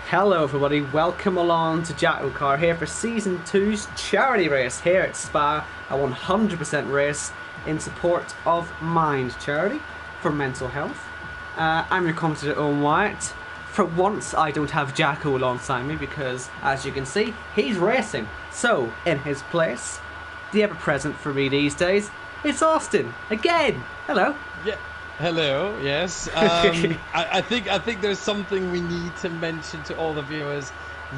Hello everybody, welcome along to JACKOCAR here for Season 2's charity race here at Spa, a 100% race in support of Mind charity for mental health. I'm your commentator Owen Wyatt. For once I don't have Jacko alongside me because, as you can see, he's racing. So, in his place, the ever-present for me these days, it's Austin, again! Hello! Yeah. Hello, yes. I think there's something we need to mention to all the viewers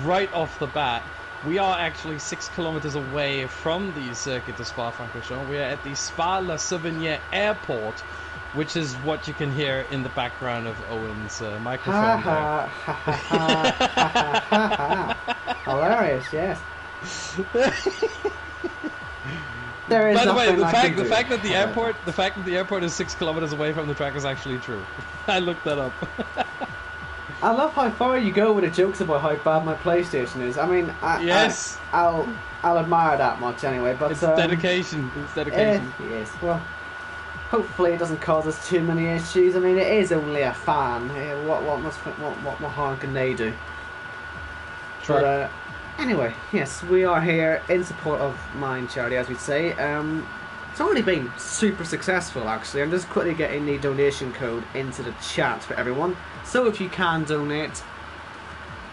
right off the bat. We are actually 6 kilometers away from the Circuit de Spa-Francorchamps. We are at the Spa-La Souvenir Airport, which is what you can hear in the background of Owen's microphone there. Hilarious, yes. There is By the way, the fact that the airport is 6 kilometers away from the track is actually true. I looked that up. I love how far you go with the jokes about how bad my PlayStation is. I mean, I'll admire that much anyway. But it's dedication. It's dedication. Yes. Well, hopefully it doesn't cause us too many issues. I mean, it is only a fan. What harm can they do? True. But, anyway, yes, we are here in support of Mind charity, as we say. It's already been super successful, actually. I'm just quickly getting the donation code into the chat for everyone. So if you can donate,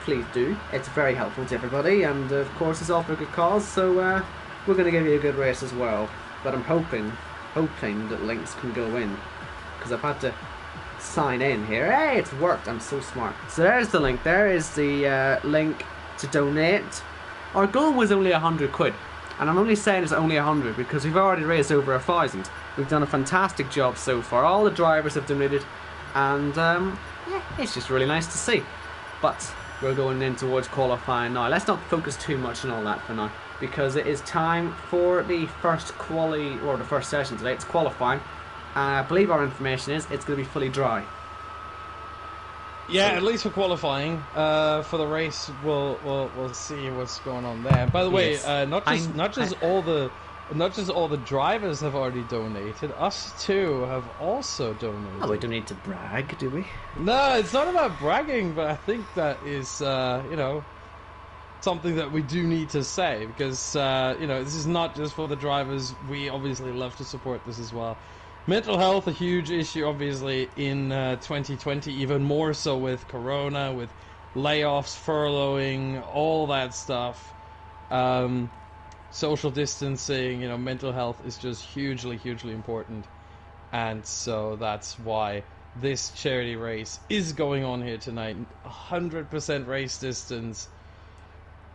please do. It's very helpful to everybody, and of course it's all for a good cause, so we're going to give you a good race as well. But I'm hoping that links can go in, because I've had to sign in here. Hey, it's worked. I'm so smart. So there's the link. There is the link to donate. Our goal was only 100 quid, and I'm only saying it's only 100 because we've already raised over 1,000. We've done a fantastic job so far. All the drivers have donated, and yeah, it's just really nice to see. But we're going in towards qualifying now. Let's not focus too much on all that for now, because it is time for the first the first session today. It's qualifying, and I believe our information is it's going to be fully dry. Yeah, at least for qualifying. For the race, we'll see what's going on there. By the way, Yes. not just all the drivers have already donated. Us too have also donated. Oh, we don't need to brag, do we? No, it's not about bragging, but I think that is something that we do need to say, because this is not just for the drivers. We obviously love to support this as well. Mental health, a huge issue, obviously, in 2020, even more so with Corona, with layoffs, furloughing, all that stuff. Social distancing, mental health is just hugely, hugely important. And so that's why this charity race is going on here tonight. 100% race distance.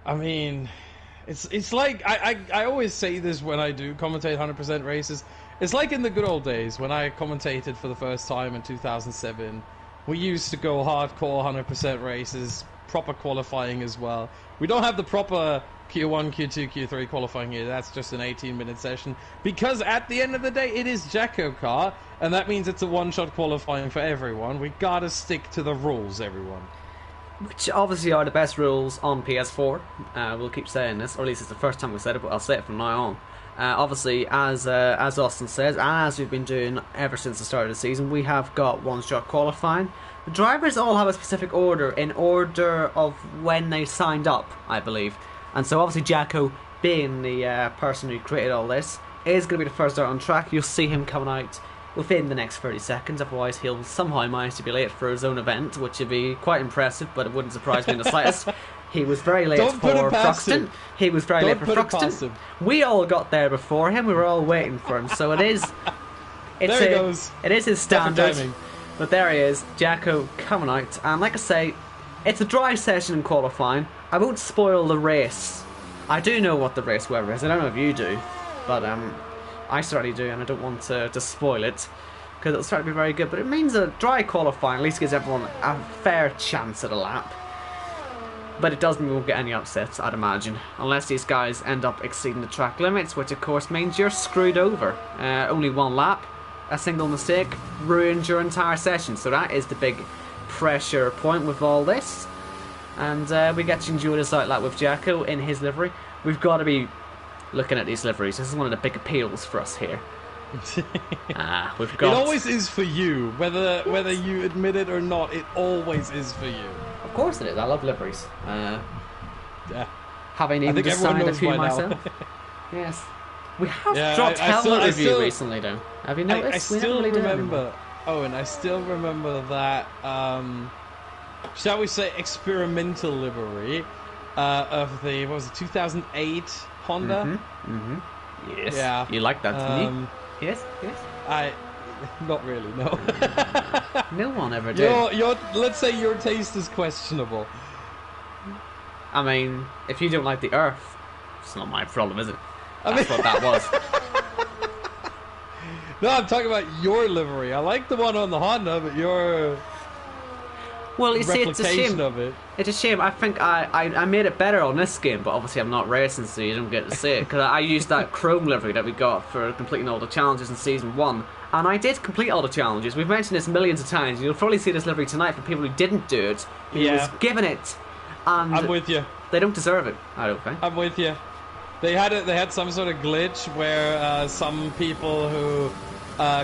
I mean, it's like, I always say this when I do commentate 100% races. It's like in the good old days when I commentated for the first time in 2007. We used to go hardcore 100% races, proper qualifying as well. We don't have the proper Q1, Q2, Q3 qualifying here. That's just an 18-minute session. Because at the end of the day, it is JACKOCAR, and that means it's a one-shot qualifying for everyone. We gotta stick to the rules, everyone. Which obviously are the best rules on PS4. We'll keep saying this, or at least it's the first time we said it, but I'll say it from now on. Obviously, as Austin says, and as we've been doing ever since the start of the season, we have got one-shot qualifying. The drivers all have a specific order, in order of when they signed up, I believe. And so obviously Jacko, being the person who created all this, is going to be the first out on track. You'll see him coming out within the next 30 seconds, otherwise he'll somehow manage to be late for his own event, which would be quite impressive, but it wouldn't surprise me in the slightest. He was very late for Thruxton. He was very late for Thruxton. We all got there before him. We were all waiting for him. So it is his standard. But there he is, Jacko coming out. And like I say, it's a dry session in qualifying. I won't spoil the race. I do know what the race weather is. I don't know if you do, but I certainly do, and I don't want to spoil it, because it'll start to be very good. But it means a dry qualifying at least gives everyone a fair chance at a lap. But it does mean we won't get any upsets, I'd imagine, unless these guys end up exceeding the track limits, which of course means you're screwed over. Only one lap, a single mistake, ruins your entire session. So that is the big pressure point with all this. And we get to enjoy this out lap with Jacko in his livery. We've got to be looking at these liveries. This is one of the big appeals for us here. We've got... It always is for you, whether you admit it or not. It always is for you. Of course it is. I love liveries. Yeah. Having even think everyone designed a knows few by now. myself. Yes. We have Yeah, dropped I helmet review still- recently, though. Have you noticed? I We never still really do it anymore. remember. Oh, and I still remember that. Shall we say experimental livery of the what was it 2008 Honda? Yes. Yeah. You like that, didn't you? Yes. I not really no. No one ever did. your let's say your taste is questionable. I mean, if you don't like the Earth, it's not my problem, is it? I That's mean- what that was. No, I'm talking about your livery. I like the one on the Honda, but your Well, you see, it's a replication shame. of it. It's a shame. I think I made it better on this game, but obviously I'm not racing, so you don't get to see it. Because I used that chrome livery that we got for completing all the challenges in Season 1. And I did complete all the challenges. We've mentioned this millions of times. You'll probably see this livery tonight for people who didn't do it, who was given it, and I'm with you. they don't deserve it, I don't think. I'm with you. They had some sort of glitch where some people who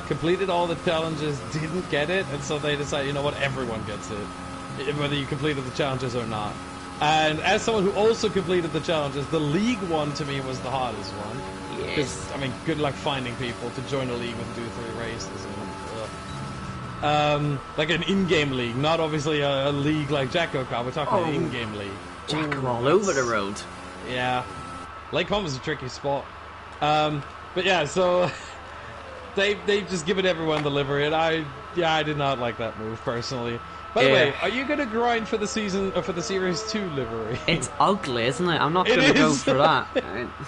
completed all the challenges didn't get it, and so they decided, you know what, everyone gets it, whether you completed the challenges or not. And as someone who also completed the challenges, the league one to me was the hardest one. Yes. Because, I mean, good luck finding people to join a league and do 3 races. Like an in-game league, not obviously a league like JACKOCAR. We're talking an in-game league. Jack all over the road. Yeah, Lake Home is a tricky spot. But yeah, so they just given everyone the livery, and I did not like that move personally. By the way, are you gonna grind for the season or for the Series 2 livery? It's ugly, isn't it? I'm not It going to go is. for that.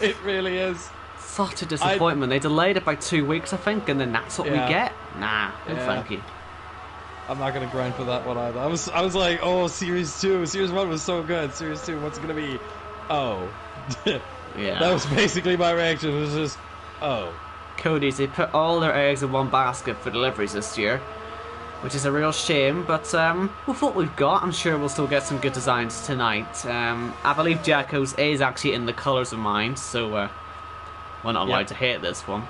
It really is. Such a disappointment. They delayed it by 2 weeks, I think, and then that's what we Yeah. get? Nah, no Yeah. thank you. I'm not gonna grind for that one either. I was like, oh, Series 2, Series 1 was so good. Series 2, what's it gonna be? Oh, Yeah. that was basically my reaction. It was just, oh. Cody's, they put all their eggs in one basket for deliveries this year, which is a real shame, but with what we've got, I'm sure we'll still get some good designs tonight. I believe Jacko's is actually in the colours of mine, so we're not allowed to hate this one.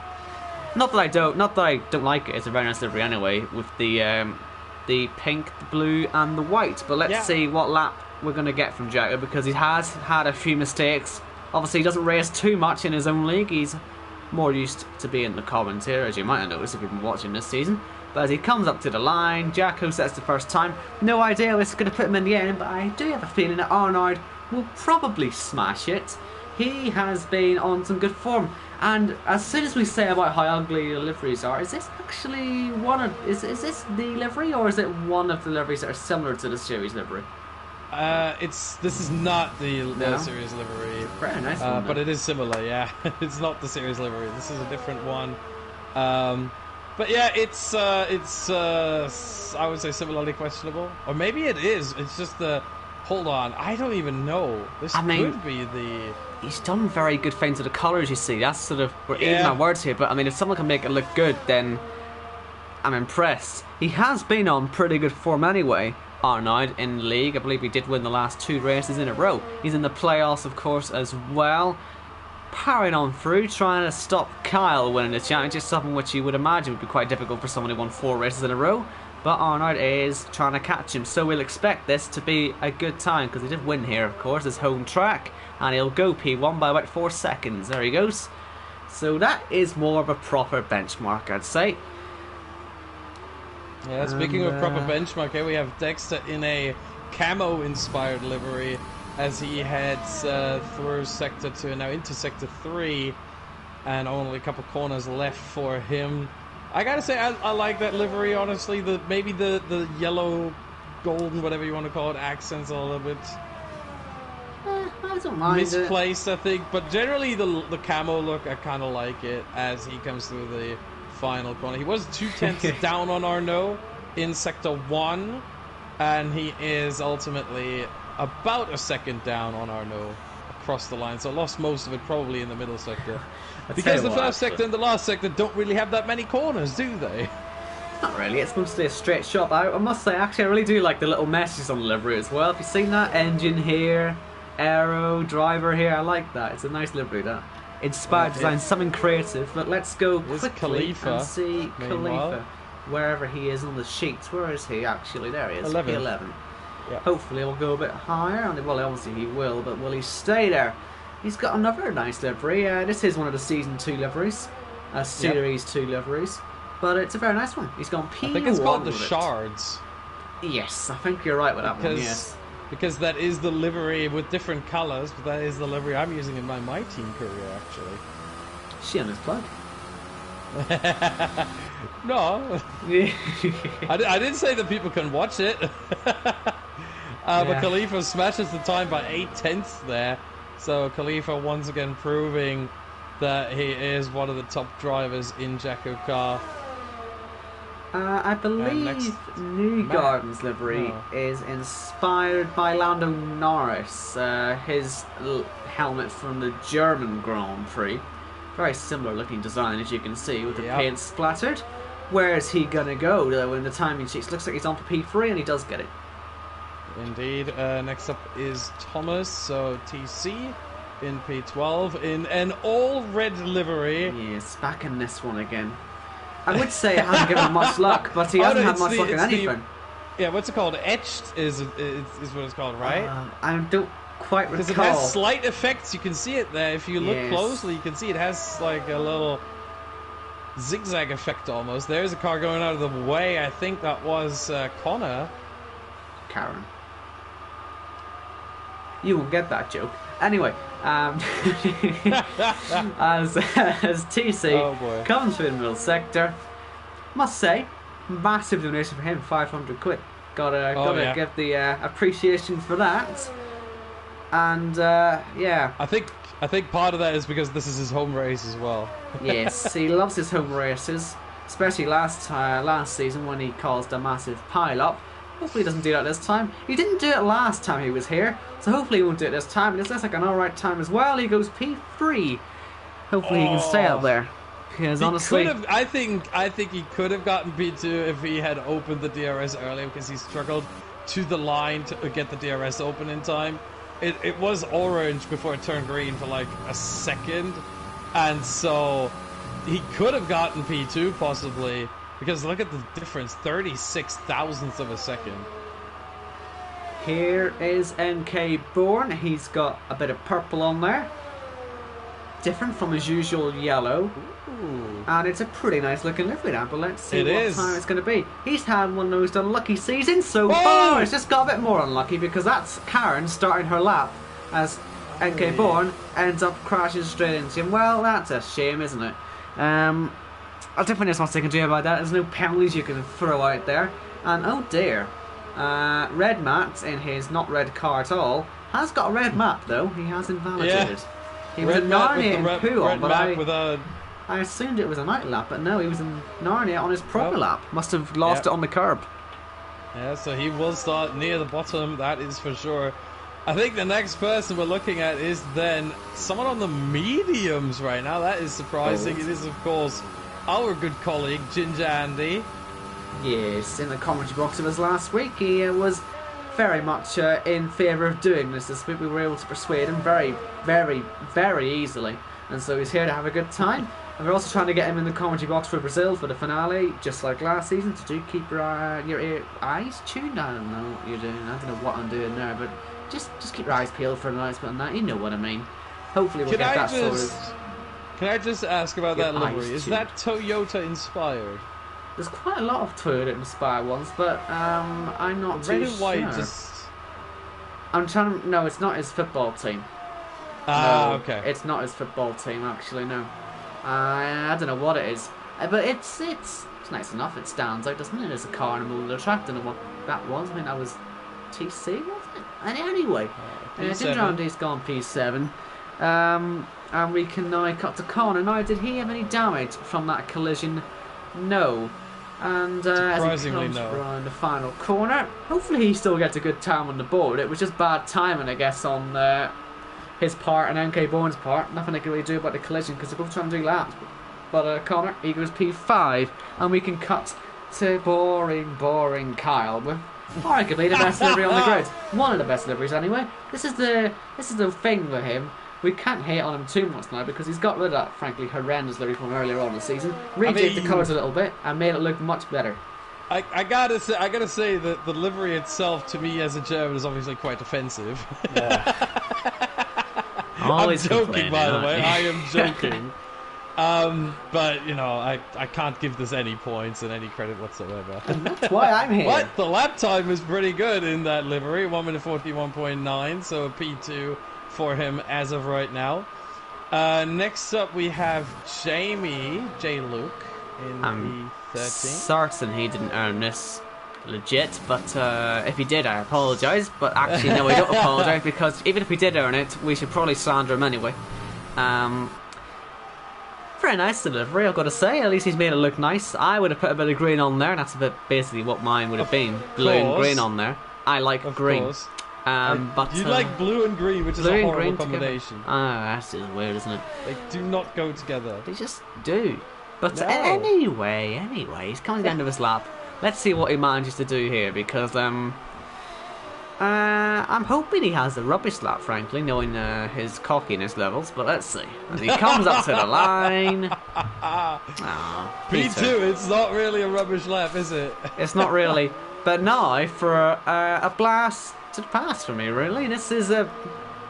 Not that I don't like it. It's a very nice livery anyway, with the pink, the blue, and the white. But let's see what lap we're going to get from Jacko, because he has had a few mistakes. Obviously, he doesn't race too much in his own league. He's more used to being the commentator, as you might have noticed if you've been watching this season. But as he comes up to the line, Jacko sets the first time. No idea what's going to put him in the end, but I do have a feeling that Arnaud will probably smash it. He has been on some good form. And as soon as we say about how ugly the liveries are, is this actually is this the livery, or is it one of the liveries that are similar to the series livery? This is not the No? series livery. Very nice one, But though. it is similar, yeah. It's not the series livery. This is a different one. But yeah, it's I would say similarly questionable, or maybe it is. It's just the hold on. I don't even know. This could be the. He's done very good things with the colours, you see. That's sort of, we're eating Yeah. my words here, but I mean, if someone can make it look good, then I'm impressed. He has been on pretty good form anyway, Arnaud, in the league. I believe he did win the last 2 races in a row. He's in the playoffs, of course, as well. Powering on through, trying to stop Kyle winning the championship, something which you would imagine would be quite difficult for someone who won 4 races in a row. But Arnaud is trying to catch him, so we'll expect this to be a good time, because he did win here, of course, his home track, and he'll go P1 by about 4 seconds. There he goes. So that is more of a proper benchmark, I'd say. Yeah, speaking of proper benchmark, here we have Dexter in a camo-inspired livery as he heads through Sector 2 and now into Sector 3, and only a couple corners left for him. I gotta say, I like that livery, honestly. Maybe the yellow, golden, whatever you want to call it, accents a little bit I don't mind misplaced, I think. But generally, the camo look, I kind of like it as he comes through the final corner. He was 2/10 down on Arnaud in Sector 1, and he is ultimately about a second down on Arnaud across the line. So lost most of it probably in the middle sector. Because the first sector and the last sector don't really have that many corners, do they? Not really, it's mostly a straight shot. I must say, actually, I really do like the little messages on the livery as well. Have you seen that? Engine here, aero, driver here. I like that. It's a nice livery, that. Inspired design, something creative. But let's go quickly Khalifa, and see meanwhile. Khalifa, wherever he is on the sheets. Where is he, actually? There he is. 11. P11. Yeah. Hopefully he'll go a bit higher. And well, obviously he will, but will he stay there? He's got another nice livery. This is one of the Season 2 liveries. Series 2 liveries. But it's a very nice one. He's gone P1 I think it's called the with it. Shards. Yes, I think you're right with that one, yes. Because that is the livery with different colours, but that is the livery I'm using in my team career, actually. Shameless plug. No. I didn't say that people can watch it. But Khalifa smashes the time by 8/10 there. So Khalifa once again proving that he is one of the top drivers in JACKOCAR. I believe Newgarden's livery is inspired by Lando Norris, his helmet from the German Grand Prix. Very similar looking design, as you can see, with the paint splattered. Where is he going to go, though, in the timing sheets? Looks like he's on for P3, and he does get it. Indeed. Next up is Thomas, so TC in P12 in an all-red livery. Yes, back in this one again. I would say it hasn't given him much luck, but he hasn't had much luck in anything. What's it called? Etched is what it's called, right? I don't quite recall. Because it has slight effects. You can see it there. If you look closely, you can see it has like a little zigzag effect almost. There's a car going out of the way. I think that was Connor. Karen. You won't get that joke. Anyway, as TC comes through the middle sector, must say, massive donation for him, 500 quid. Gotta give the appreciation for that. And I think part of that is because this is his home race as well. Yes, he loves his home races, especially last season when he caused a massive pile-up. Hopefully he doesn't do that this time. He didn't do it last time he was here, so hopefully he won't do it this time. It looks like an alright time as well. He goes P3. Hopefully he can stay up there. Because honestly, I think he could have gotten P2 if he had opened the DRS earlier, because he struggled to the line to get the DRS open in time. It was orange before it turned green for like a second, and so he could have gotten P2 possibly. Because look at the difference, 36 thousandths of a second. Here is MK Bourne. He's got a bit of purple on there. Different from his usual yellow. Ooh. And it's a pretty nice looking livery now, but let's see what time it's going to be. He's had one of those unlucky seasons so far. It's just got a bit more unlucky because that's Karen starting her lap as MK Bourne ends up crashing straight into him. Well, that's a shame, isn't it? I definitely there's nothing they can do about that. There's no penalties you can throw out there. And oh dear, Red Matt in his not red car at all has got a red map though. He has invalidated. He was in Narnia in Puon, but I assumed it was a night lap, but no, he was in Narnia on his proper lap. Must have lost it on the curb. Yeah, so he will start near the bottom, that is for sure. I think the next person we're looking at is then someone on the mediums right now. That is surprising. It is, of course, our good colleague, Ginger Andy. Yes, in the commentary box of us last week, he was very much in favour of doing this week. We were able to persuade him very, very, very easily. And so he's here to have a good time. And we're also trying to get him in the commentary box for Brazil for the finale, just like last season. So do keep your eyes tuned. I don't know what you're doing. I don't know what I'm doing there, but just keep your eyes peeled for the announcement and that. You know what I mean. Hopefully we'll get that sorted. Can I just ask about that livery? Is that Toyota inspired? There's quite a lot of Toyota inspired ones, but I'm not too sure. Red and white just... I'm trying to... No, it's not his football team. Okay. It's not his football team, actually, no. I don't know what it is. But it's nice enough. It stands out, doesn't it? It's a car in the middle of the track. I don't know what that was. I mean, that was TC, wasn't it? And anyway, Ginger Andy's gone P7. And we can now cut to Connor. Now, did he have any damage from that collision? No. And as he comes around the final corner, hopefully he still gets a good time on the board. It was just bad timing, I guess, on his part and MK Bourne's part. Nothing they can really do about the collision because they're both trying to do laps. But Connor, he goes P5, and we can cut to boring Kyle with arguably the best livery on the grid. One of the best liveries, anyway. This is the thing with him. We can't hate on him too much now because he's got rid of that, frankly, horrendous livery from earlier on in the season. Rejigged the colours a little bit and made it look much better. I gotta say that the livery itself, to me as a German, is obviously quite offensive. I'm joking, by the way. I am joking. But, you know, I can't give this any points and any credit whatsoever. And that's why I'm here. But the lap time is pretty good in that livery. 1 minute 41.9, so a P2 for him as of right now. Next up we have J. Luke in P13. Certain he didn't earn this legit, but if he did, I apologise. But actually, no, I don't apologise, because even if he did earn it, we should probably slander him anyway. Very nice delivery, I've got to say. At least he's made it look nice. I would have put a bit of green on there. That's a bit basically what mine would have been. Blue and green on there. I like green. But you like blue and green, which is a horrible combination. That's just weird, isn't it? They do not go together. They just do. But No. anyway, he's coming down to his lap. Let's see what he manages to do here, because I'm hoping he has a rubbish lap, frankly, knowing his cockiness levels. But let's see. As he comes up to the line. P2, it's not really a rubbish lap, is it? It's not really. But now for a blast to pass for me, really. This is a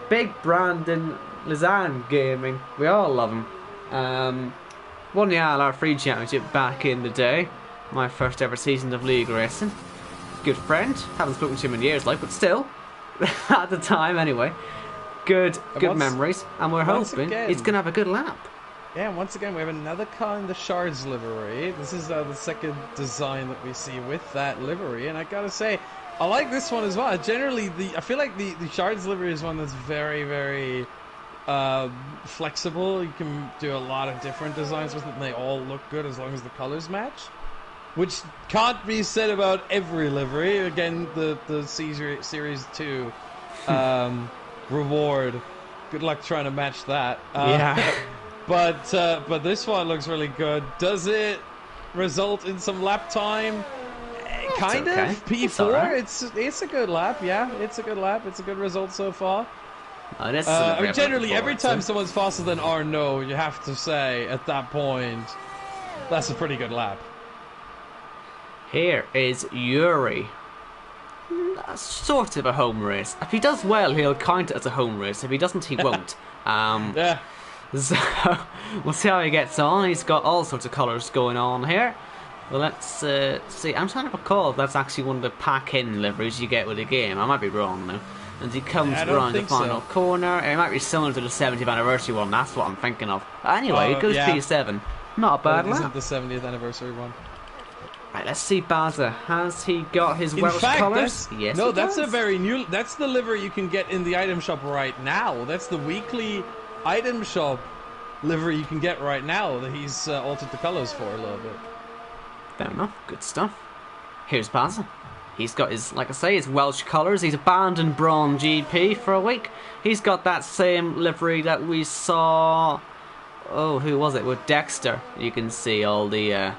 big Brandon Lausanne gaming. We all love him. Won the ILR Free Championship back in the day. My first ever season of league racing. Good friend. Haven't spoken to him in years, like, but still, at the time anyway. Good memories. And we're hoping he's going to have a good lap. Yeah, and once again, we have another car in the Shards livery. This is the second design that we see with that livery, and I gotta say, I like this one as well. Generally, I feel like the Shards livery is one that's very, very flexible. You can do a lot of different designs with it, and they all look good as long as the colors match. Which can't be said about every livery. Again, the Series 2 reward. Good luck trying to match that. Yeah. But this one looks really good. Does it result in some lap time? Kind of. P4. Right. It's a good lap. Yeah, it's a good lap. It's a good result so far. Generally, every time someone's faster than Arnaud, you have to say at that point, that's a pretty good lap. Here is Yuri. Sort of a home race. If he does well, he'll count it as a home race. If he doesn't, he won't. Yeah. So we'll see how he gets on. He's got all sorts of colours going on here. Well, let's see. I'm trying to recall if that's actually one of the pack-in liveries you get with the game. I might be wrong now. And he comes around the final corner. It might be similar to the 70th anniversary one. That's what I'm thinking of. Anyway, it goes P7. Not a bad lap. Isn't the 70th anniversary one? Right, let's see Baza. Has he got his Welsh colours? Yes, no, he that's does. a very new... That's the livery you can get in the item shop right now. That's the weekly item shop livery you can get right now that he's altered the colours for a little bit. Fair enough. Good stuff. Here's Baza. He's got his, like I say, his Welsh colours. He's abandoned Braun GP for a week. He's got that same livery that we saw... Oh, who was it? With Dexter. You can see all the...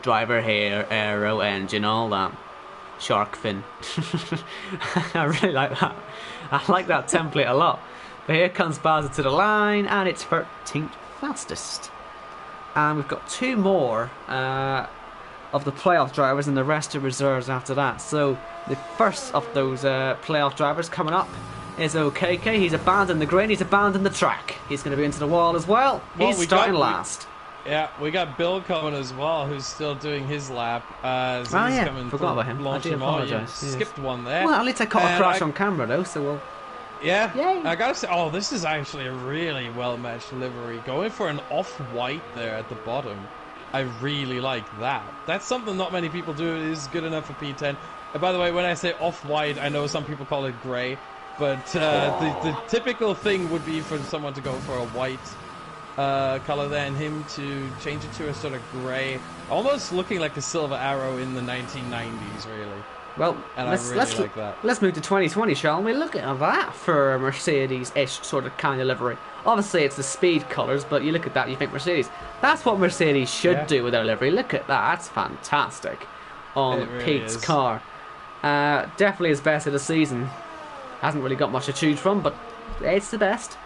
driver hair, aero engine, all that. Shark fin. I really like that. I like that template a lot. But here comes Baza to the line, and it's 13th fastest. And we've got two more of the playoff drivers, and the rest are reserves after that. So the first of those playoff drivers coming up is OKK. He's abandoned the green, he's abandoned the track. He's going to be into the wall as well. He's starting last. Yeah, we got Bill coming as well, who's still doing his lap. Coming forgot about him. I do apologise. Skipped one there. Well, at least I caught a crash on camera though, so we'll... Yeah, yay. I gotta say, this is actually a really well-matched livery. Going for an off-white there at the bottom, I really like that. That's something not many people do. It is good enough for P10. And by the way, when I say off-white, I know some people call it grey, but the typical thing would be for someone to go for a white color there, and him to change it to a sort of grey, almost looking like a silver arrow in the 1990s, really. Well, and let's like that. Let's move to 2020, shall we? Look at that for a Mercedes-ish sort of kind of livery. Obviously, it's the speed colours, but you look at that, you think Mercedes. That's what Mercedes should do with their livery. Look at that, that's fantastic on really Pete's is. car. Definitely his best of the season. Hasn't really got much to choose from, but it's the best.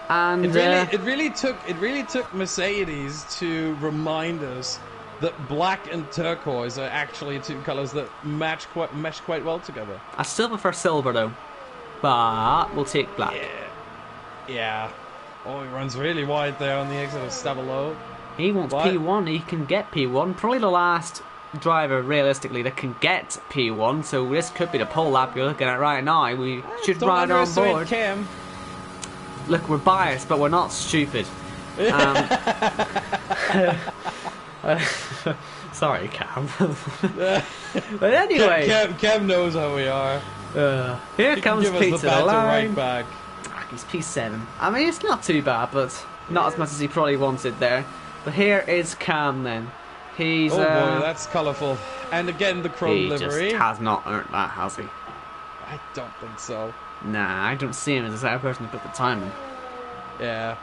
And it really took Mercedes to remind us that black and turquoise are actually two colours that mesh quite well together. I still prefer silver though, but we'll take black. Yeah. Oh, he runs really wide there on the exit of Stavelot. He wants P1. He can get P1. Probably the last driver, realistically, that can get P1. So this could be the pole lap you're looking at right now. We should ride on board. Cam. Look, we're biased, but we're not stupid. Sorry, Cam. But anyway, Cam knows how we are. Here comes Pete to the line. Right back. He's P7. I mean, it's not too bad, but not as much as he probably wanted there. But here is Cam then. He's boy, that's colourful. And again, the chrome livery. He just has not earned that, has he? I don't think so. Nah, I don't see him as the type of person to put the time in. Yeah.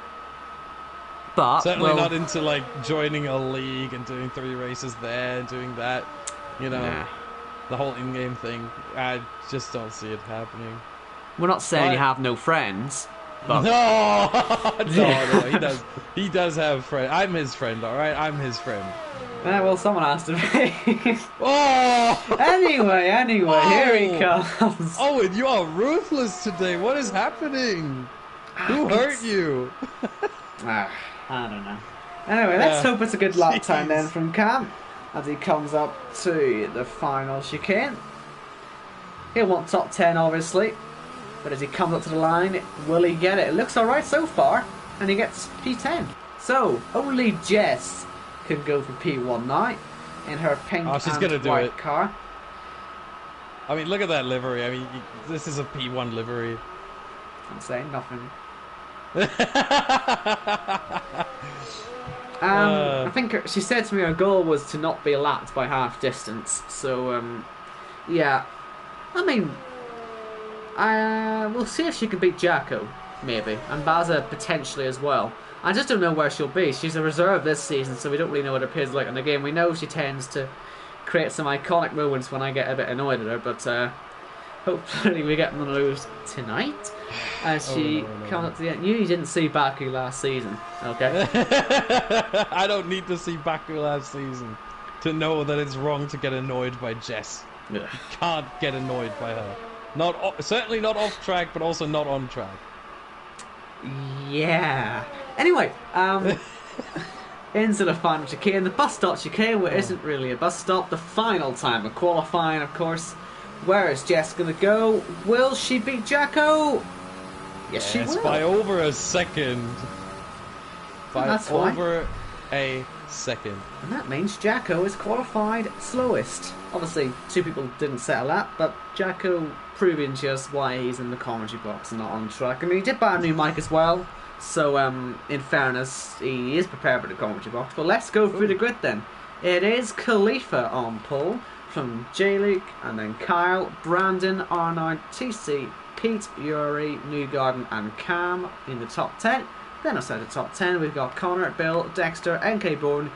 But certainly not into like joining a league and doing 3 races there and doing that. You know, the whole in-game thing. I just don't see it happening. We're not saying you have no friends. But no, he does have friends. I'm his friend, alright? I'm his friend. Well, someone has to be. Oh! Anyway, here he comes. Owen, you are ruthless today. What is happening? Who hurt you? I don't know. Anyway, let's hope it's a good lap time then from Cam as he comes up to the final chicane. He'll want top 10, obviously. But as he comes up to the line, will he get it? It looks alright so far, and he gets P10. So, only Jess can go for P1 now in her pink and white car. I mean, look at that livery. I mean, this is a P1 livery. I'm saying nothing. I think she said to me her goal was to not be lapped by half distance. So, yeah. I mean, we'll see if she can beat Jacko, maybe, and Baza potentially as well. I just don't know where she'll be. She's a reserve this season, so we don't really know what her appears like in the game. We know she tends to create some iconic moments when I get a bit annoyed at her, but hopefully we get none of those tonight. As she comes up to the end. You didn't see Baku last season, okay? I don't need to see Baku last season to know that it's wrong to get annoyed by Jess. You can't get annoyed by her. Certainly not off track, but also not on track. Yeah. Anyway, into the final chicane, the bus stop chicane, where isn't really a bus stop. The final time of qualifying, of course. Where is Jess gonna go? Will she beat Jacko? Yes, she will. By over a second. That's over a second. And that means Jacko is qualified slowest. Obviously, 2 people didn't set a lap, but Jacko proving just why he's in the commentary box and not on track. I mean, he did buy a new mic as well, so in fairness, he is prepared for the commentary box. But let's go through the grid then. It is Khalifa on pole from J-Luke, and then Kyle, Brandon, Arnold, TC, Pete, Yuri, Newgarden, and Cam in the top 10. Then outside the top 10, we've got Connor, Bill, Dexter, NK Bourne,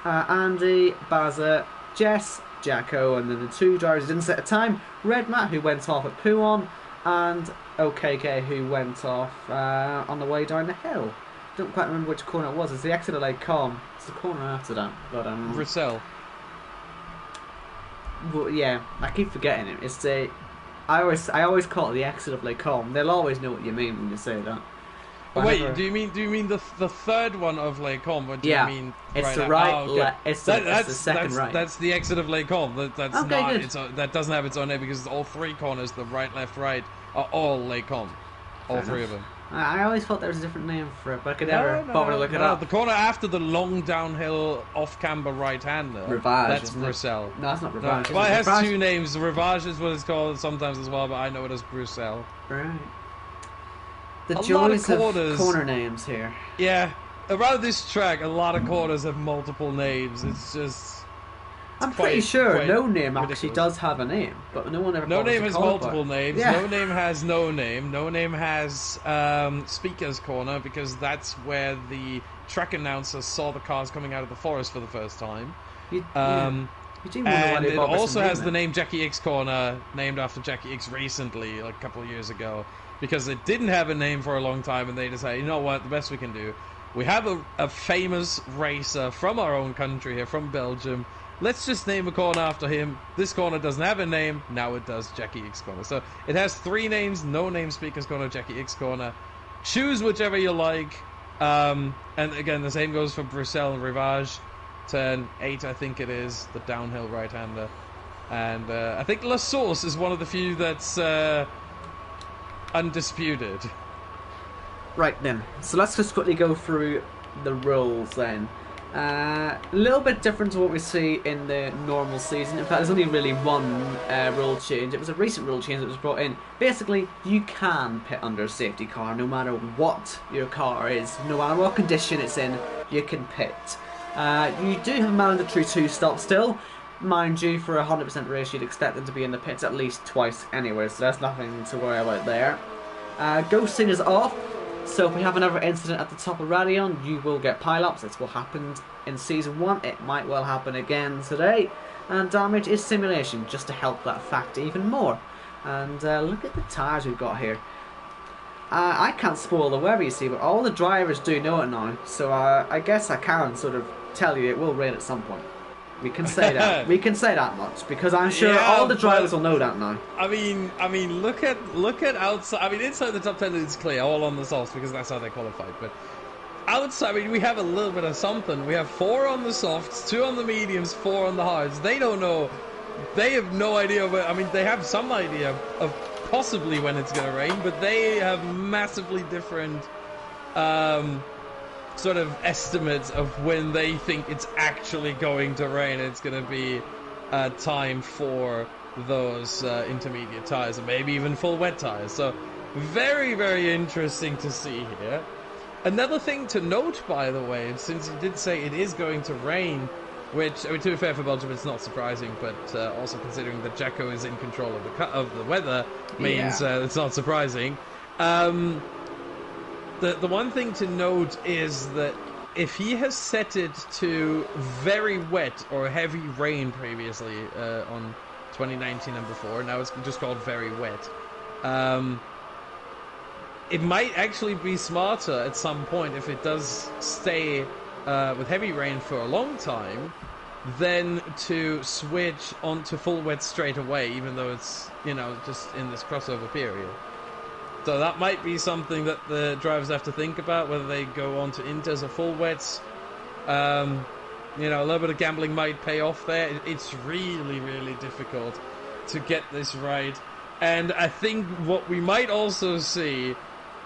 Andy, Baza, Jess, Jacko, and then the 2 drivers who didn't set a time, Red Matt, who went off at Puon, and OKK, who went off on the way down the hill. Don't quite remember which corner it was. It's the exit of Lake Com. It's the corner after that. But Brussels. Well, yeah, I keep forgetting it. It's the I always call it the exit of Lake Com. They'll always know what you mean when you say that. Wait, do you mean the third one of Lake Com, or do you mean it's right the now? right? It's the second right. That's the exit of Lake Com. That's okay, not. Good. That doesn't have its own name because all 3 corners, the right, left, right, are all Lake Com. All 3 of them. I always thought there was a different name for it, but I could never bother to look it up. The corner after the long downhill off-camber right-hander. Rivage. That's Brussels. No, it's not Rivage. Well, it has 2 names. Rivage is what it's called sometimes as well, but I know it as Brussels. Right. The joys of corner names here. Yeah, around this track, a lot of corners have multiple names. It's just... I'm pretty sure No Name actually does have a name, but no one ever. No Name has multiple names. Yeah. No Name has No Name. No Name has Speaker's Corner because that's where the track announcer saw the cars coming out of the forest for the first time. And it also has the name Jackie X Corner, named after Jackie X recently, like a couple of years ago, because it didn't have a name for a long time, and they decided, you know what, the best we can do We have a famous racer from our own country here, from Belgium. Let's just name a corner after him. This corner doesn't have a name. Now it does, Jackie X Corner. So it has 3 names. No name Speakers Corner, Jackie X Corner. Choose whichever you like. And again, the same goes for Bruxelles and Rivage. Turn 8, I think it is. The downhill right-hander. And I think La Source is one of the few that's undisputed. Right then, so let's just quickly go through the rules then. A little bit different to what we see in the normal season. In fact, there's only really one rule change. It was a recent rule change that was brought in. Basically, you can pit under a safety car no matter what your car is. No matter what condition it's in, you can pit. You do have a mandatory 2-stop still. Mind you, for a 100% race, you'd expect them to be in the pits at least twice anyway, so there's nothing to worry about there. Ghosting is off. So if we have another incident at the top of Radion, you will get pile-ups. That's what happened in Season 1. It might well happen again today. And damage is simulation, just to help that fact even more. And look at the tyres we've got here. I can't spoil the weather, you see, but all the drivers do know it now. So I guess I can sort of tell you it will rain at some point. We can say that. We can say that much because I'm sure all the drivers will know that now. I mean, look at outside. I mean, inside the top 10 it's clear, all on the softs because that's how they qualified. But outside, I mean, we have a little bit of something. We have 4 on the softs, 2 on the mediums, 4 on the hards. They don't know. They have no idea. I mean, they have some idea of possibly when it's going to rain, but they have massively different sort of estimates of when they think it's actually going to rain. It's going to be time for those intermediate tires, and maybe even full wet tires. So very, very interesting to see here. Another thing to note, by the way, since you did say it is going to rain, which, I mean, to be fair for Belgium, it's not surprising, but also considering that Jacko is in control of the weather means it's not surprising. The one thing to note is that if he has set it to very wet or heavy rain previously on 2019 and before, now it's just called very wet, it might actually be smarter at some point if it does stay with heavy rain for a long time, then to switch onto full wet straight away, even though it's, you know, just in this crossover period. So that might be something that the drivers have to think about, whether they go on to inters or full wets. You know, a little bit of gambling might pay off there. It's really, really difficult to get this right. And I think what we might also see,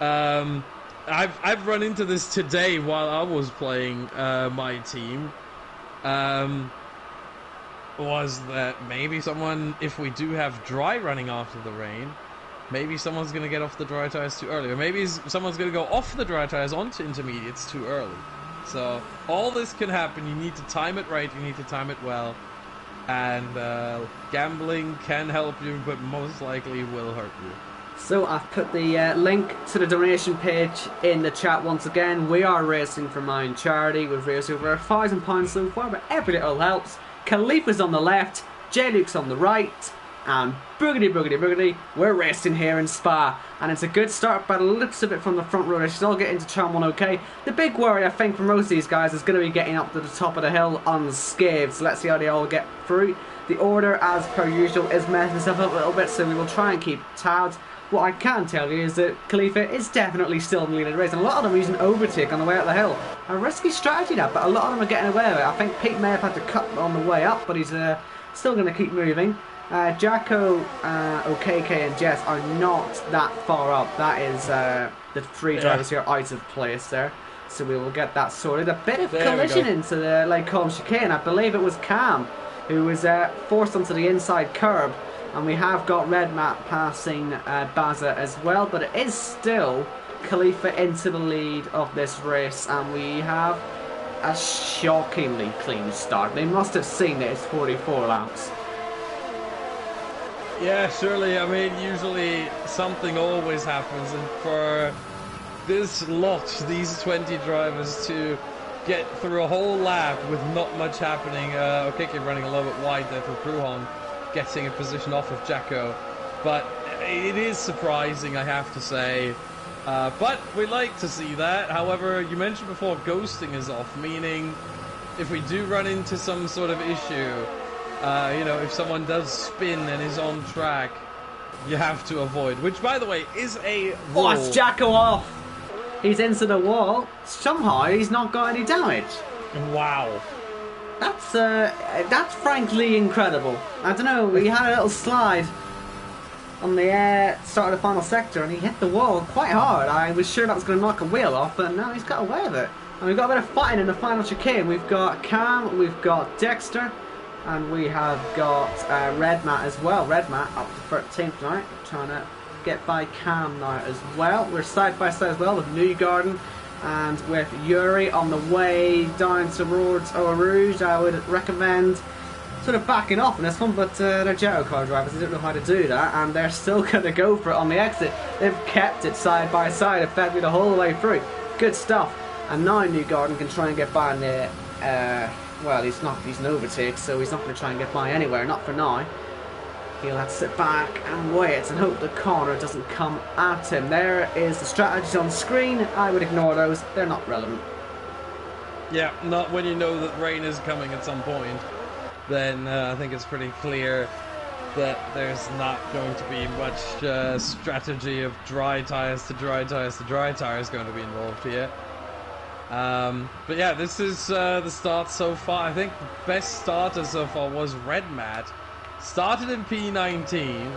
I've run into this today while I was playing my team, was that maybe someone, if we do have dry running after the rain, maybe someone's going to get off the dry tires too early. Or maybe someone's going to go off the dry tires onto intermediates too early. So all this can happen. You need to time it right. You need to time it well. And gambling can help you, but most likely will hurt you. So I've put the link to the donation page in the chat once again. We are racing for Mine Charity. We've raised over £1,000 so far, but every little helps. Khalifa's on the left, J-Luke's on the right, and boogity boogity boogity, we're racing here in Spa. And it's a good start by the looks of it from the front row. They should all get into turn 1 okay. The big worry, I think, for most of these guys is going to be getting up to the top of the hill unscathed. So let's see how they all get through. The order, as per usual, is messing itself up a little bit, so we will try and keep tabs. What I can tell you is that Khalifa is definitely still in the lead of the race, and a lot of them are using overtake on the way up the hill. A risky strategy that, but a lot of them are getting away with it. I think Pete may have had to cut on the way up, but he's still going to keep moving. Jacko, OKK and Jess are not that far up. That is the 3 drivers here out of place there. So we will get that sorted. A bit of collision into the Lake Colm chicane. I believe it was Cam who was forced onto the inside curb. And we have got Red Matt passing Baza as well. But it is still Khalifa into the lead of this race. And we have a shockingly clean start. They must have seen it. It's 44 laps. Yeah, surely. I mean, usually something always happens. And for this lot, these 20 drivers to get through a whole lap with not much happening. Okay, running a little bit wide there for Pruhon, getting a position off of Jacko. But it is surprising, I have to say. But we like to see that. However, you mentioned before ghosting is off, meaning if we do run into some sort of issue, you know, if someone does spin and is on track, you have to avoid. Which, by the way, is a rule. Oh, it's Jacko off! He's into the wall. Somehow he's not got any damage. Wow. That's frankly incredible. I don't know, he had a little slide on the start of the final sector and he hit the wall quite hard. I was sure that was going to knock a wheel off, but now he's got away with it. And we've got a bit of fighting in the final chicane. We've got Cam, we've got Dexter, and we have got Red Matt as well. Red Matt up to 13th now, trying to get by Cam now as well. We're side by side as well with Newgarden and with Yuri on the way down towards Eau Rouge. I would recommend sort of backing off in this one, but they're JACKOCAR drivers, they don't know how to do that, and they're still going to go for it on the exit. They've kept it side by side effectively the whole way through. Good stuff. And now Newgarden can try and get by in the well, he's an overtake, so he's not going to try and get by anywhere, not for now. He'll have to sit back and wait and hope the corner doesn't come at him. There is the strategies on screen. I would ignore those, they're not relevant. Yeah, not when you know that rain is coming at some point. Then I think it's pretty clear that there's not going to be much strategy of dry tyres to dry tyres to dry tyres going to be involved here. But yeah, this is the start so far. I think the best starter so far was Red Matt. Started in P19,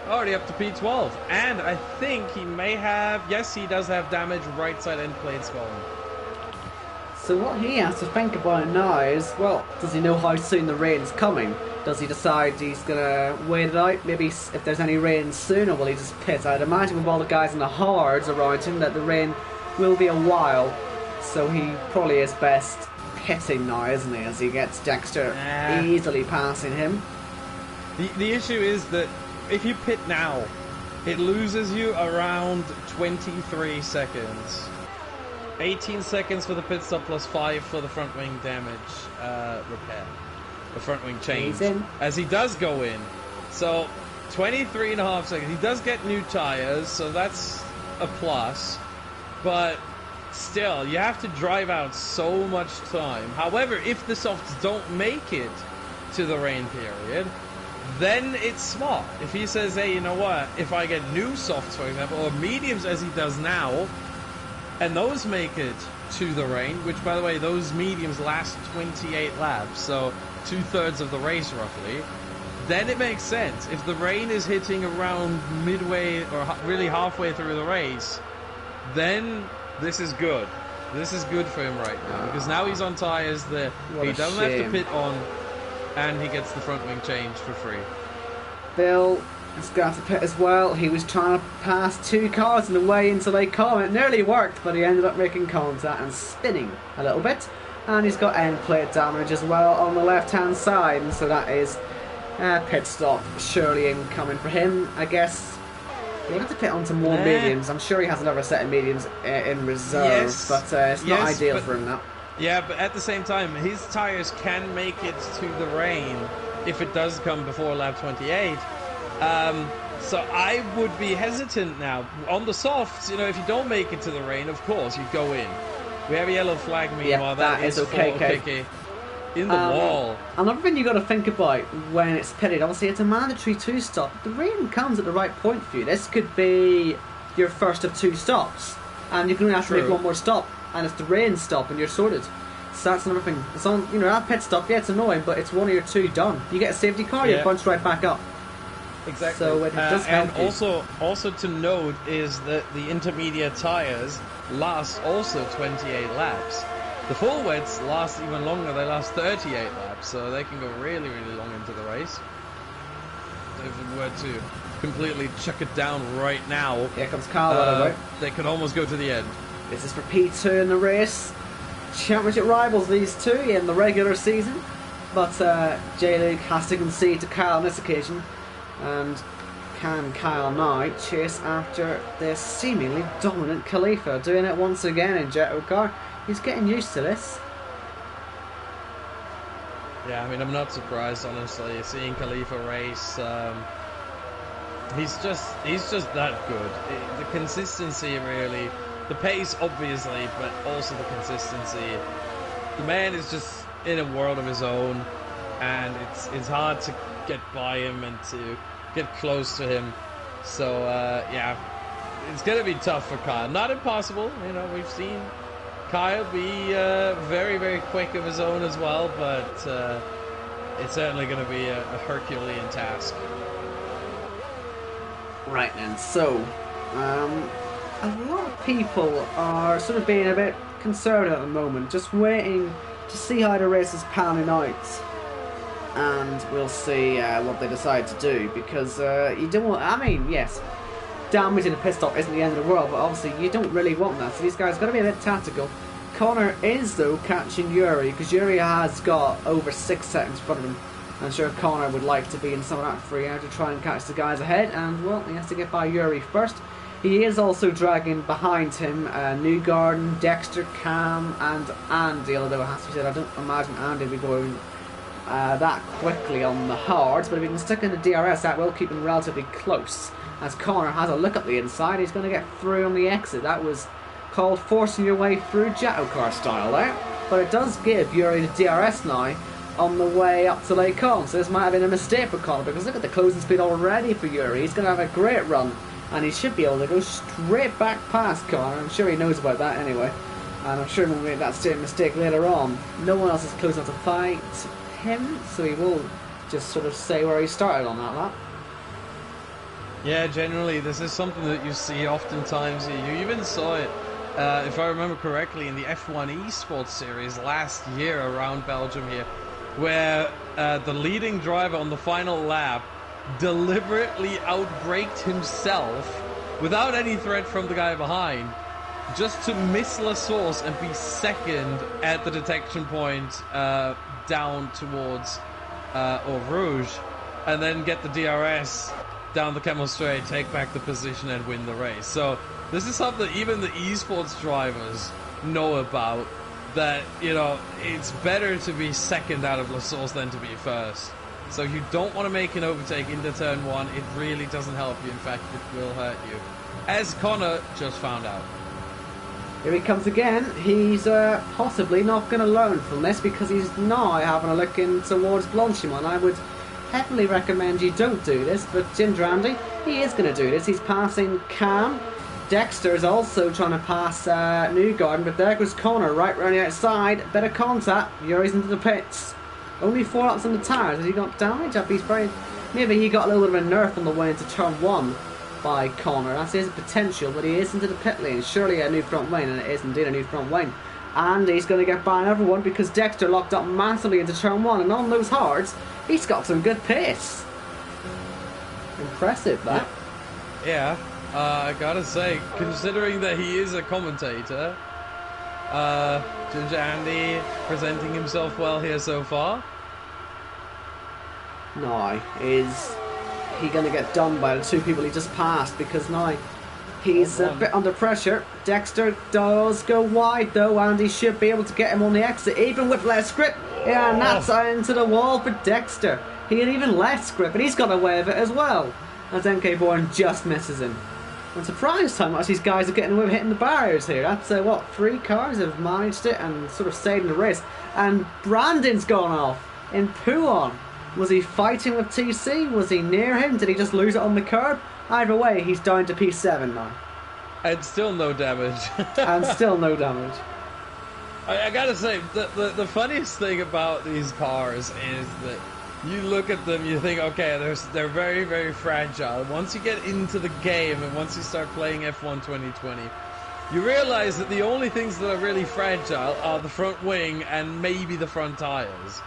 already up to P12. And I think he may have, yes, he does have damage right side end plates gone. So what he has to think about now is, well, does he know how soon the rain's coming? Does he decide he's going to wait it out? Maybe if there's any rain soon, or will he just pit? I'd imagine with all the guys in the hards around him that the rain will be a while. So he probably is best pitting now, isn't he? As he gets Dexter easily passing him. The issue is that if you pit now, it loses you around 23 seconds. 18 seconds for the pit stop plus 5 for the front wing damage repair. The front wing change. As he does go in. So 23.5 seconds. He does get new tires, so that's a plus. But still, you have to drive out so much time. However, if the softs don't make it to the rain period, then it's smart. If he says, hey, you know what, if I get new softs, for example, or mediums as he does now, and those make it to the rain, which, by the way, those mediums last 28 laps, so 2/3 of the race, roughly, then it makes sense. If the rain is hitting around midway, or really halfway through the race, then this is good. This is good for him right now, because now he's on tyres that he doesn't have to pit on, and he gets the front wing changed for free. Bill has got to pit as well. He was trying to pass two cars on the way into Lake Como. It nearly worked, but he ended up making contact and spinning a little bit. And he's got end plate damage as well on the left hand side, and so that is pit stop surely incoming for him. I guess he'll have to pit onto more mediums. I'm sure he has another set of mediums in reserve, but it's not ideal for him now. Yeah, but at the same time, his tyres can make it to the rain if it does come before lap 28. So I would be hesitant now. On the softs, you know, if you don't make it to the rain, of course, you go in. We have a yellow flag, meanwhile. That is okay. In the wall. Another thing you got to think about when it's pitted, obviously it's a mandatory 2-stop. The rain comes at the right point for you. This could be your first of 2 stops, and you can only have to make one more stop, and it's the rain stop, and you're sorted. So that's another thing. It's on, you know, that pit stop, yeah, it's annoying, but it's one of your 2 done. You get a safety car, you punch right back up. Exactly. So it does help and also to note is that the intermediate tires last also 28 laps. The full wets last even longer. They last 38 laps, so they can go really, really long into the race. If it were to completely chuck it down right now, here comes Carl. They could almost go to the end. This is for P2 in the race. Championship rivals, these two, in the regular season. But J-Luke has to concede to Kyle on this occasion. And can Kyle now chase after this seemingly dominant Khalifa? Doing it once again in JACKOCAR. He's getting used to this. Yeah, I mean, I'm not surprised, honestly, seeing Khalifa race. He's just that good. The consistency, really, the pace, obviously, but also the consistency. The man is just in a world of his own, and it's hard to get by him and to get close to him. So yeah, it's gonna be tough for Kyle. Not impossible, you know. We've seen Kyle be very, very quick of his own as well, but it's certainly going to be a Herculean task. Right then, so a lot of people are sort of being a bit conservative at the moment, just waiting to see how the race is panning out, and we'll see what they decide to do, because you don't want, I mean, yes, damaging a pit stop isn't the end of the world, but obviously you don't really want that, so these guys got to be a bit tactical. Connor is, though, catching Yuri, because Yuri has got over 6 seconds in front of him. I'm sure Connor would like to be in some of that free air to try and catch the guys ahead, and, well, he has to get by Yuri first. He is also dragging behind him Newgarden, Dexter, Cam, and Andy, although it has to be said, I don't imagine Andy will be going that quickly on the hards, but if he can stick in the DRS, that will keep him relatively close. As Connor has a look up the inside, he's going to get through on the exit. That was called forcing your way through JACKOCAR style there, but it does give Yuri the DRS now on the way up to Lake Con, so this might have been a mistake for Connor, because look at the closing speed already for Yuri. He's going to have a great run, and he should be able to go straight back past Connor. I'm sure he knows about that anyway, and I'm sure he will make that same mistake later on. No one else is close enough to fight him, so he will just sort of say where he started on that lap. Yeah, generally this is something that you see oftentimes. You even saw it, if I remember correctly, in the F1 eSports series last year around Belgium here, where the leading driver on the final lap deliberately outbraked himself without any threat from the guy behind, just to miss La Source and be second at the detection point down towards Eau Rouge, and then get the DRS down the Camel Straight, take back the position and win the race. So this is something that even the esports drivers know about, that, you know, it's better to be second out of La Source than to be first. So you don't want to make an overtake into turn 1. It really doesn't help you. In fact, it will hurt you, as Connor just found out. Here he comes again. He's possibly not going to learn from this, because he's now having a look in towards Blanchimont. I would heavily recommend you don't do this, but Ginger Andy, he is going to do this. He's passing Cam. Dexter is also trying to pass Newgarden, but there goes Connor right round the outside. Better contact. Yuri's into the pits. Only 4 laps on the tyres. Has he got damage? Maybe he got a little bit of a nerf on the way into turn 1 by Connor. That's his potential, but he is into the pit lane. Surely a new front wing, and it is indeed a new front wing. And he's going to get by another one, because Dexter locked up massively into turn 1, and on those hards, he's got some good pace. Impressive, that. Yeah. I gotta say, considering that he is a commentator, Ginger Andy presenting himself well here so far. Now, is he going to get done by the 2 people he just passed? Because now he's a bit under pressure. Dexter does go wide though, and he should be able to get him on the exit, even with less grip. Yeah, and that's into the wall for Dexter. He had even less grip, and he's got away with it as well, as MK Bourne just misses him. I'm surprised how much these guys are getting away with hitting the barriers here. That's what, 3 cars have managed it and sort of stayed in the race. And Brandon's gone off in Pouon. Was he fighting with TC? Was he near him? Did he just lose it on the curb? Either way, he's down to P7 now. And still no damage. And still no damage. I gotta say, the funniest thing about these cars is that you look at them, you think, okay, they're very, very fragile. Once you get into the game and once you start playing F1 2020, you realize that the only things that are really fragile are the front wing and maybe the front tires.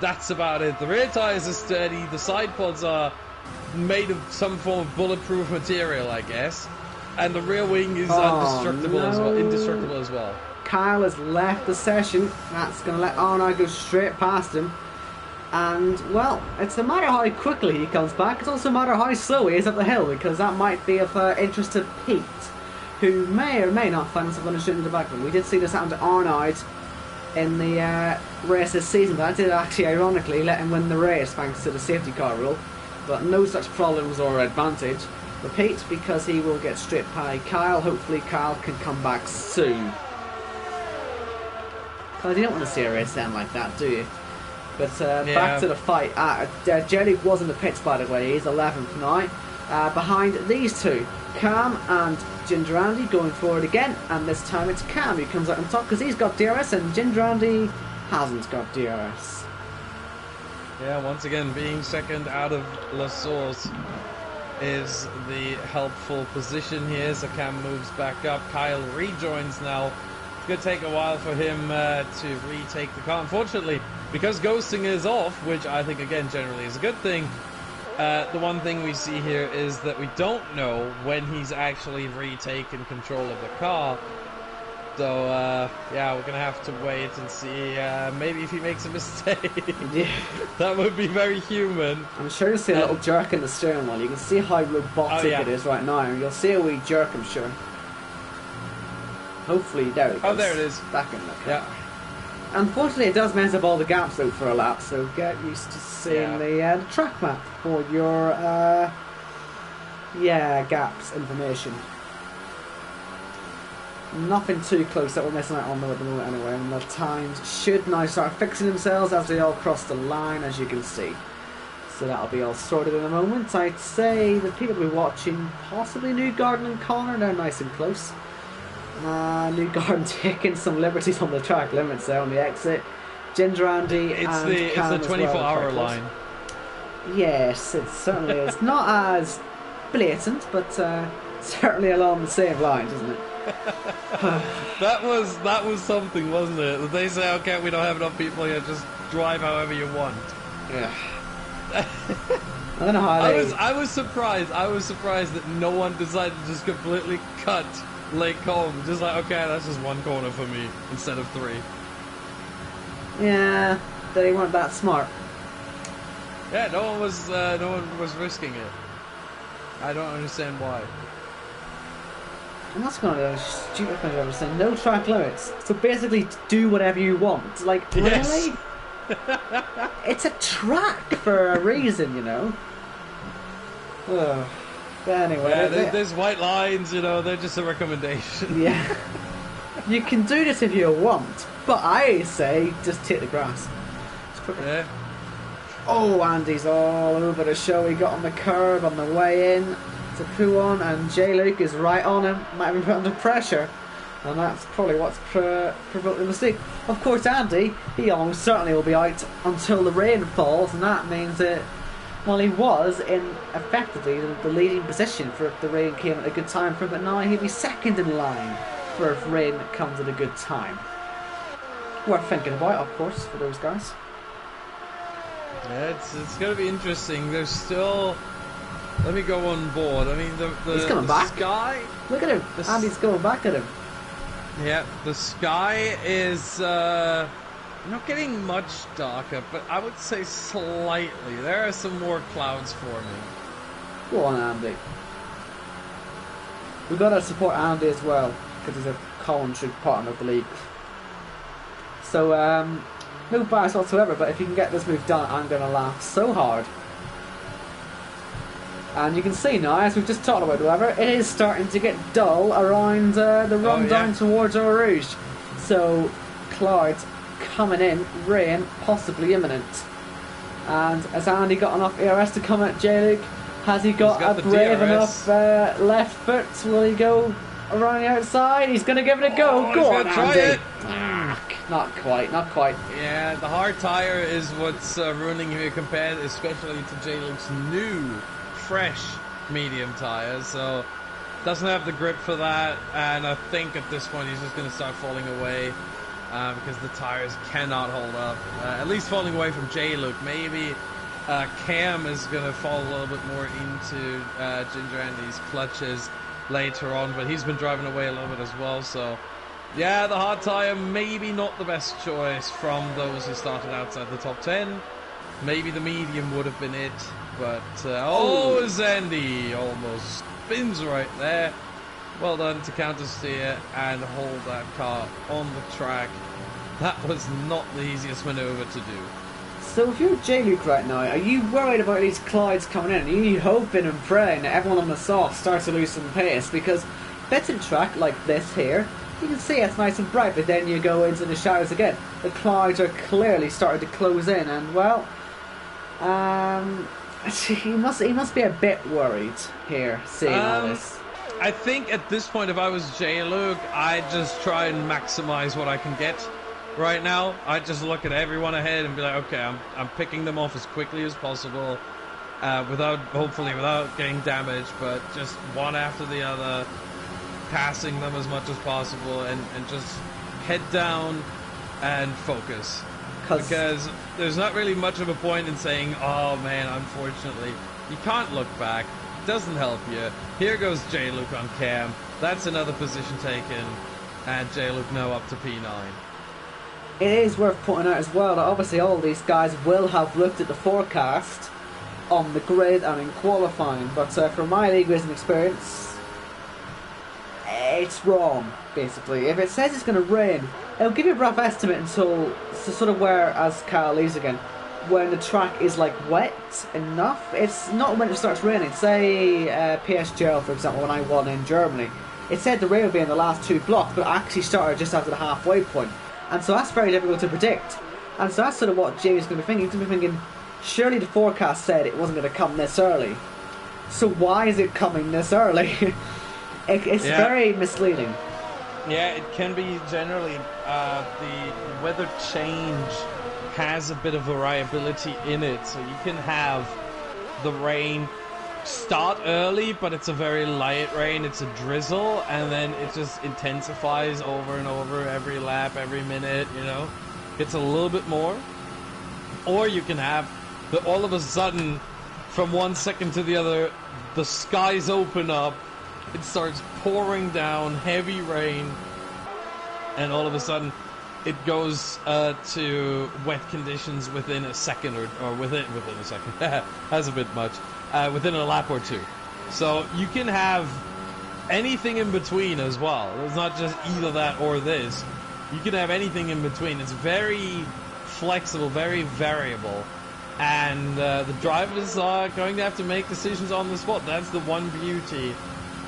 That's about it. The rear tires are sturdy, the side pods are made of some form of bulletproof material, I guess, and the rear wing is indestructible as well. Kyle has left the session. That's going to let Arnaud go straight past him. And, well, it's a matter how quickly he comes back. It's also a matter how slow he is up the hill, because that might be of interest to Pete, who may or may not find himself on a shoot in the back. We did see this happen to Arnaud in the race this season, but that did actually, ironically, let him win the race thanks to the safety car rule. but no such problems or advantage. Repeat, because he will get stripped by Kyle. Hopefully Kyle can come back soon. Because you don't want to see a race end like that, do you? But back to the fight. Jelly was in the pits, by the way. He's 11th now. Behind these two, Cam and Ginger Andy going forward again. And this time it's Cam who comes out on top because he's got DRS and Ginger Andy hasn't got DRS. Yeah, once again, being second out of La Source is the helpful position here. So Cam moves back up. Kyle rejoins now. It's going to take a while for him to retake the car. Unfortunately, because ghosting is off, which I think, again, generally is a good thing, the one thing we see here is that we don't know when he's actually retaken control of the car. So, yeah, we're going to have to wait and see maybe if he makes a mistake. Yeah. That would be very human. I'm sure you'll see a little jerk in the steering wheel. You can see how robotic it is right now. You'll see a wee jerk, I'm sure. Hopefully, there it goes. Oh, there it is. Back in the car. Yeah. Unfortunately, it does mess up all the gaps though for a lap, so get used to seeing the track map for your gaps information. Nothing too close that we're missing out on though at the moment anyway, and the times should now start fixing themselves as they all cross the line, as you can see. So that'll be all sorted in a moment. I'd say the people will be watching possibly Newgarden and Connor, they're nice and close. Newgarden taking some liberties on the track limits there on the exit. Ginger Andy it's the 24-hour line. Yes, it certainly is. Not as blatant, but certainly along the same lines, isn't it? that was something, wasn't it? That they say, okay, we don't have enough people here, just drive however you want. Yeah. I don't know how I was surprised that no one decided to just completely cut Lake Colm. Just like, okay, that's just one corner for me instead of 3. Yeah, they weren't that smart. Yeah, no one was risking it. I don't understand why. And that's kind of a stupid thing I've ever seen. No track limits. So basically, do whatever you want. Like, really? It's a track for a reason, you know. Ugh. But anyway, yeah, there's white lines, you know. They're just a recommendation. Yeah. You can do this if you want, but I say just take the grass. Yeah. Oh, Andy's all over the show. He got on the curb on the way in to Puon, and J. Luke is right on him. Might have been put under pressure, and that's probably what's provoked the mistake. Of course, Andy, he almost certainly will be out until the rain falls, and that means that, well, he was in effectively the leading position for if the rain came at a good time for him, but now he'll be second in line for if rain comes at a good time. Worth thinking about, of course, for those guys. Yeah, it's going to be interesting. There's still... Let me go on board. I mean, he's coming back. Sky... Look at him. Andy's going back at him. Yeah, the sky is not getting much darker, but I would say slightly. There are some more clouds forming. Go on, Andy. We've got to support Andy as well, because he's a commentary partner of the league. So, no bias whatsoever, but if you can get this move done, I'm going to laugh so hard. And you can see now, as we've just talked about, however, it is starting to get dull around the run down towards Eau Rouge. So, clouds coming in, rain possibly imminent. And as Andy got enough ERS to come at J-Luke, has he got a brave enough left foot? Will he go around the outside? He's going to give it a go. Go on, Andy. Not quite, not quite. Yeah, the hard tyre is what's ruining him compared especially to J-Luke's new fresh medium tyres, so doesn't have the grip for that, and I think at this point he's just going to start falling away because the tyres cannot hold up, at least falling away from J-Luke. Maybe Cam is going to fall a little bit more into Ginger Andy's clutches later on, but he's been driving away a little bit as well, so yeah, the hard tyre maybe not the best choice from those who started outside the top 10. Maybe the medium would have been it, but Zandy almost spins right there. Well done to counter steer and hold that car on the track. That was not the easiest maneuver to do. So if you're J-Luke right now, are you worried about these Clydes coming in? Are you hoping and praying that everyone on the soft starts to lose some pace? Because bits of track like this here, you can see it's nice and bright, but then you go into the shadows again. The Clydes are clearly starting to close in, and well, he must be a bit worried here, seeing all this. I think at this point, if I was J-Luke, I'd just try and maximize what I can get. Right now, I just look at everyone ahead and be like, okay, I'm picking them off as quickly as possible, hopefully without getting damaged, but just one after the other, passing them as much as possible, and just head down and focus. Because there's not really much of a point in saying, oh man, unfortunately, you can't look back. It doesn't help you. Here goes J-Luke on cam. That's another position taken, and J-Luke now up to P9. It is worth pointing out as well that obviously all these guys will have looked at the forecast on the grid and in qualifying, but from my league racing experience, it's wrong, basically. If it says it's going to rain, it'll give you a rough estimate until sort of where, as Kyle leaves again, when the track is like wet enough. It's not when it starts raining. Say PSGL, for example, when I won in Germany, it said the rain would be in the last 2 blocks, but it actually started just after the halfway point. And so that's very difficult to predict. And so that's sort of what Jamie's going to be thinking. He's going to be thinking, surely the forecast said it wasn't going to come this early. So why is it coming this early? It's very misleading. Yeah, it can be generally. The weather change has a bit of variability in it. So you can have the rain start early, but it's a very light rain. It's a drizzle, and then it just intensifies over and over every lap, every minute, you know. It's a little bit more. Or you can have the all of a sudden, from one second to the other, the skies open up, it starts pouring down heavy rain, and all of a sudden it goes to wet conditions within a second, or within a second. That's a bit much. Within a lap or two. So you can have anything in between as well. It's not just either that or this. You can have anything in between. It's very flexible, very variable. And the drivers are going to have to make decisions on the spot. That's the one beauty,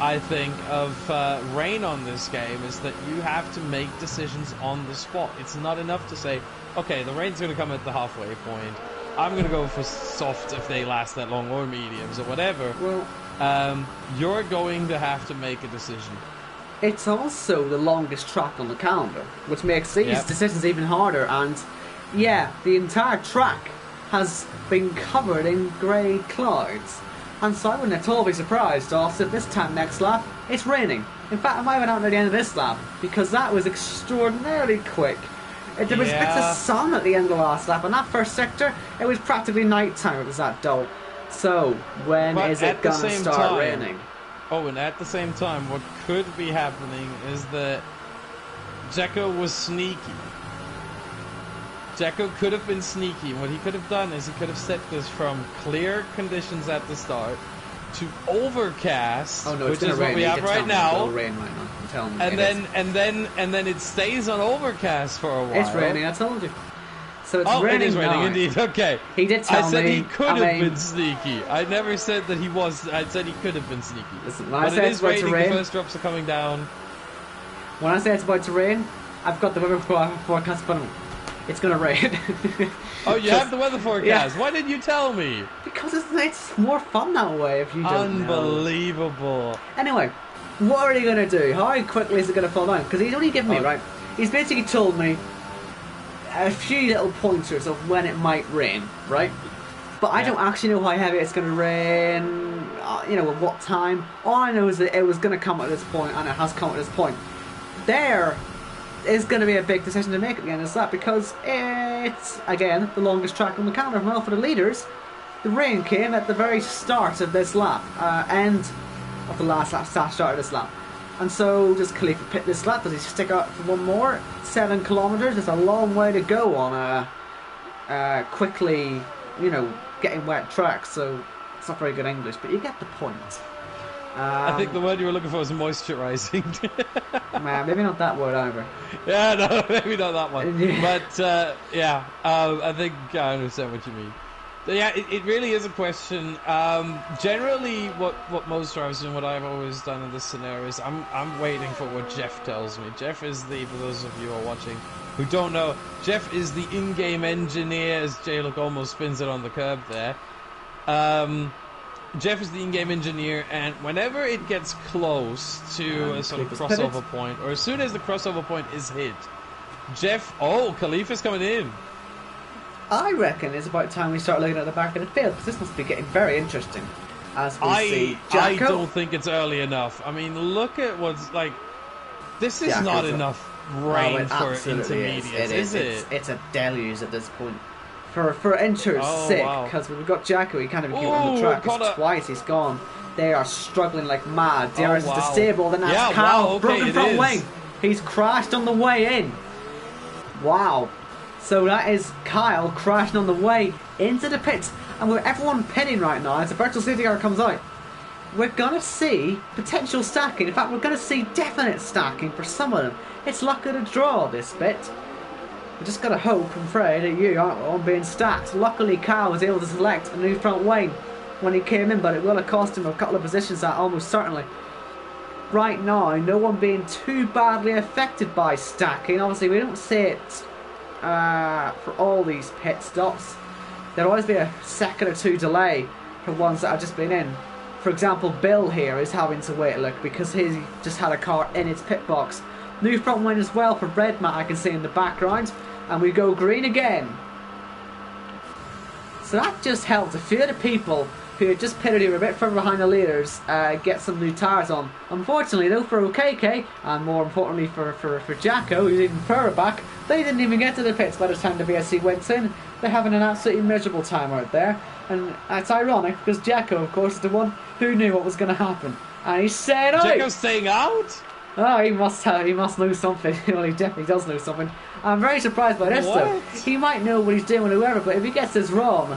I think, of rain on this game, is that you have to make decisions on the spot. It's not enough to say, okay, the rain's going to come at the halfway point. I'm going to go for soft if they last that long, or mediums, or whatever. Well, you're going to have to make a decision. It's also the longest track on the calendar, which makes these decisions even harder. And yeah, the entire track has been covered in grey clouds. And so I wouldn't at all be surprised also if this time next lap it's raining. In fact, I might have been out at the end of this lap, because that was extraordinarily quick. There was bits of sun at the end of the last lap, and that first sector, it was practically night time. It was that dull. So, when is it going to start raining? Oh, and at the same time, what could be happening is that Jacko was sneaky. Jacko could have been sneaky. What he could have done is he could have set this from clear conditions at the start to overcast, which is what we have right now. It'll rain right now. I'm telling you. And then it stays on overcast for a while. It's raining. I told you. So it's raining. It is raining now. Indeed. Okay. He did tell me. I said he could have been sneaky. I never said that he was. I said he could have been sneaky. Listen, but it is raining. The first drops are coming down. When I say it's about to rain, I've got the weather forecast button. It's going to rain. Oh, you have the weather forecast. Yeah. Why didn't you tell me? Because it's more fun that way if you don't Unbelievable. know. Anyway, what are you going to do? How quickly is it going to fall down? Because he's only given me, right? He's basically told me a few little pointers of when it might rain, right? But I don't actually know how heavy it's going to rain, you know, at what time. All I know is that it was going to come at this point, and it has come at this point. There is going to be a big decision to make at the end of that, because it's, again, the longest track on the calendar. Well, for the leaders, the rain came at the very start of this lap, end of the last lap, start of this lap. And so, does Khalifa pit this lap? Does he stick out for one more? 7 kilometres, it's a long way to go on a quickly, you know, getting wet track, so it's not very good English, but you get the point. I think the word you were looking for was moisturizing. Man, maybe not that word either. Yeah, no, maybe not that one. Yeah. But I think I understand what you mean. So, yeah, it really is a question. Generally, what most drivers do, and what I've always done in this scenario is I'm waiting for what Jeff tells me. Jeff is for those of you who are watching who don't know, Jeff is the in-game engineer, as J-Look almost spins it on the curb there. Jeff is the in-game engineer, and whenever it gets close to a sort of crossover point, or as soon as the crossover point is hit, Jeff... Oh, Khalifa's coming in. I reckon it's about time we start looking at the back of the field, because this must be getting very interesting. As we see I Jacko. don't think it's early enough. I mean, look at what's like... This is not enough rain for intermediates, is it? It's a deluge at this point. For Encho's sake, because we've got Jacko, he can't even keep on the track. It's twice he's gone. They are struggling like mad. DRS is disabled, and that's Kyle, broken front wing. He's crashed on the way in. Wow. So that is Kyle crashing on the way into the pits. And with everyone pitting right now, as the virtual safety car comes out, we're going to see potential stacking. In fact, we're going to see definite stacking for some of them. It's luck of the draw, this bit. We just got to hope and pray that you aren't all being stacked. Luckily, Kyle was able to select a new front wing when he came in, but it will have cost him a couple of positions, that almost certainly. Right now, no one being too badly affected by stacking. Obviously, we don't see it for all these pit stops. There'll always be a second or two delay for ones that have just been in. For example, Bill here is having to wait a look because he just had a car in its pit box. New front wing as well for Red Matt, I can see in the background. And we go green again. So that just helped a few of the people who had just pitted here a bit further behind the leaders get some new tyres on. Unfortunately though, for OKK, and more importantly for Jacko, who's even further back, they didn't even get to the pits by the time the VSC went in. They're having an absolutely miserable time out there. And it's ironic because Jacko, of course, is the one who knew what was going to happen. And he said, "Oh, Jacko's staying out?" Oh, he must know something. Well, he definitely does know something. I'm very surprised by this though. He might know what he's doing with whoever, but if he gets this wrong,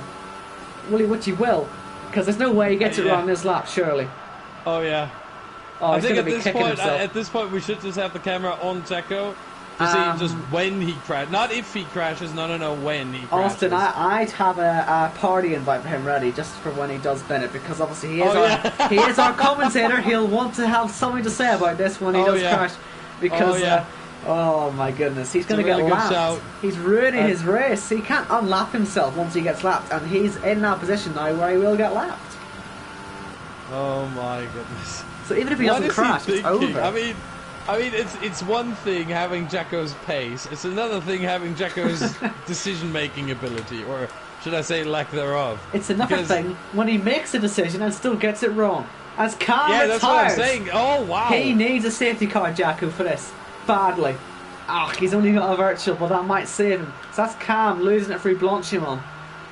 which he will, because there's no way he gets it wrong this lap, surely. Oh yeah. Oh, I he's think going to be kicking himself. at this point we should just have the camera on Jacko to see just when he crashes, not if he crashes. No, when he crashes. Austin, I'd have a party invite for him ready just for when he does Bennett, because obviously he is our commentator. He'll want to have something to say about this when he does crash, because oh my goodness, he's going to get lapped. He's ruining his race. He can't unlap himself once he gets lapped, and he's in that position now where he will get lapped. Oh my goodness. So even if he doesn't crash, it's over. I mean, it's one thing having Jacko's pace. It's another thing having Jacko's decision-making ability, or should I say lack thereof. It's another thing when he makes a decision and still gets it wrong. As Cam retires, that's what I'm saying. Oh wow. He needs a safety car, Jacko, for this badly. He's only got a virtual, but that might save him. So that's Cam losing it through Blanchimon.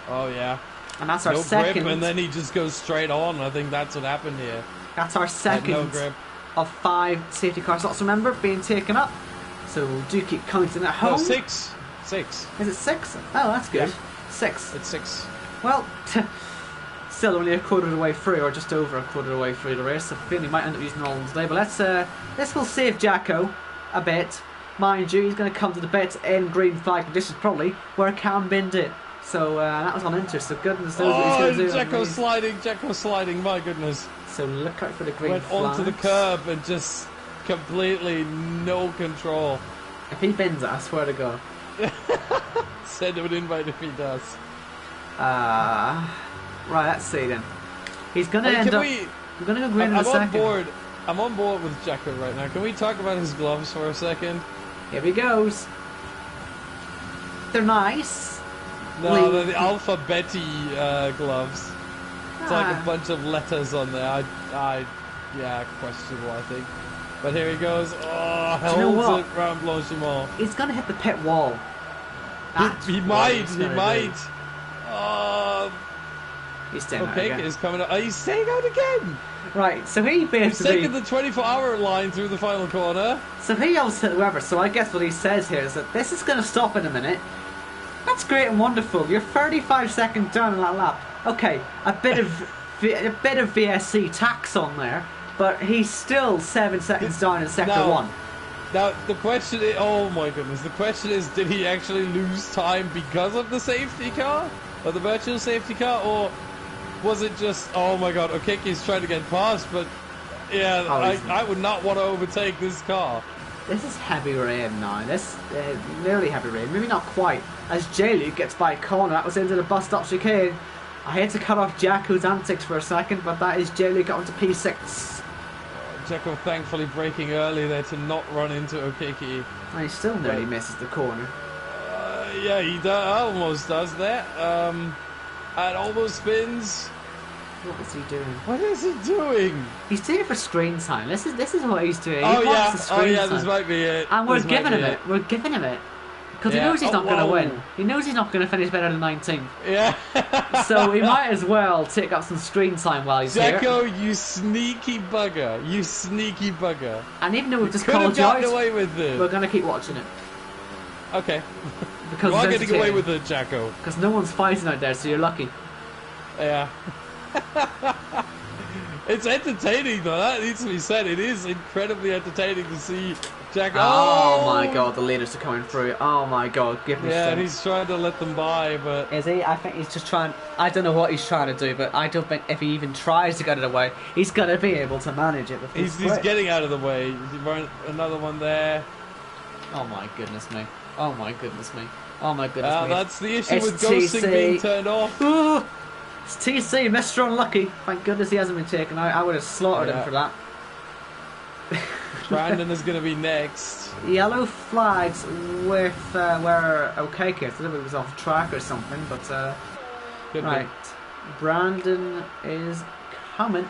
Oh yeah. And that's our second. Grip, and then he just goes straight on. I think that's what happened here. That's our second of 5 safety car slots, remember, being taken up. So do keep counting at home. No, 6. Is it 6? Oh, that's good. Yeah. 6. It's 6. Well, still only a quarter of the way through, or just over a quarter of the way through the race. I feel he might end up using all today, but this will save Jacko a bit. Mind you, he's going to come to the bit in green flag conditions, probably where Cam binned it. So that was on Inter, so goodness knows what he's going to do. Jacko sliding, my goodness. So look out for the green flag. Went onto the curb and just completely no control. If he bins it, I swear to God. Send him an invite if he does. Right, let's see then. He's going to end up... We're going to go green in a second. I'm on board with Jacko right now. Can we talk about his gloves for a second? Here he goes. They're nice. No, they're the alphabeti gloves. It's like a bunch of letters on there. Questionable, I think. But here he goes. Oh, holds it round Blanchimont. He's going to hit the pit wall. He might. He's staying out again. Is coming out. He's staying out again. Right, so he basically... He's taking the 24-hour line through the final corner. So he also hit whoever. So I guess what he says here is that this is going to stop in a minute. That's great and wonderful. You're 35 seconds down in that lap. Okay, a bit of VSC tax on there. but he's still 7 seconds down in sector No. 1. Now, the question is, oh my goodness, the question is, did he actually lose time because of the safety car? Or the virtual safety car? Or was it just, oh my god, Okeki's trying to get past, but yeah, I would not want to overtake this car. This is heavy rain now. This nearly heavy rain. Maybe not quite. As J-Luke gets by a corner, that was into the bus stop chicane. I hate to cut off Jacko's antics for a second, but that is J-Luke got onto P6. Jacko thankfully braking early there to not run into Okeki. And he still nearly misses the corner. Yeah, he almost does that. And almost spins. What is he doing? What is he doing? He's doing it for screen time. This is what he's doing. Oh he yeah, wants the screen time. This might be it. And we're This giving might be him it. We're giving him it. Because he knows he's not going to win. He knows he's not going to finish better than 19th. Yeah. So he might as well take up some screen time while he's Jacko, here. you sneaky bugger. You sneaky bugger. And even though we've just Could have called you gotten out, away with it. we're going to keep watching it. Okay. Because You are it's getting away entertaining. with it, Jacko. Because no one's fighting out there, so you're lucky. Yeah. It's entertaining though, that needs to be said. It is incredibly entertaining to see Jacko. Oh my god, the leaders are coming through. Oh my god, give me Yeah, and some. he's trying to let them by, but Is he? I think he's just trying. I don't know what he's trying to do, but I don't think if he even tries to get it away, he's going to be able to manage it. he's getting out of the way. He's running another one there. Oh my goodness me. Oh my goodness me. Oh my goodness me. That's the issue It's with ghosting TC. being turned off. Ooh, it's TC, Mr. Unlucky. Thank goodness he hasn't been taken out. I would have slaughtered him for that. Brandon is going to be next. Yellow flags with where Okeke. I don't know if it was off track or something, but Good right. Brandon is coming.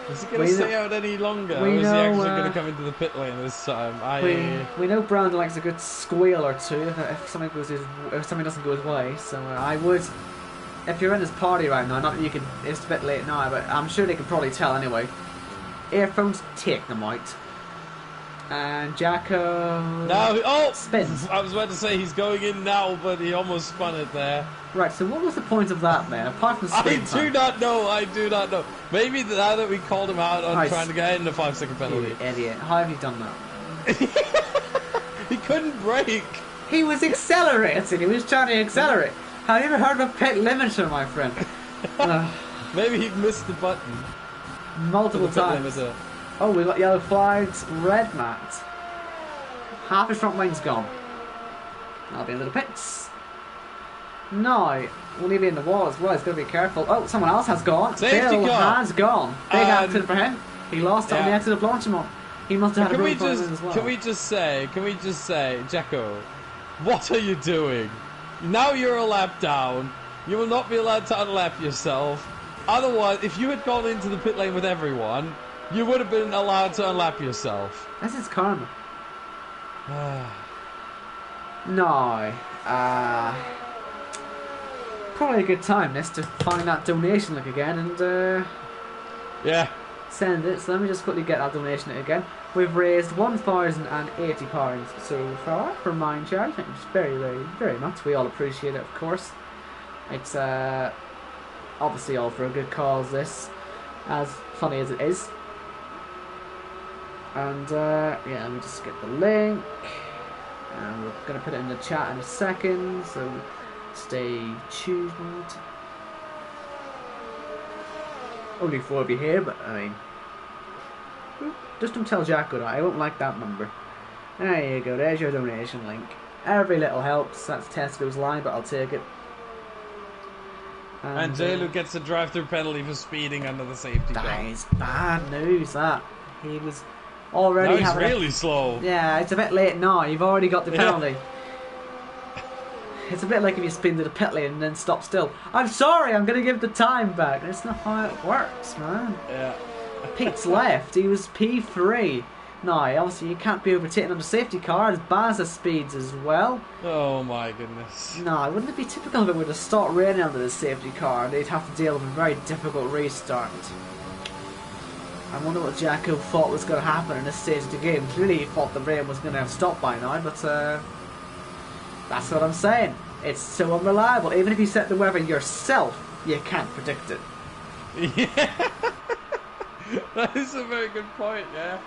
Is he going to stay out any longer? Or we is he know, actually going to come into the pit lane this time? We know Brandon likes a good squeal or two if something doesn't go his way. So I would, if you're in his party right now, not that you can. It's a bit late now, but I'm sure they can probably tell anyway. Earphones, take them out. And Jacko spins. I was about to say he's going in now, but he almost spun it there. Right, so what was the point of that then? Apart from spin I time? do not know. Maybe now that we called him out on trying to get in the 5-second penalty. You idiot. How have you done that? He couldn't brake. He was accelerating. He was trying to accelerate. Have you ever heard of a pit limiter, my friend? Maybe he missed the button. Multiple times. Oh, we got yellow flags, red mat. Half his front wing's gone. That'll be a little pits. No, we'll leave it in the wall as well. He's got to be careful. Oh, someone else has gone. Safety Bill car. has gone. Big accident for him. He lost it on the exit of Blanchimont. He must have had a road as well. Can we just say, Jacko, what are you doing? Now you're a lap down. You will not be allowed to unlap yourself. Otherwise, if you had gone into the pit lane with everyone, you would have been allowed to unlap yourself. This is karma. No. Probably a good time, this, to find that donation link again and yeah. Send it. So let me just quickly get that donation link again. We've raised £1,080 so far for Mind Charity. Thanks very, very, very much. We all appreciate it, of course. It's obviously all for a good cause, this, as funny as it is. And yeah, let me just get the link. And we're going to put it in the chat in a second, so stay tuned. Only 4 of you here, but I mean, just don't tell Jacko that. I won't like that number. There you go, there's your donation link. Every little helps. That's Tesco's line, but I'll take it. And J-Lu gets a drive-through penalty for speeding under the safety car. That is bad news, that. He was already now he's really slow. Yeah, it's a bit late now. You've already got the penalty. It's a bit like if you spin to the pit lane and then stop still. I'm sorry, I'm going to give the time back. That's not how it works, man. Yeah. Pete's left. He was P3. No, obviously you can't be overtaken on the safety car as Baza speeds as well. Oh my goodness. No, wouldn't it be typical if it were to start raining under the safety car? They'd have to deal with a very difficult restart. I wonder what Jacko thought was going to happen in this stage of the game. Clearly he thought the rain was going to have stopped by now, but that's what I'm saying. It's so unreliable. Even if you set the weather yourself, you can't predict it. Yeah. That is a very good point. Yeah.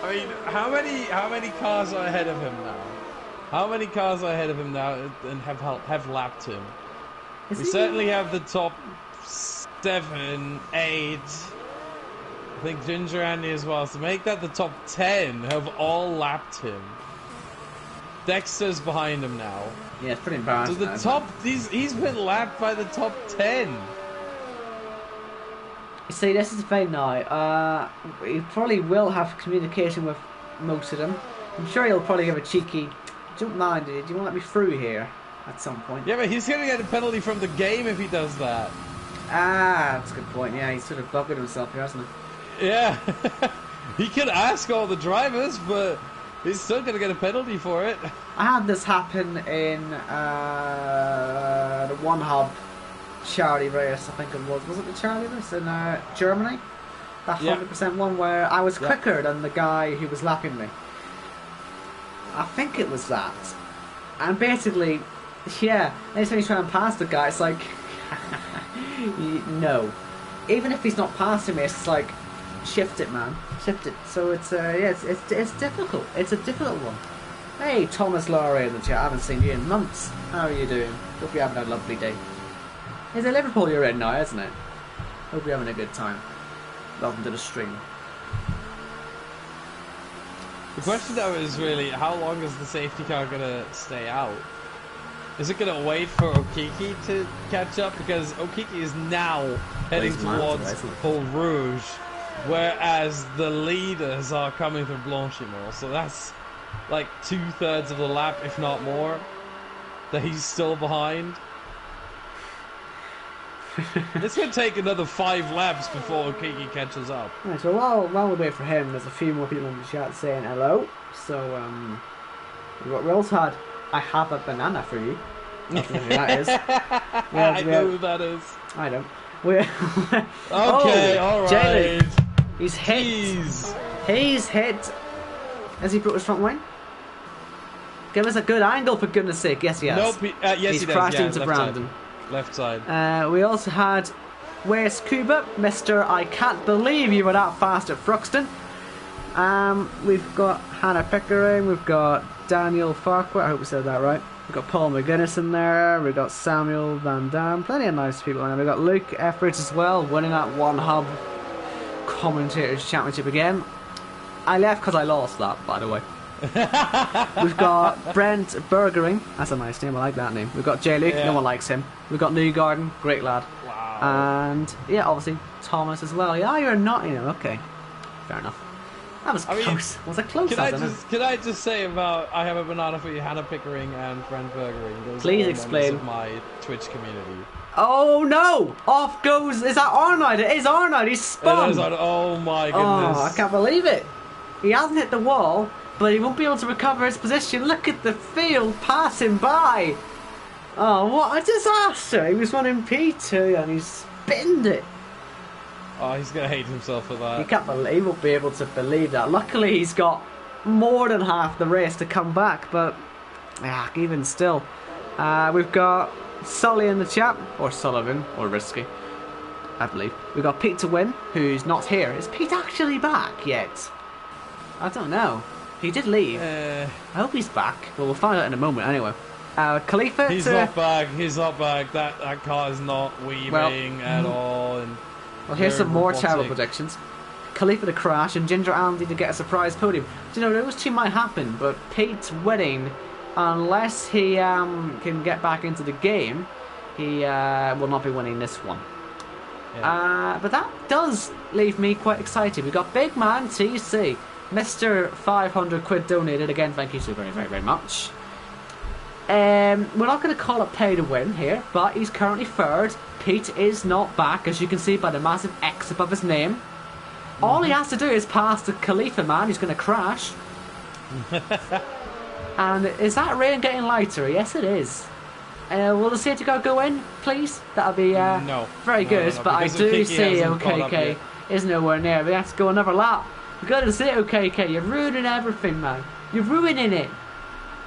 I mean, how many cars are ahead of him now? How many cars are ahead of him now and have lapped him? We certainly have the top 7, 8. I think Ginger Andy as well. So make that the top 10 have all lapped him. Dexter's behind him now. Yeah, it's pretty embarrassing. So the top, he's been lapped by the top 10. You see, this is the thing now. He probably will have communication with most of them. I'm sure he'll probably give a cheeky, don't mind it, do you want to let me through here at some point? Yeah, but he's going to get a penalty from the game if he does that. Ah, that's a good point. Yeah, he's sort of buggered himself here, hasn't he? Yeah. He could ask all the drivers, but he's still going to get a penalty for it. I had this happen in the One Hub charity race, I think it was. Was it the charity race in Germany? That 100% one where I was quicker than the guy who was lapping me. I think it was that. And basically, yeah, anytime you try and pass the guy, it's like, no. Even if he's not passing me, it's like, shift it, man. Shift it. So it's, yeah, it's difficult. It's a difficult one. Hey, Thomas Laurie in the chat. I haven't seen you in months. How are you doing? Hope you're having a lovely day. Is it Liverpool you're in now, isn't it? Hope you're having a good time. Welcome to the stream. The question though is really, how long is the safety car going to stay out? Is it going to wait for Okiki to catch up? Because Okiki is now heading towards Pole Rouge, whereas the leaders are coming from Blanchimont. So that's like 2/3 of the lap, if not more, that he's still behind. It's going to take another 5 laps before Okiki catches up. Right, so while we wait for him, there's a few more people in the chat saying hello. So, we also had, I have a banana for you. I don't know who that is. I know who that is. I don't. Okay, alright. He's hit. Jeez. He's hit. Has he broke his front wing? Give us a good angle, for goodness sake. Yes, he has. Nope, yes, he's he does. crashed into left Brandon. Side. Left side. We also had Where's Cuba? Mr. I can't believe you were that fast at Fruxton. We've got Hannah Pickering, we've got Daniel Farquhar, I hope I said that right. We've got Paul McGuinness in there, we've got Samuel Van Dam, plenty of nice people in there. We've got Luke Efforts as well, winning that One Hub Commentators Championship again. I left because I lost that, by the way. We've got Brent Burgering, that's a nice name, I like that name. We've got Jay Luke, no one likes him. We've got Newgarden, great lad. Wow. And yeah, obviously Thomas as well. Yeah, you're not, okay. Fair enough. That was close. Was it close? Can I just say about I have a banana for you, Hannah Pickering and Brent Burgering? Those Please are explain. Of my Twitch community. Oh no! Off goes. Is that Arnold? It is Arnold. He's spun. It is Arnold. Oh my goodness! Oh, I can't believe it. He hasn't hit the wall, but he won't be able to recover his position. Look at the field passing by. Oh, what a disaster! He was running P2 and he spinned it. Oh, he's gonna hate himself for that. He won't be able to believe that. Luckily, he's got more than half the race to come back, but even still. We've got Sully in the chat, or Sullivan, or Risky, I believe. We've got Pete to win, who's not here. Is Pete actually back yet? I don't know. He did leave. I hope he's back, but we'll find out in a moment anyway. Khalifa. He's not back. He's not back. That car is not weaving at all. And well, here's some more terrible predictions. Khalifa to crash and Ginger Andy to get a surprise podium. Do you know, those two might happen, but Pete's winning, unless he can get back into the game, he will not be winning this one. Yeah. But that does leave me quite excited. We've got Big Man TC. Mr. 500 quid donated. Again, thank you so very, very, very much. We're not going to call it pay to win here, but he's currently third. Pete is not back, as you can see by the massive X above his name. All he has to do is pass the Khalifa man, who's going to crash. And is that rain getting lighter? Yes, it is. Will the safety car go in, please? That'll be very good. No, but I do see OKK is nowhere near. We have to go another lap. We've got to say OKK. You're ruining everything, man. You're ruining it.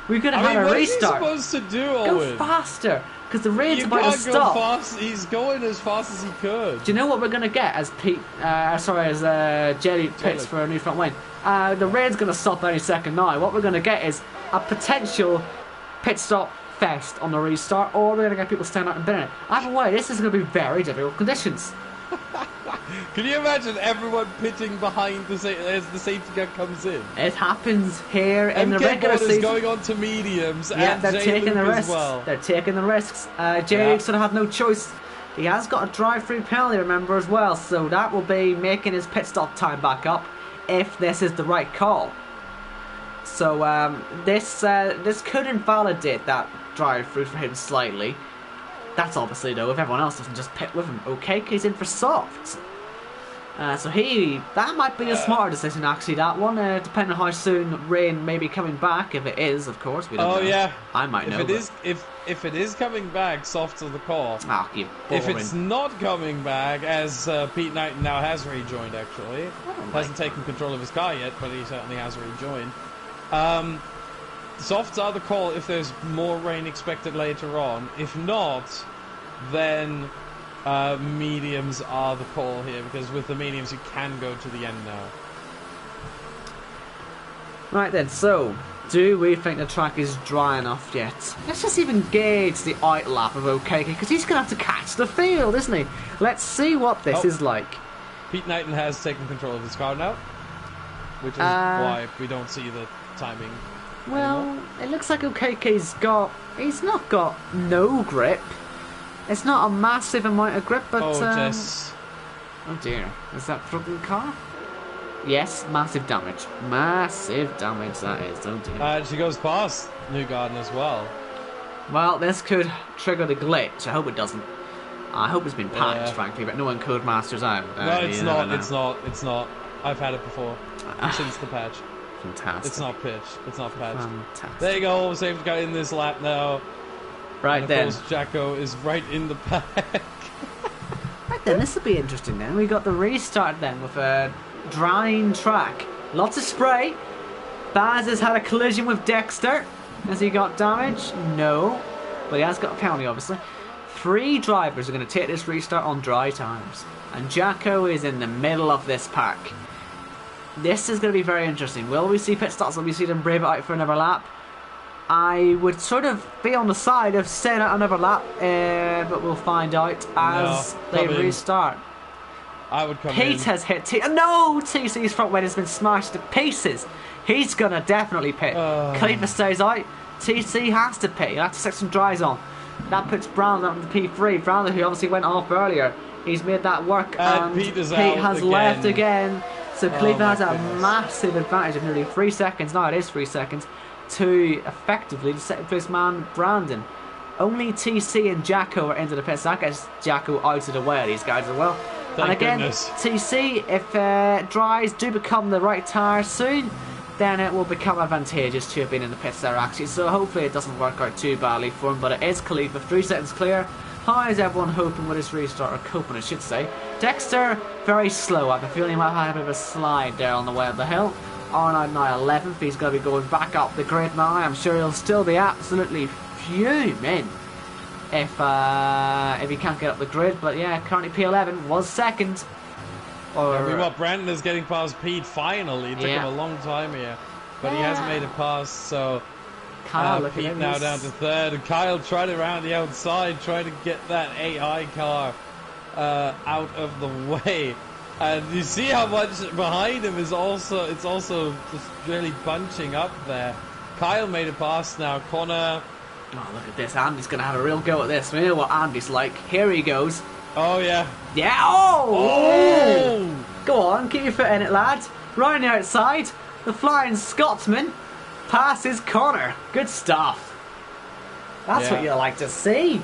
We could have I mean, had a what is he restart. supposed to do, Go Owen? faster, because the rain's You about to can't go stop. fast. He's going as fast as he could. Do you know what we're gonna get as Jelly pits for a new front wing? The rain's gonna stop any second now. What we're gonna get is a potential pit stop fest on the restart, or we're gonna get people standing out and binning it. Either way, this is gonna be very difficult conditions. Can you imagine everyone pitting behind as the safety car comes in? It happens here in the regular MK1 is season. going on to mediums, Yeah, and they're taking the J-Luke risks. as well. They're taking the risks. J sort of had no choice. He has got a drive-through penalty, remember, as well, so that will be making his pit stop time back up if this is the right call. So this could invalidate that drive-through for him slightly. That's obviously, though, if everyone else doesn't just pit with him. Okay, he's in for soft. So that might be a smarter decision, actually, that one, depending on how soon rain may be coming back. If it is, of course, we don't know. Oh yeah, I might know. If it is coming back, soft to the call. You If it's not coming back, as Pete Knighton now has rejoined, actually, hasn't taken control of his car yet, but he certainly has rejoined. Softs are the call if there's more rain expected later on. If not, then mediums are the call here, because with the mediums you can go to the end now. Right then, so do we think the track is dry enough yet? Let's just even gauge the outlap of OKK, because he's going to have to catch the field, isn't he? Let's see what this is like. Pete Knighton has taken control of his car now, which is why we don't see the timing. Well, anymore. it looks like he's not got no grip. It's not a massive amount of grip, but oh dear, is that broken car? Yes, massive damage. Massive damage that is, oh dear. She goes past Newgarden as well. Well, this could trigger the glitch. I hope it doesn't. I hope it's been patched, frankly, but no one Codemasters out. No, it's not. I've had it before. Since the patch. Fantastic. It's not pitched. It's not patched. Fantastic. There you go. Safety car in this lap now. Right and then. Of course, Jacko is right in the pack. Right then, this will be interesting then. We got the restart then with a drying track. Lots of spray. Baz has had a collision with Dexter. Has he got damage? No. But he has got a penalty, obviously. 3 drivers are going to take this restart on dry times. And Jacko is in the middle of this pack. This is going to be very interesting. Will we see pit stops? Will we see them brave it out for another lap? I would sort of be on the side of setting out another lap, but we'll find out as they restart. I would come in. Pete has hit no! TC's front wing has been smashed to pieces. He's going to definitely pit. Khalifa stays out. TC has to pit. He'll have to set some dries on. That puts Brown up in the P3. Brown, who obviously went off earlier, he's made that work. And Pete has left again. So Khalifa has a goodness. massive advantage of nearly 3 seconds. Now it is 3 seconds to effectively the second place man, Brandon. Only TC and Jacko are into the pits. That gets Jacko out of the way of these guys as well. Thank and again, goodness. TC, if dries do become the right tyre soon, then it will become advantageous to have been in the pits there actually. So hopefully it doesn't work out too badly for him. But it is Khalifa, 3 seconds clear. How is everyone hoping with his restart, or coping I should say? Dexter, very slow. I have a feeling he might have had a bit of a slide there on the way up the hill. Arnold now 11th, he's going to be going back up the grid now. I'm sure he'll still be absolutely fuming if he can't get up the grid. But yeah, currently P11 was second. Brandon is getting past Pete finally. It took him a long time here, but he has made it past. So Kyle, Pete now down to third, and Kyle tried it around the outside, trying to get that AI car out of the way. And you see how much behind him is also just really bunching up there. Kyle made it past now. Connor. Oh, look at this. Andy's going to have a real go at this. We know what Andy's like. Here he goes. Oh, yeah. Yeah. Oh! Go on, keep your foot in it, lad. Right on the outside, the Flying Scotsman passes Connor. Good stuff. That's what you like to see.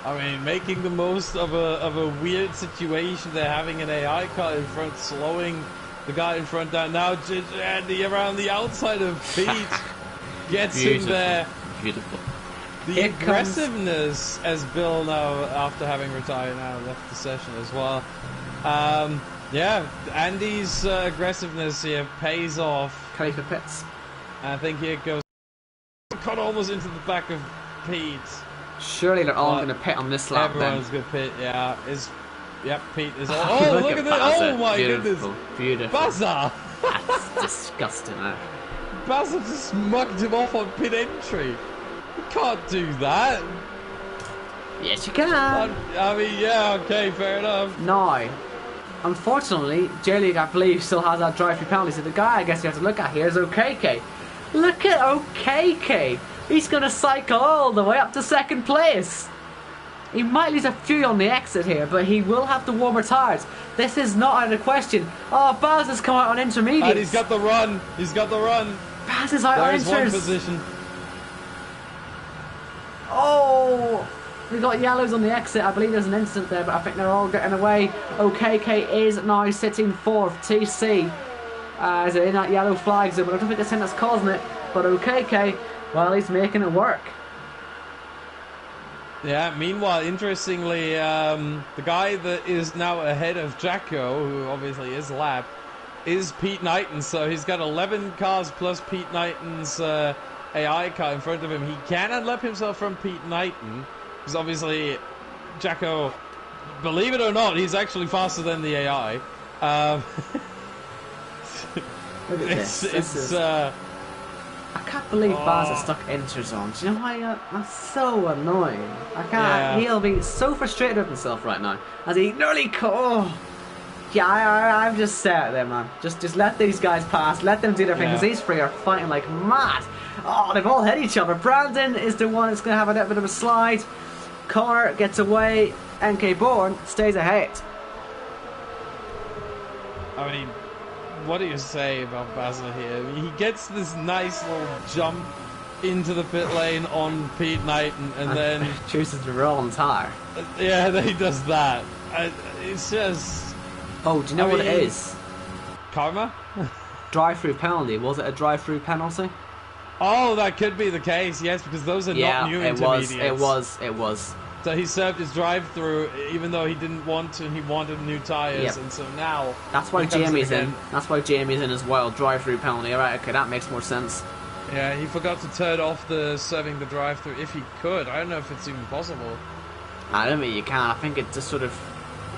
I mean, making the most of a weird situation. They're having an AI car in front, slowing the guy in front down. Now Andy around the outside of Pete gets him there. Beautiful. The aggressiveness, as Bill now, after having retired now, left the session as well. Yeah, Andy's aggressiveness here pays off. Khalifa pits. I think here goes. Cut almost into the back of Pete. Surely they're all going to pit on this lap then. Everyone's going to pit, yeah. Yep, Pete is all. Oh, look at this! Oh my goodness! Beautiful. Baza! That's disgusting, man. Baza just mugged him off on pit entry. You can't do that. Yes, you can. I mean, yeah, okay, fair enough. No. Unfortunately, J-League, I believe, still has that drive-through penalty. So the guy I guess you have to look at here is OKK. Look at OKK. He's going to cycle all the way up to second place. He might lose a few on the exit here, but he will have to warmer tyres. This is not out of question. Oh, Baz has come out on intermediates. And he's got the run. He's got the run. Baz is out on inters. There's one position. Oh, we got yellows on the exit. I believe there's an incident there, but I think they're all getting away. OKK is now sitting fourth. TC is in that yellow flag zone, but I don't think it's him that's causing it. But OKK, well, he's making it work. Yeah, meanwhile, interestingly, the guy that is now ahead of Jacko, who obviously is lap, is Pete Knighton. So he's got 11 cars plus Pete Knighton's AI car in front of him. He can unlap himself from Pete Knighton, because obviously Jacko, believe it or not, he's actually faster than the AI. Look at this. I can't believe Baz has stuck inters on. Do you know why? That's so annoying. I can't. Yeah. He'll be so frustrated with himself right now as he nearly. Yeah, I'm just set there, man. Just let these guys pass. Let them do their thing, because these three are fighting like mad. Oh, they've all hit each other. Brandon is the one that's going to have a little bit of a slide. Connor gets away. NK Bourne stays ahead. I mean, what do you say about Basil here? He gets this nice little jump into the pit lane on Pete Knighton, and then chooses the wrong tire. Yeah, then he does that. It's just. Oh, do you know what it is? Karma? Drive-through penalty. Was it a drive-through penalty? Oh, that could be the case. Yes, because those are not new intermediates. It was. So he served his drive-through, even though he didn't want to. He wanted new tires, and so now that's why Jamie's in. That's why Jamie's in as well. Drive-through penalty. All right, okay, that makes more sense. Yeah, he forgot to turn off the serving the drive-through. If he could, I don't know if it's even possible. I don't think you can. I think it just sort of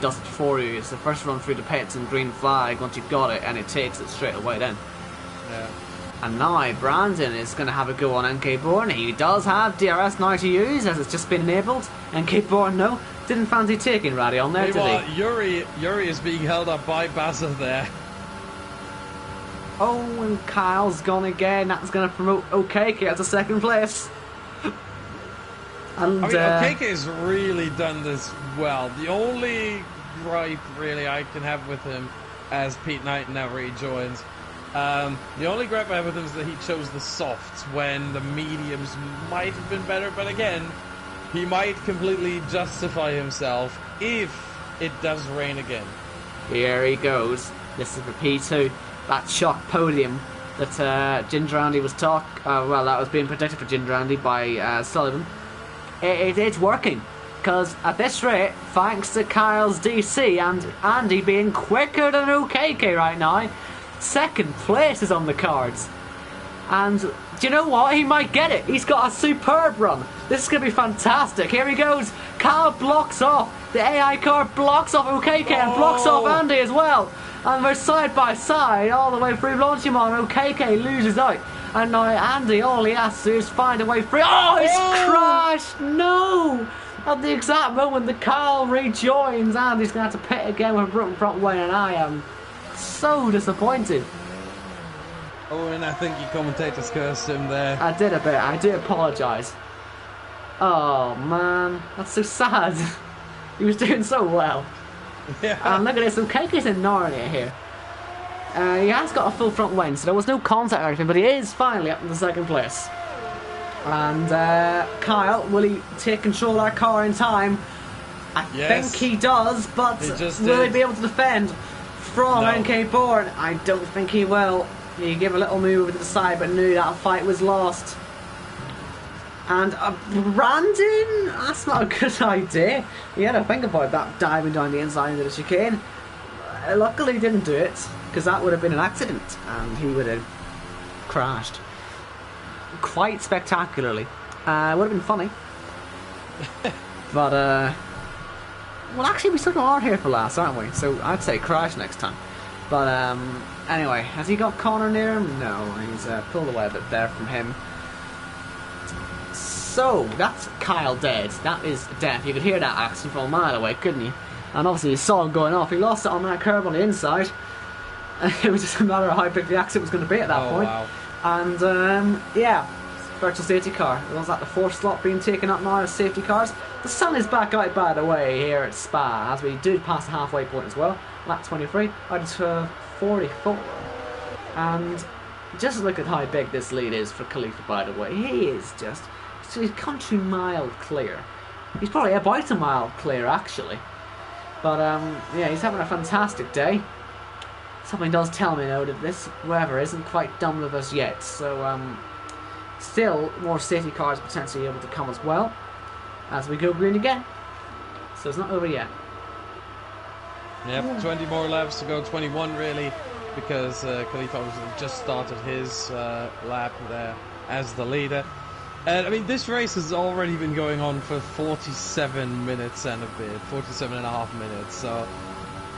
does it for you. It's the first run through the pits and green flag. Once you've got it, and it takes it straight away then. Yeah. And now Brandon is going to have a go on NK Bourne. He does have DRS now to use, as it's just been enabled. NK Bourne, no, didn't fancy taking Raddy on there, did he? Yuri is being held up by Baza there. Oh, and Kyle's gone again. That's going to promote OKK as a second place. And, I mean, OKK has really done this well. The only gripe, really, I can have with him, as Pete Knighton now rejoins, the only gripe I have with him is that he chose the softs when the mediums might have been better, but again, he might completely justify himself if it does rain again. Here he goes. This is for P2. That shock podium that Ginger Andy was that was being predicted for Ginger Andy by Sullivan. It's working, because at this rate, thanks to Kyle's DC and Andy being quicker than OKK right now, second place is on the cards. And do you know what? He might get it. He's got a superb run. This is going to be fantastic. Here he goes. Kyle blocks off. The AI car blocks off OKK and blocks off Andy as well. And we're side by side all the way through Blanchimont. OKK loses out. And now Andy, all he has to do is find a way through. Oh, he's crashed. No. At the exact moment the Kyle rejoins, Andy's going to have to pit again with a broken front wing, and I am so disappointed. Oh, and I think your commentators cursed him there. I did a bit. I do apologise. Oh man, that's so sad. He was doing so well. Yeah. And look at this. OKK's in Narnia here. He has got a full front wing, so there was no contact or anything, but he is finally up in the second place. And Kyle, will he take control of that car in time? I think he does, but will he be able to defend from NK Bourne? I don't think he will. He gave a little move over to the side, but knew that fight was lost. And Brandon, that's not a good idea. He had to think about that, diving down the inside into the chicane. Luckily he didn't do it, because that would have been an accident, and he would have crashed. quite spectacularly. It would have been funny. But, well, actually, we still are here for last, aren't we? So I'd say crash next time. But, anyway, has he got Connor near him? No, he's pulled away a bit there from him. So, that's Kyle dead. That is death. You could hear that accident from a mile away, couldn't you? And obviously you saw him going off. He lost it on that curve on the inside. It was just a matter of how big the accident was going to be at that point. Wow. And, yeah, virtual safety car. Was that the fourth slot being taken up now as safety cars? The sun is back out, by the way, here at Spa, as we do pass the halfway point as well. Lap 23 out of 44. And just look at how big this lead is for Khalifa, by the way. He is just... he's country mile clear. He's probably about a mile clear, actually. But, yeah, he's having a fantastic day. Something does tell me, though, that this weather isn't quite done with us yet. So, still, more safety cars potentially able to come as well as we go green again. So it's not over yet. Yep, 20 more laps to go, 21 really, because Khalifa obviously just started his lap there as the leader. And I mean, this race has already been going on for 47 minutes and a bit, 47 and a half minutes, so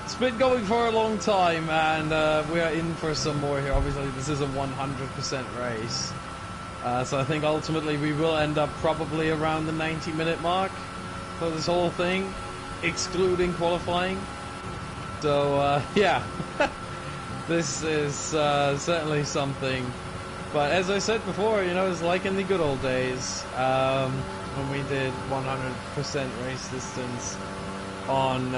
it's been going for a long time, and we are in for some more here. Obviously, this is a 100% race, so I think ultimately we will end up probably around the 90-minute mark for this whole thing, excluding qualifying. So, yeah, this is certainly something. But as I said before, you know, it's like in the good old days when we did 100% race distance on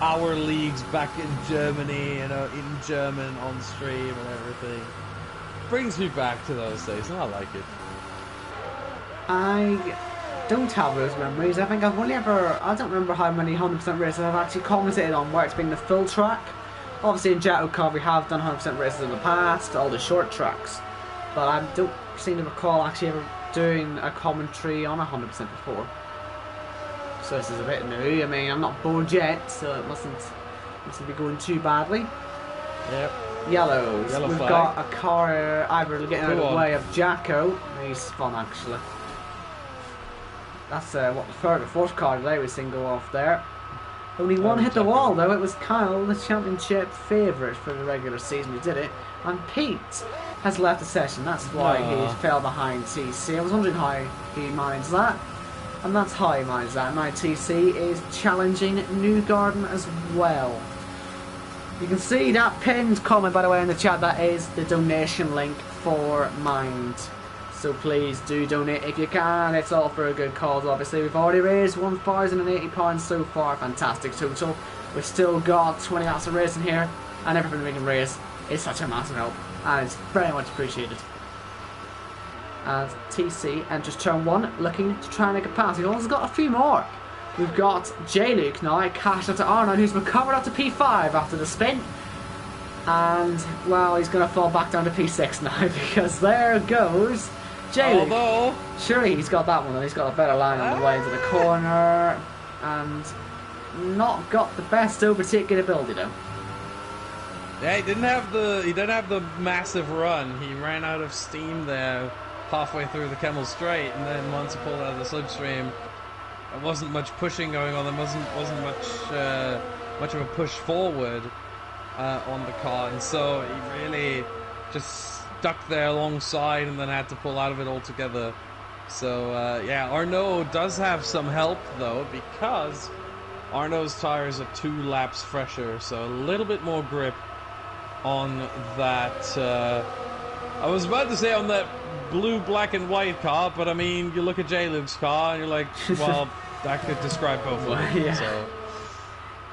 our leagues back in Germany, you know, in German on stream and everything. Brings me back to those days, and I like it. I don't have those memories. I think I've only ever... I don't remember how many 100% races I've actually commentated on where it's been the full track. Obviously in JACKOCAR we have done 100% races in the past, all the short tracks. But I don't seem to recall actually ever doing a commentary on 100% before. So this is a bit new. I mean, I'm not bored yet, so it mustn't be going too badly. Yep. Yellows. Yellow We've flag. got a car either getting out of the on. way of Jacko. He's fun actually. That's what the third or fourth car today we've seen go off there. Only one hit the wall though. It was Kyle, the championship favourite for the regular season, who did it. And Pete has left the session. That's why he fell behind TC. I was wondering how he managed that. And that's how he managed that. Now TC is challenging Newgarden as well. You can see that pinned comment, by the way, in the chat. That is the donation link for Mind. So please do donate if you can. It's all for a good cause, obviously. We've already raised £1,080 so far. Fantastic total. We've still got 20 laps of racing here. And everything we can raise is such a massive help. And it's very much appreciated. As TC enters turn 1, looking to try and make a pass. He's also got a few more. We've got J-Luke now, cashed out to R9, who's recovered up to P5 after the spin. And, well, he's going to fall back down to P6 now, because there goes J-Luke. Although... surely he's got that one, and he's got a better line on the way into the corner. And not got the best overtaking ability, though. Yeah, he didn't have the massive run. He ran out of steam there halfway through the Kemmel Straight, and then once he pulled out of the slipstream, there wasn't much pushing going on. There wasn't much of a push forward on the car, and so he really just stuck there alongside, and then had to pull out of it altogether. So yeah, Arnaud does have some help though, because Arnaud's tires are 2 laps fresher, so a little bit more grip on that. I was about to say on that blue, black and white car, but I mean, you look at J-Luke's car and you're like, well, that could describe both of them. Yeah. So,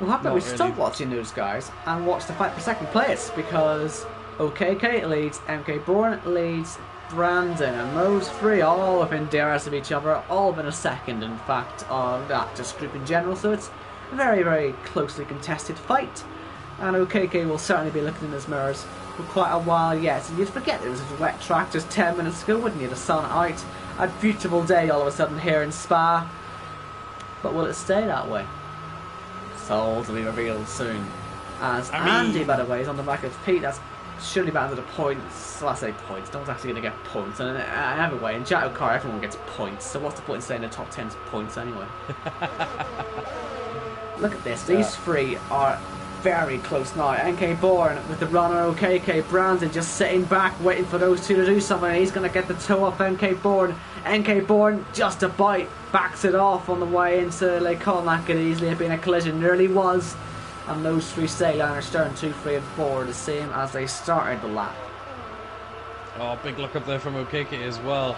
Well, how about we Not stop really. watching those guys and watch the fight for second place, because OKK leads, MK Bourne leads Brandon, and those three all within DRS of each other, all within a second, in fact, of that just group in general. So it's a very, very closely contested fight, and OKK will certainly be looking in his mirrors for quite a while yet. And you'd forget it was a wet track just 10 minutes ago, wouldn't you? The sun out, a beautiful day all of a sudden here in Spa. But will it stay that way? It's all to be revealed soon. As Andy, by the way, is on the back of Pete. That's surely back to the points. Well, I say points. No one's actually going to get points. And either way, in JACKOCAR, everyone gets points. So what's the point in saying the top 10's points anyway? Look at this. These three are very close now. NK Bourne with the runner OKK. Brandon just sitting back waiting for those two to do something. He's going to get the toe off NK Bourne. NK Bourne just a bite. Backs it off on the way into Lake Colin. That could easily have been a collision. Nearly was. And those three stay down are starting 2, 3 and 4 the same as they started the lap. Oh, big look up there from OKK as well.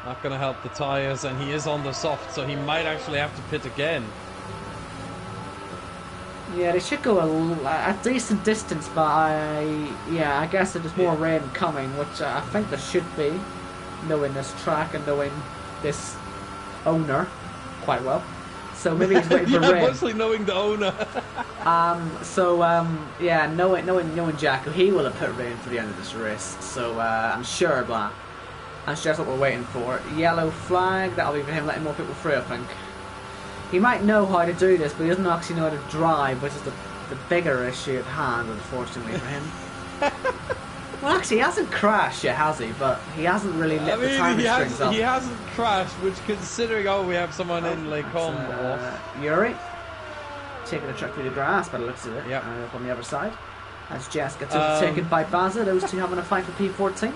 Not going to help the tyres, and he is on the soft, so he might actually have to pit again. Yeah, they should go a decent distance, but I guess there's more rain coming, which I think there should be, knowing this track and knowing this owner quite well. So maybe he's waiting for rain. Mostly knowing the owner. Yeah, knowing Jacko, he will have put rain for the end of this race. So I'm sure that's what we're waiting for. Yellow flag, that'll be for him letting more people through, I think. He might know how to do this, but he doesn't actually know how to drive, which is the bigger issue at hand, unfortunately for him. Well, actually, he hasn't crashed yet, has he? But he hasn't really lit the timing strings up. He hasn't crashed, which, considering, we have someone in Lake Holm Yuri taking a truck through the grass, by the looks of it. Yep. Up on the other side. As Jess gets overtaken by Baza, those two having a fight for P14.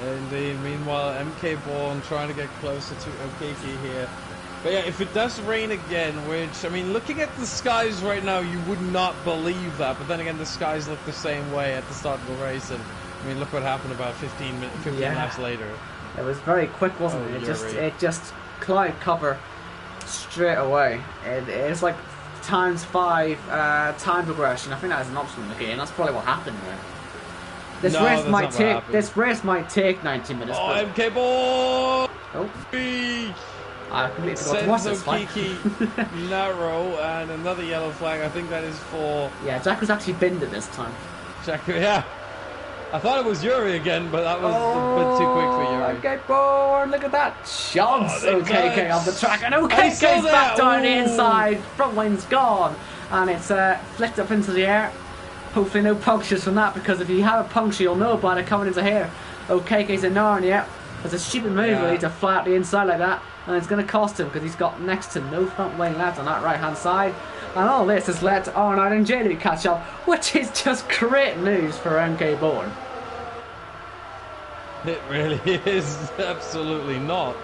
Indeed. Meanwhile, MK Bourne trying to get closer to OKK here. But yeah, if it does rain again, which, I mean, looking at the skies right now, you would not believe that. But then again, the skies look the same way at the start of the race. And, I mean, look what happened about 15 laps later. It was very quick, wasn't it? It just cloud cover straight away. It's like ×5 time progression. I think that is an option in the game. That's probably what happened there. This race might take 90 minutes. Oh, MK Bourne! Oh. I completely forgot to watch this fight. Narrow, and another yellow flag. I think that is for... Yeah, Jack was actually binned it this time. Yeah. I thought it was Yuri again, but that was a bit too quick for Yuri. Okay, Bourne, look at that. Shoves OKK on the track, and OKK's back down the inside. Front wind's gone, and it's flicked up into the air. Hopefully no punctures from that, because if you have a puncture, you'll know about it coming into here. OKK's in Narnia. It's a stupid move really to fly out the inside like that, and it's going to cost him because he's got next to no front wing left on that right hand side. And all this has led to Arnold and J. Luke catch up, which is just great news for MK Bourne. It really is, absolutely not.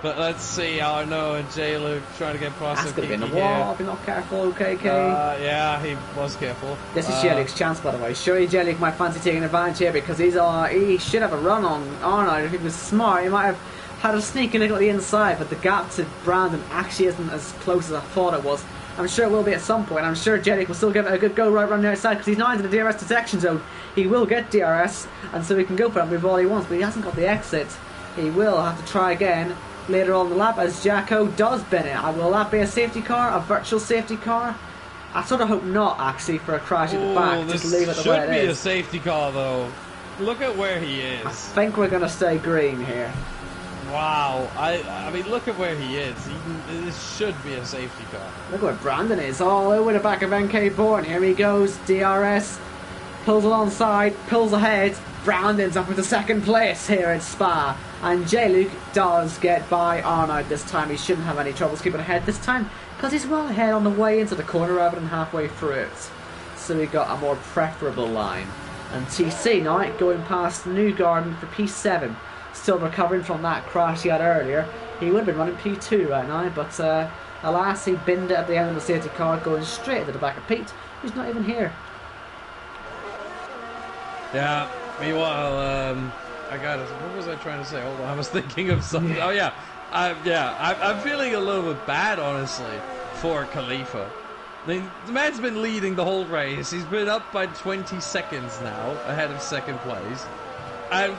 But let's see, Arno and J. Luke trying to get past That's going to be in the wall if you're not careful, OKK. Yeah, he was careful. This is J. Luke's chance, by the way. Surely J. Luke might fancy taking advantage here because he should have a run on Arnold. If he was smart, he might have had a sneaky look at the inside, but the gap to Brandon actually isn't as close as I thought it was. I'm sure it will be at some point. I'm sure J. Luke will still give it a good go right around the outside because he's now into the DRS detection zone. He will get DRS, and so he can go for that move all he wants, but he hasn't got the exit. He will have to try again later on the lap as Jacko does bin it. Will that be a safety car? A virtual safety car? I sort of hope not, actually, for a crash at the back. Just leave it the way it is. Should be a safety car, though. Look at where he is. I think we're going to stay green here. Wow. I mean, look at where he is. This should be a safety car. Look where Brandon is. All over the back of NK Bourne. Here he goes. DRS. Pulls alongside. Pulls ahead. Brandon's up into second place here at Spa. And J-Luke does get by Arnold this time. He shouldn't have any troubles keeping ahead this time because he's well ahead on the way into the corner rather than halfway through it. So we got a more preferable line. And TC now going past Newgarden for P7. Still recovering from that crash he had earlier. He would have been running P2 right now, but alas, he binned it at the end of the safety car going straight to the back of Pete, who's not even here. Yeah, meanwhile, what was I trying to say? Hold on, I was thinking of something. Oh yeah, I'm feeling a little bit bad, honestly, for Khalifa. I mean, the man's been leading the whole race. He's been up by 20 seconds now, ahead of second place. And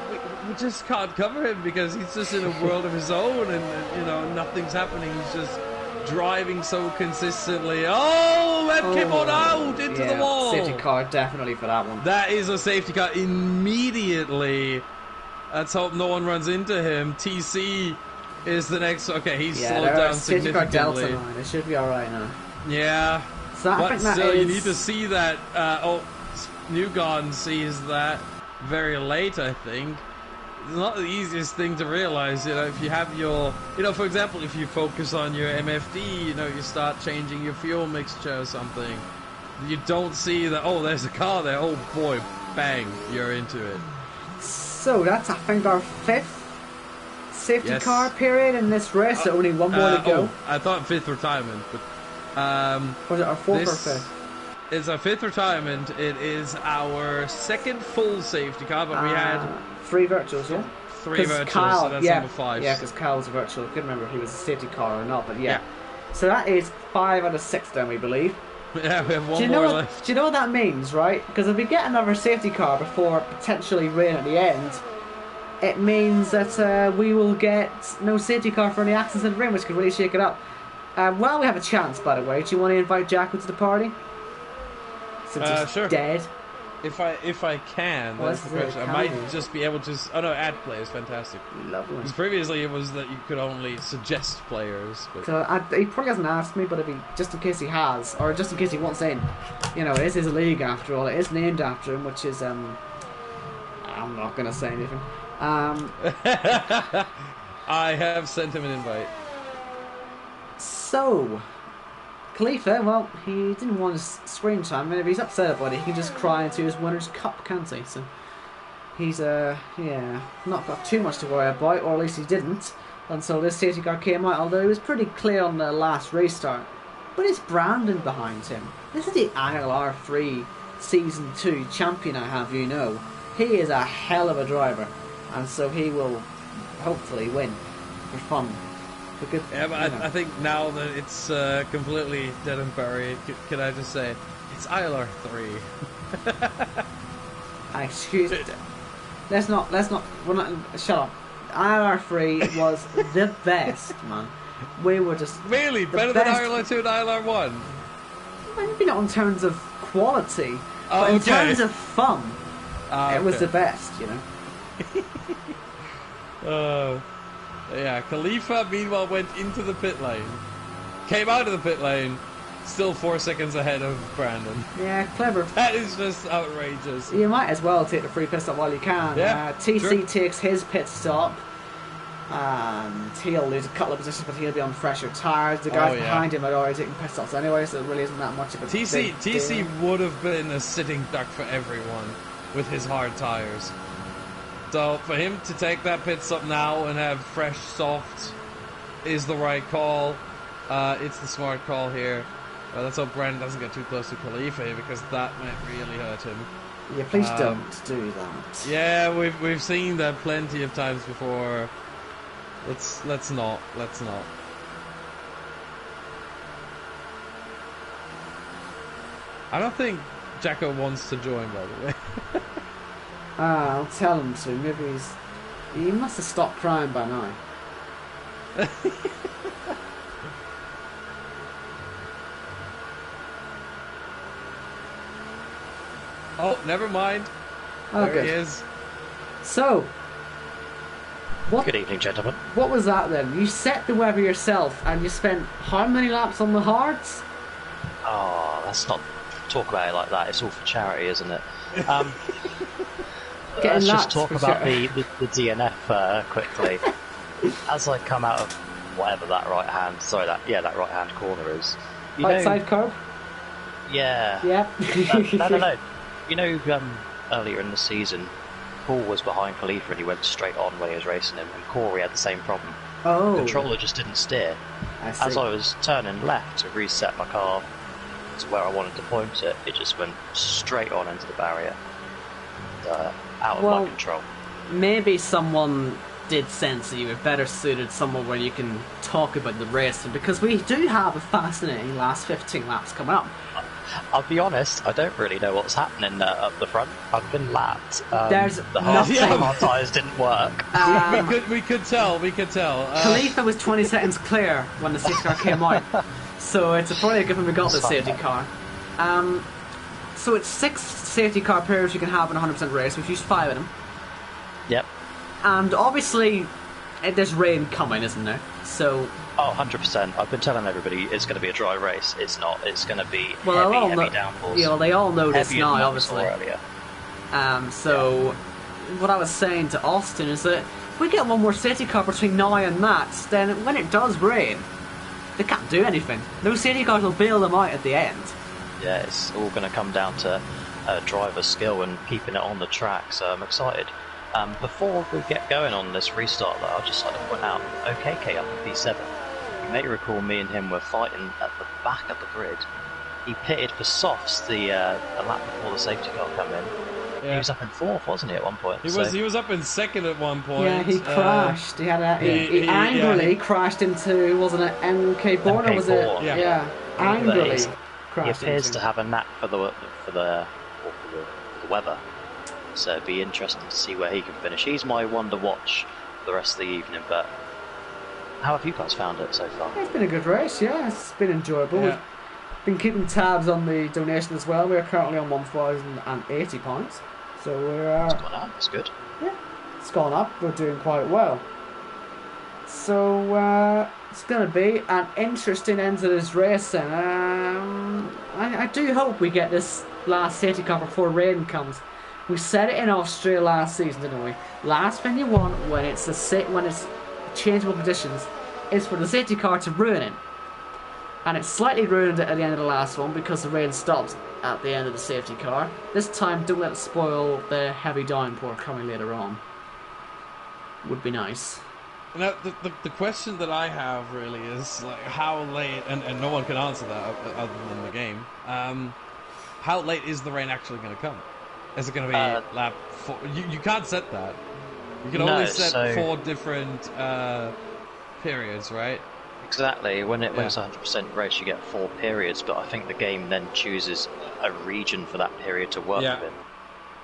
we just can't cover him because he's just in a world of his own, and nothing's happening. He's just driving so consistently. Oh, that came on out into the wall. Safety car definitely for that one. That is a safety car immediately. Let's hope no one runs into him. TC is the next. Okay, he's slowed down significantly. Safety car Delta line. It should be all right now. Yeah. So I But think that still, is... you need to see that. Newgon sees that very late, I think. It's not the easiest thing to realize, if you have your, for example, if you focus on your MFD, you start changing your fuel mixture or something. You don't see that, oh, there's a car there, oh boy, bang, you're into it. So that's, I think, our 5th safety car period in this race, so only one more to go. I thought 5th retirement, but... was it our 4th or 5th? It's our 5th retirement. It is our 2nd full safety car, but we had... 3 virtuals, yeah? 3 virtuals, Kyle, so that's number 5. Yeah, because Kyle was a virtual. I couldn't remember if he was a safety car or not, but yeah. So that is 5 out of 6 then, we believe. Yeah, we have one more left. Do you know what that means, right? Because if we get another safety car before potentially rain at the end, it means that we will get no safety car for any accidents in the rain, which could really shake it up. Well, we have a chance, by the way. Do you want to invite Jacko to the party? Since he's sure. dead. If I can, that's the question. I might just be able to... Oh no, add players, fantastic. Lovely. Because previously it was that you could only suggest players. But... So he probably hasn't asked me, but just in case he has, or just in case he wants in, it is his league after all. It is named after him, which is I'm not gonna say anything. I have sent him an invite. So, Khalifa, well, he didn't want his screen time. I mean, if he's upset about it, he can just cry into his winner's cup, can't he? So, he's, not got too much to worry about, or at least he didn't, until this safety car came out, although he was pretty clear on the last restart. But it's Brandon behind him. This is the ILR3 Season 2 champion, I have you know. He is a hell of a driver, and so he will hopefully win for fun. But I think now that it's completely dead and buried, can I just say, it's ILR 3. Excuse me. We're not, shut up. ILR 3 was the best, man. We were just... Really? Better than ILR 2 and ILR 1? Maybe not in terms of quality, but in terms of fun, it was the best, Yeah, Khalifa meanwhile went into the pit lane, came out of the pit lane, still 4 seconds ahead of Brandon. Yeah, clever. That is just outrageous. You might as well take the free pit stop while you can. Yeah, TC takes his pit stop, and he'll lose a couple of positions, but he'll be on fresher tyres. The guys behind him are already taking pit stops anyway, so it really isn't that much of a TC would have been a sitting duck for everyone with his hard tyres. So for him to take that pit stop now and have fresh softs is the right call. It's the smart call here. Let's hope Brandon doesn't get too close to Khalifa here, because that might really hurt him. Yeah, please don't do that. Yeah, we've seen that plenty of times before. Let's not. I don't think Jacko wants to join, by the way. I'll tell him to. Maybe he must have stopped crying by now. Oh, never mind. Oh, there good. he is. So, good evening, gentlemen. What was that then? You set the weather yourself, and you spent how many laps on the hards? Oh, let's not talk about it like that. It's all for charity, isn't it? Let's just talk about the DNF quickly. As I come out of whatever that right hand corner is. Outside curb? Yeah. Yeah. No. You know, earlier in the season, Paul was behind Khalifa and he went straight on when he was racing him, and Corey had the same problem. Oh. The controller just didn't steer. I see. As I was turning left to reset my car to where I wanted to point it, it just went straight on into the barrier. Out of my control. Maybe someone did sense that you were better suited somewhere where you can talk about the racing, because we do have a fascinating last 15 laps coming up. I'll be honest, I don't really know what's happening up the front. I've been lapped. There's the hard tyres didn't work. We could tell. Khalifa was 20 seconds clear when the safety car came out, so it's probably a good thing we got the safety car. So it's 6 safety car pairs you can have in a 100% race. We've used 5 of them. Yep. And obviously, there's rain coming, isn't there? So Oh, 100%. I've been telling everybody it's going to be a dry race. It's not. It's going to be heavy downforce. Yeah, well, they all know this now, obviously. Earlier. What I was saying to Austin is that if we get one more safety car between now and that, then when it does rain, they can't do anything. Those safety cars will bail them out at the end. Yeah, it's all going to come down to driver skill and keeping it on the track, so I'm excited. Before we get going on this restart, though, I'd just like to point out, OKK up in P7. You may recall me and him were fighting at the back of the grid. He pitted for softs the lap before the safety car come in. Yeah. He was up in 4th, wasn't he, at one point? He was up in 2nd at one point. Yeah, he crashed. He angrily crashed into, wasn't it, MK Born, or was it? Yeah, angrily crashed. He appears to have a knack for the weather, so it'd be interesting to see where he can finish. He's my one to watch for the rest of the evening. But how have you guys found it so far? It's been a good race. Yeah, it's been enjoyable. Yeah. We've been keeping tabs on the donation as well. We're currently on £1,080, so we're it's gone up. That's good. Yeah, it's gone up. We're doing quite well. So it's going to be an interesting end to this race. And I do hope we get this last safety car before rain comes. We said it in Austria last season, didn't we? Last thing you want when it's changeable conditions is for the safety car to ruin it. And it slightly ruined it at the end of the last one because the rain stopped at the end of the safety car. This time, don't let it spoil the heavy downpour coming later on. Would be nice. Now, the question that I have really is, like, how late, and no one can answer that other than the game, how late is the rain actually going to come? Is it going to be lap 4? You can't set that. You can only set 4 different periods, right? Exactly. When it's 100% race, you get 4 periods, but I think the game then chooses a region for that period to work within.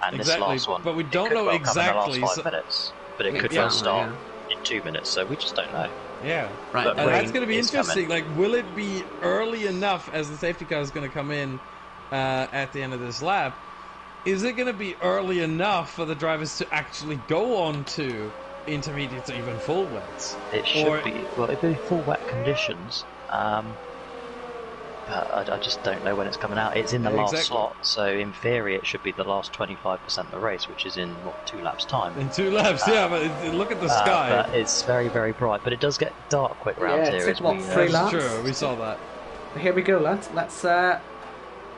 And this last one, but we don't know exactly. In the last 5 minutes, but it could well start in 2 minutes, so we just don't know. Yeah, right. And that's going to be interesting. Like, will it be early enough as the safety car is going to come in at the end of this lap? Is it going to be early enough for the drivers to actually go on to intermediates or even full wets? It should be. Well, it'd be full wet conditions. But I just don't know when it's coming out. It's in the last slot, so in theory it should be the last 25% of the race, which is in 2 laps time. In 2 laps, but look at the sky. But it's very, very bright, but it does get dark quick round here. It's 3 laps. True, we saw that. Here we go, lads. Let's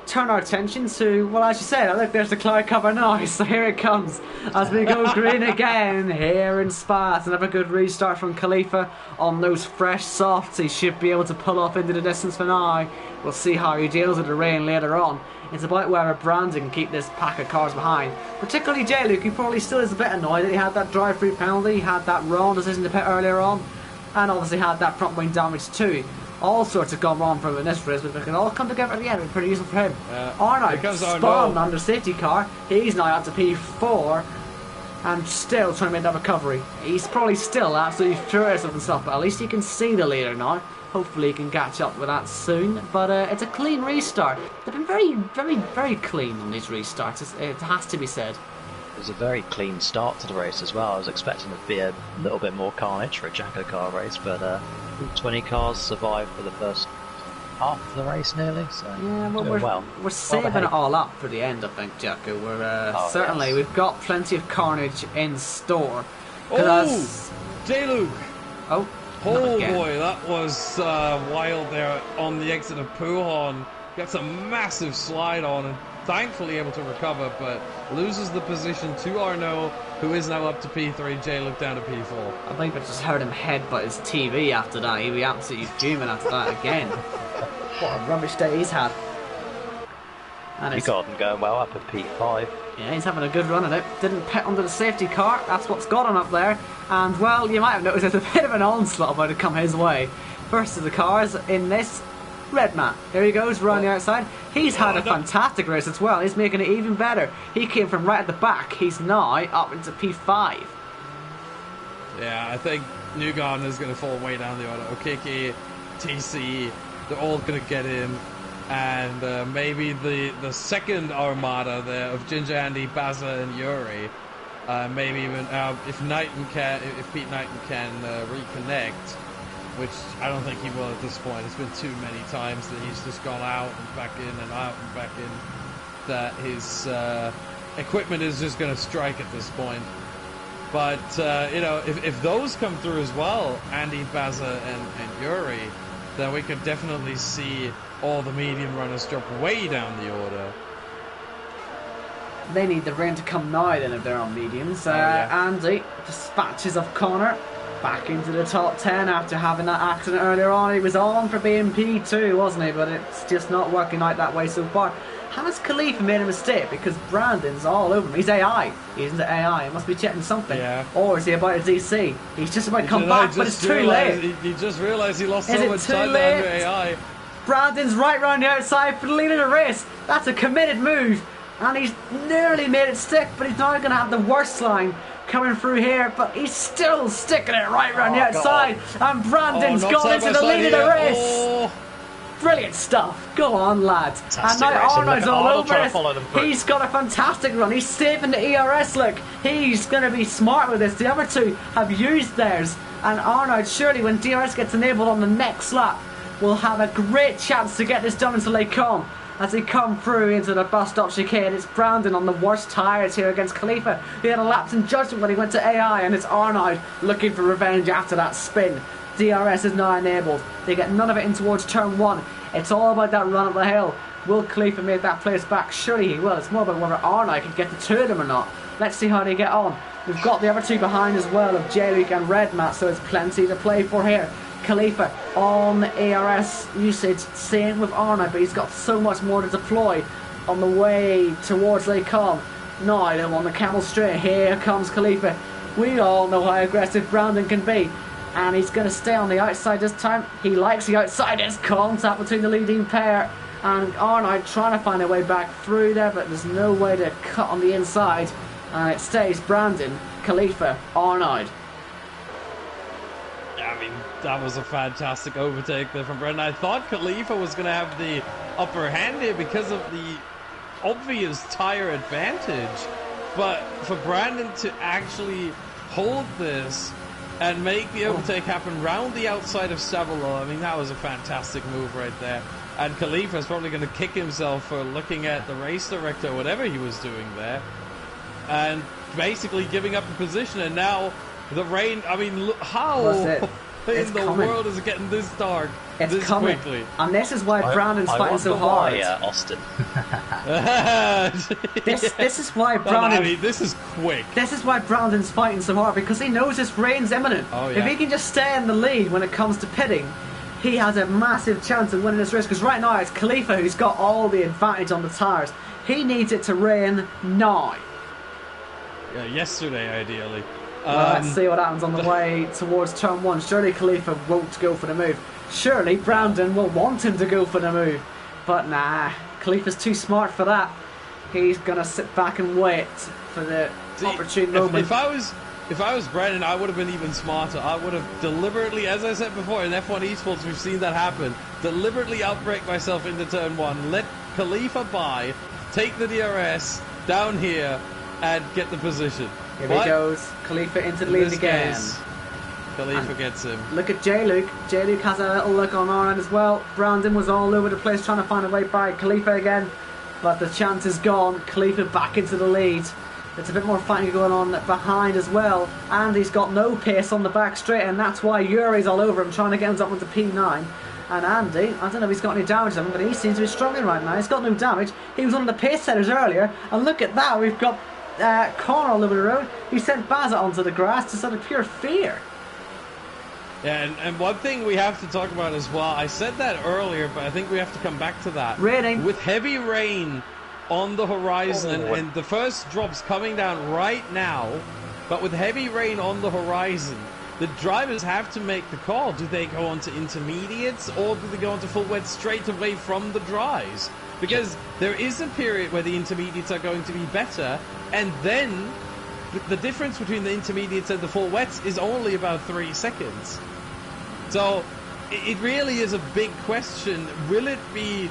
turn our attention to, well, as you said, look, there's the cloud cover now, so here it comes as we go green again here in Spa. It's another good restart from Khalifa on those fresh softs. He should be able to pull off into the distance for now. We'll see how he deals with the rain later on. It's about whether Brandon can keep this pack of cars behind. Particularly J-Luke, he probably still is a bit annoyed that he had that drive-through penalty, he had that wrong decision to pit earlier on, and obviously had that front wing damage too. All sorts have gone wrong for him in this race, but they can all come together at the end. It's pretty useful for him. Arnold spun under safety car. He's now up to P4 and still trying to make that recovery. He's probably still absolutely furious with himself, but at least he can see the leader now. Hopefully he can catch up with that soon. But it's a clean restart. They've been very, very, very clean on these restarts. It has to be said. It was a very clean start to the race as well. I was expecting it to be a little bit more carnage for a JACKOCAR race, but 20 cars survived for the first half of the race nearly, so yeah, we're saving it all up for the end, I think, Jacko. We're we've got plenty of carnage in store. J-Luke! Oh boy, that was wild there on the exit of Pujon. Gets a massive slide on and thankfully able to recover, but loses the position to Arnaud, who is now up to P3, J-Luke down to P4. I think I just heard him headbutt his TV after that. He'd be absolutely fuming after that again. What a rubbish day he's had. And you got him going well up at P5. Yeah, he's having a good run at it. Didn't pit under the safety car. That's what's got him up there. And, well, you might have noticed there's a bit of an onslaught about to come his way. First of the cars in this red mat. There he goes, around the outside. He's had a fantastic race as well. He's making it even better. He came from right at the back. He's now up into P5. Yeah, I think Newgarden is going to fall way down the order. Okiki, TC, they're all going to get in. And maybe the second armada there of Ginger Andy, Baza and Yuri. Maybe even if Pete Knighton can reconnect, which I don't think he will at this point. It's been too many times that he's just gone out and back in and out and back in, that his equipment is just going to strike at this point. But, you know, if those come through as well, Andy, Baza, and Yuri, then we could definitely see all the medium runners drop way down the order. They need the rain to come now then if they're on mediums. Yeah. Andy dispatches of Connor back into the top 10 after having that accident earlier on. He was on for being P2, wasn't he? But it's just not working out that way so far. Has Khalifa made a mistake? Because Brandon's all over him. He's AI. He isn't AI. He must be checking something. Yeah. Or is he about a DC? He's just about to come back, but it's too late. He just realised he lost Is so it much too time late? under AI. Brandon's right round the outside for the lead of the race. That's a committed move. And he's nearly made it stick, but he's now going to have the worst line coming through here. But he's still sticking it right round the outside. And Brandon's gone into the lead of the race. Oh. Brilliant stuff. Go on, lads. Fantastic and now racing. Arnold's Look at all Arnold over trying to this. follow them through. He's got a fantastic run. He's saving the ERS look. He's going to be smart with this. The other two have used theirs. And Arnold, surely when DRS gets enabled on the next lap, will have a great chance to get this done until they come. As they come through into the bus stop chicane, it's Brandon on the worst tyres here against Khalifa. He had a lapse in judgment when he went to AI, and it's Arnold looking for revenge after that spin. DRS is now enabled. They get none of it in towards turn 1. It's all about that run up the hill. Will Khalifa make that place back? Surely he will. It's more about whether Arnold can get the two of them or not. Let's see how they get on. We've got the other two behind as well of J-Luke and Redmat, so it's plenty to play for here. Khalifa on ARS usage, same with Arnold, but he's got so much more to deploy on the way towards Lake Calm. Now they're on the Camel Straight. Here comes Khalifa. We all know how aggressive Brandon can be, and he's going to stay on the outside this time. He likes the outside. There's contact between the leading pair, and Arnold trying to find a way back through there, but there's no way to cut on the inside, and it stays Brandon, Khalifa, Arnold. I mean, that was a fantastic overtake there from Brandon. I thought Khalifa was going to have the upper hand here because of the obvious tyre advantage. But for Brandon to actually hold this and make the overtake happen round the outside of Savalo, I mean, that was a fantastic move right there. And Khalifa's probably going to kick himself for looking at the race director, whatever he was doing there, and basically giving up the position. And now the rain, I mean, look, how in the world is it getting this dark this quickly? And this is why Brandon's fighting so hard. Why, Austin. this is why Brandon. I mean, this is quick. This is why Brandon's fighting so hard, because he knows this rain's imminent. Oh, yeah. If he can just stay in the lead when it comes to pitting, he has a massive chance of winning this race. Because right now it's Khalifa who's got all the advantage on the tyres. He needs it to rain now. Yeah, yesterday, ideally. Let's see what happens on the way towards turn 1. Surely Khalifa won't go for the move. Surely Brandon will want him to go for the move. But nah, Khalifa's too smart for that. He's going to sit back and wait for the opportune moment. If I was Brandon, I would have been even smarter. I would have deliberately, as I said before, in F1 eSports, we've seen that happen, deliberately outbrake myself into turn 1, let Khalifa by, take the DRS down here, and get the position. Here he goes. Khalifa into the lead again. Khalifa gets him. Look at J-Luke. J-Luke has a little look on Arnold as well. Brandon was all over the place trying to find a way by Khalifa again. But the chance is gone. Khalifa back into the lead. There's a bit more fighting going on behind as well. And he's got no pace on the back straight, and that's why Yuri's all over him trying to get him up into P9. And Andy, I don't know if he's got any damage on him, but he seems to be struggling right now. He's got no damage. He was one of the pace setters earlier. And look at that. We've got Connor all over the road. He sent Baza onto the grass just out of pure fear. Yeah, and one thing we have to talk about as well, I said that earlier, but I think we have to come back to that. Raining. With heavy rain on the horizon, and the first drops coming down right now, but with heavy rain on the horizon, the drivers have to make the call. Do they go on to intermediates, or do they go on to full wet straight away from the dries? Because there is a period where the intermediates are going to be better, and then the difference between the intermediates and the full wets is only about 3 seconds. So it really is a big question. Will it be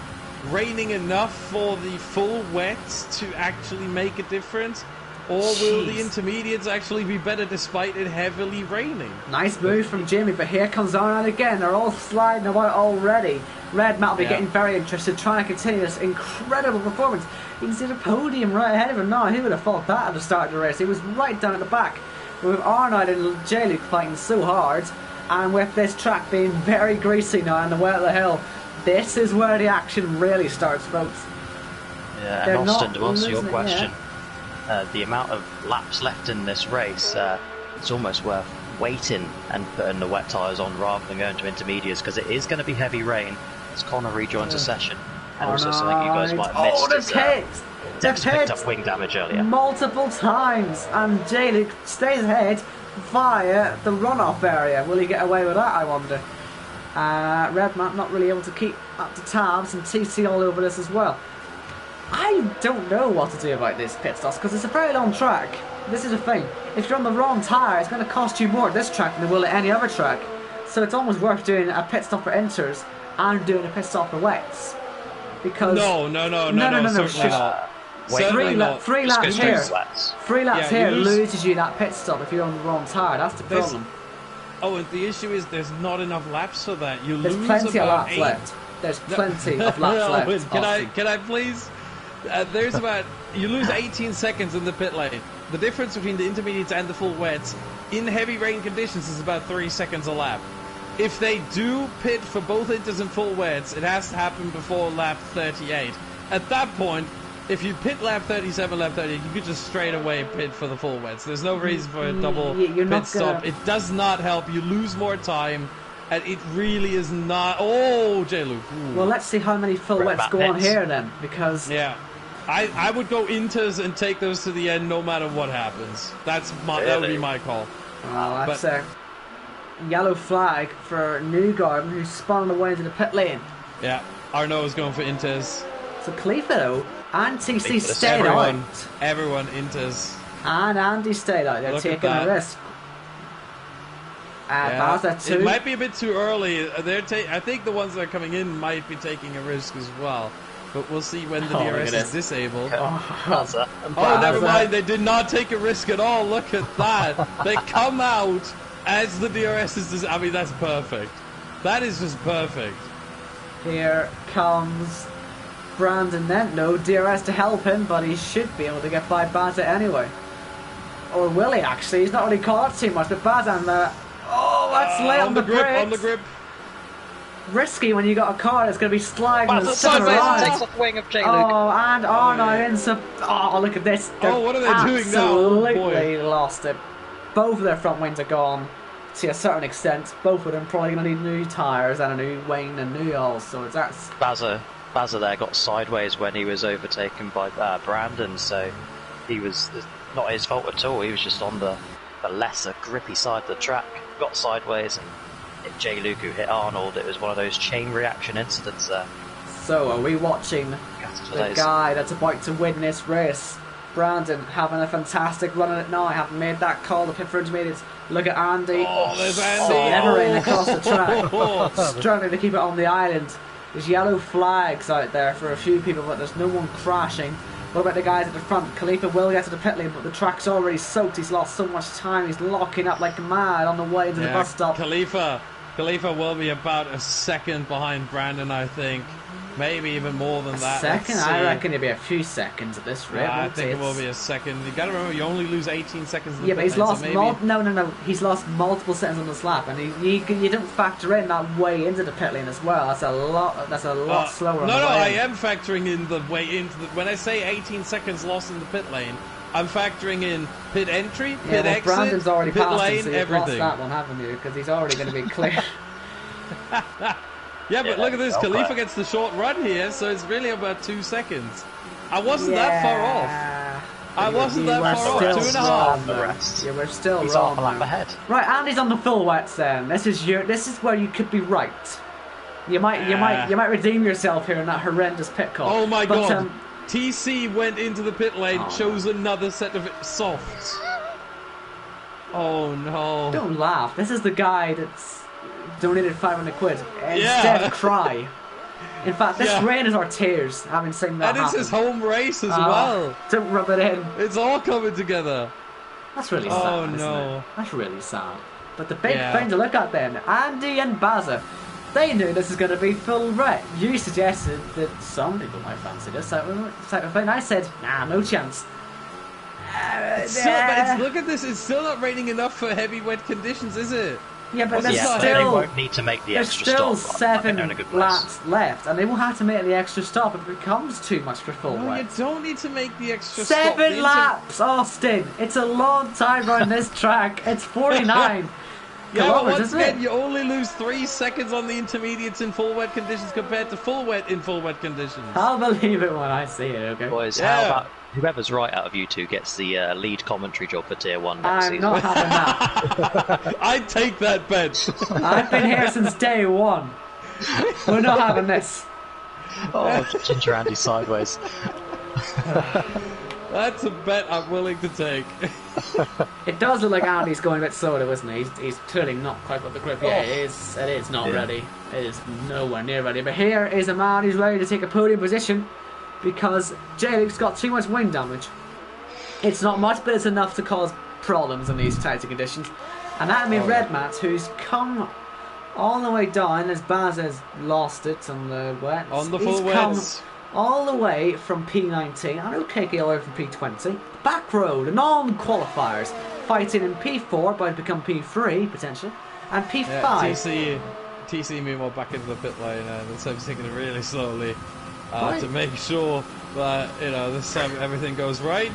raining enough for the full wets to actually make a difference? Or will the Jeez. intermediates actually be better despite it heavily raining? Nice move from Jimmy, but here comes Arnold again. They're all sliding about already. Red Matt will be getting very interested, trying to continue this incredible performance. You can see the podium right ahead of him now. Who would have thought that at the start of the race? He was right down at the back. With Arnold and J-Luke fighting so hard, and with this track being very greasy now on the way up the hill, this is where the action really starts, folks. Yeah, and Austin, to answer your question, the amount of laps left in this race, it's almost worth waiting and putting the wet tyres on rather than going to intermediates, because it is going to be heavy rain as Connor rejoins a session. And also something you guys might have missed is Dex picked up wing damage earlier. Multiple times, and J-Luke stays ahead via the runoff area. Will he get away with that, I wonder? Redman not really able to keep up to tabs, and TC all over this as well. I don't know what to do about this pit stops, because it's a very long track. This is the thing. If you're on the wrong tyre, it's going to cost you more at this track than it will at any other track. So it's almost worth doing a pit stop for inters and doing a pit stop for wets. Because No, certainly not. Three laps here. Three laps here loses you that pit stop if you're on the wrong tyre. That's the problem. Oh, and the issue is there's not enough laps for that. There's plenty of laps left. There's plenty of laps left. Can I please? There's about you lose 18 seconds in the pit lane. The difference between the intermediates and the full wets in heavy rain conditions is about 3 seconds a lap. If they do pit for both inters and full wets, it has to happen before lap 38. At that point, if you pit lap 37, lap 30, you could just straight away pit for the full wets. There's no reason for a double pit stop. It does not help. You lose more time, and it really is not. Oh, J-Luke. Well, let's see how many full wets go on here then, because I would go inters and take those to the end no matter what happens. That would be my call. Well, that's a yellow flag for Newgarden, who's spun away into the pit lane. Yeah, Arnaud is going for inters. So Khalifa though, and TC stayed out. Everyone inters. And Andy stayed out. They're taking a risk. It might be a bit too early. I think the ones that are coming in might be taking a risk as well. But we'll see when the DRS is disabled. Never mind. They did not take a risk at all. Look at that. They come out as the DRS is disabled. I mean, that's perfect. That is just perfect. Here comes Brandon then. No DRS to help him, but he should be able to get by Baza anyway. Or will he actually? He's not really caught up too much, but Bazan there. Oh, that's late on the grip. On the grip. Risky when you got a car that's going to be sliding and spinning around. Takes off the wing of J-Luke. Oh, and Arno ends up. Oh, look at this. What are they doing now? Absolutely lost it. Both of their front wings are gone to a certain extent. Both of them probably going to need new tyres and a new wing and new hulls. So that's. Baza there got sideways when he was overtaken by Brandon, so he was not his fault at all. He was just on the lesser grippy side of the track, got sideways and hit J-Luke, who hit Arnold. It was one of those chain reaction incidents there. So are we watching the guy that's about to win this race? Brandon having a fantastic run at it now. I haven't made that call to pit for intermediates. Look at Andy. Oh, there's Andy. Severing across the track. Struggling to keep it on the island. There's yellow flags out there for a few people, but there's no one crashing. What about the guys at the front? Khalifa will get to the pit lane, but the track's already soaked. He's lost so much time. He's locking up like mad on the way to the bus stop. Khalifa will be about a second behind Brandon, I think. Maybe even more than that. Second? I reckon it'll be a few seconds at this rate. I think it will be a second. You gotta remember, you only lose 18 seconds in the pit lane, he's lost so he's lost multiple seconds on this lap, and you don't factor in that way into the pit lane as well. That's a lot slower. I am factoring in the way into the. When I say 18 seconds lost in the pit lane, I'm factoring in pit entry, pit exit, Brandon's already pit passed lane, him, so you've everything. lost that one, haven't you? Because he's already going to be clear. Yeah, but look at this. Khalifa gets the short run here, so it's really about 2 seconds. I wasn't that far off. I wasn't that far off. 2.5. Yeah, we're still He's wrong. half a lap ahead. Right, Andy's on the full wets then. This is where you could be right. You might redeem yourself here in that horrendous pit call. Oh my god. TC went into the pit lane, chose another set of softs. Oh no. Don't laugh. This is the guy that's donated 500 quid. Instead cry. In fact, this Yeah. rain is our tears, having seen that And it's happen. his home race as Oh, well. Don't rub it in. It's all coming together. That's really Oh, sad, isn't no. it? That's really sad. But the big Yeah. thing to look at then, Andy and Bazza, they knew this was going to be full wet. You suggested that some people might fancy this type of thing. I said, nah, no chance. Look at this, it's still not raining enough for heavy wet conditions, is it? Yeah, but there's Yeah, they still won't need to make the there's extra still stop. I think 7 they're in a good place. laps left, and they will have to make the extra stop if it becomes too much for full No, wet. you don't need to make the extra stop. 7 laps, Austin. It's a long time on this track. It's 49 Yeah, but kilometers, once isn't again, it? you only lose 3 seconds on the intermediates in full wet conditions compared to full wet in full wet conditions. I'll believe it when I see it. Okay. Boys, Yeah. how about whoever's right out of you two gets the lead commentary job for Tier 1 next I'm season? not having that. I'd take that bet. I've been here since day one. We're not having this. Oh, Ginger Andy sideways. That's a bet I'm willing to take. It does look like Andy's going a bit solo, isn't he? He's clearly not quite got the grip yet. It is not ready. It is nowhere near ready. But here is a man who's ready to take a podium position because J-Luke's got too much wing damage. It's not much, but it's enough to cause problems in these types of conditions. And that'll be Red Matt, who's come all the way down as Baz has lost it on the wet. On the He's full come wets. all the way from P19 and OKK all the way from P20. Back road, non-qualifiers, fighting in P4, but become P3 potentially, and P5. Yeah, TC meanwhile back into the pit lane, and so he's taking it really slowly to make sure that this time everything goes right.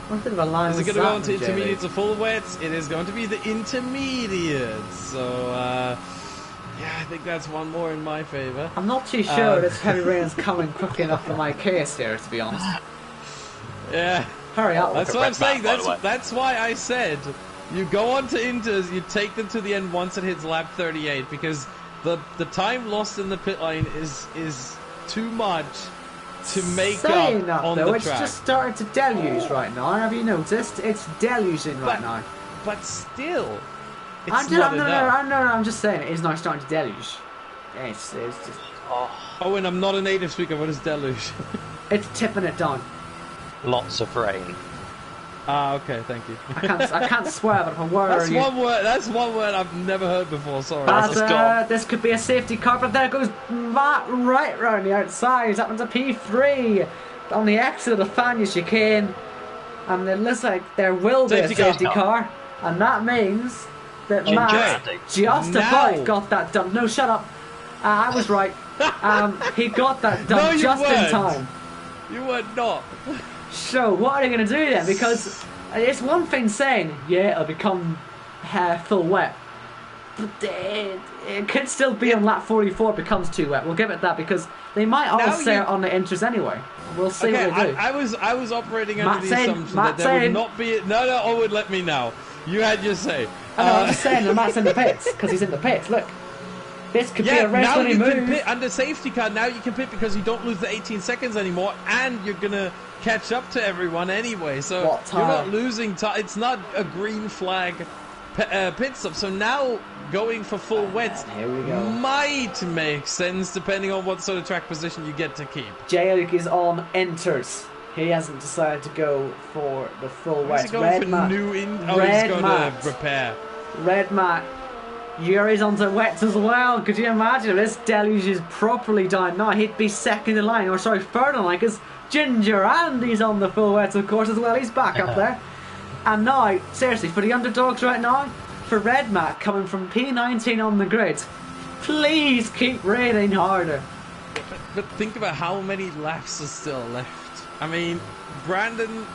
What a bit of a line Is it was going to go that into with J-Luke? intermediates or full wets? It is going to be the intermediates. So, yeah, I think that's one more in my favour. I'm not too sure this heavy rain is coming quickly enough for my case here, to be honest. Yeah, Hurry up. that's at what I'm Red saying. Matt, by the way. That's why I said you go on to inters, you take them to the end once it hits lap 38, because the time lost in the pit lane is too much to make Saying up that, on though, the it's track. just started to deluge right now. Have you noticed? It's deluging right now. But still, it's I'm not enough. I'm just saying it is now starting to deluge. It's just Oh, and I'm not a native speaker. What is deluge? it's tipping it down. Lots of rain. Ah, okay, thank you. I can't swear, but if I were That's you, one word. That's one word I've never heard before. Sorry. But, this could be a safety car, but there goes Matt right round the outside. He's up into P3 on the exit of the Fania chicane, and it looks like there will be Safety a safety car. car, and that means that Ginger Matt Andy. just Now. about got that done. No, shut up. I was right. He got that done No, you just in weren't. time. You were not. So what are they going to do then? Because it's one thing saying, yeah, it'll become full wet. But it could still be on lap 44 it becomes too wet. We'll give it that because they might all Now say you- it on the inters anyway. We'll see Okay, what they do. I was operating Matt under the saying- assumption Matt that there would saying- not be. No, Owen, let me know. You had your say. I know, I'm just saying that Matt's in the pits because he's in the pits. Look, this could be Yeah, a race now winning you can move. pit under safety car. Now you can pit because you don't lose the 18 seconds anymore, and you're gonna catch up to everyone anyway. So What you're not time? losing time. It's not a green flag pit stop. So now going for full wets Here we go. might make sense depending on what sort of track position you get to keep. J-Luke is on inters. He hasn't decided to go for the full Is wet. he going Red for Matt. new he's Red going Matt. to repair. Red Matt. Yuri's onto wets as well. Could you imagine if this deluge is properly down now? He'd be second in line, or sorry, third in line, because Ginger Andy's on the full wets, of course, as well. He's back up there. And now, seriously, for the underdogs right now, for Red Matt coming from P19 on the grid, please keep raining harder. But think about how many laps are still left. I mean, Brandon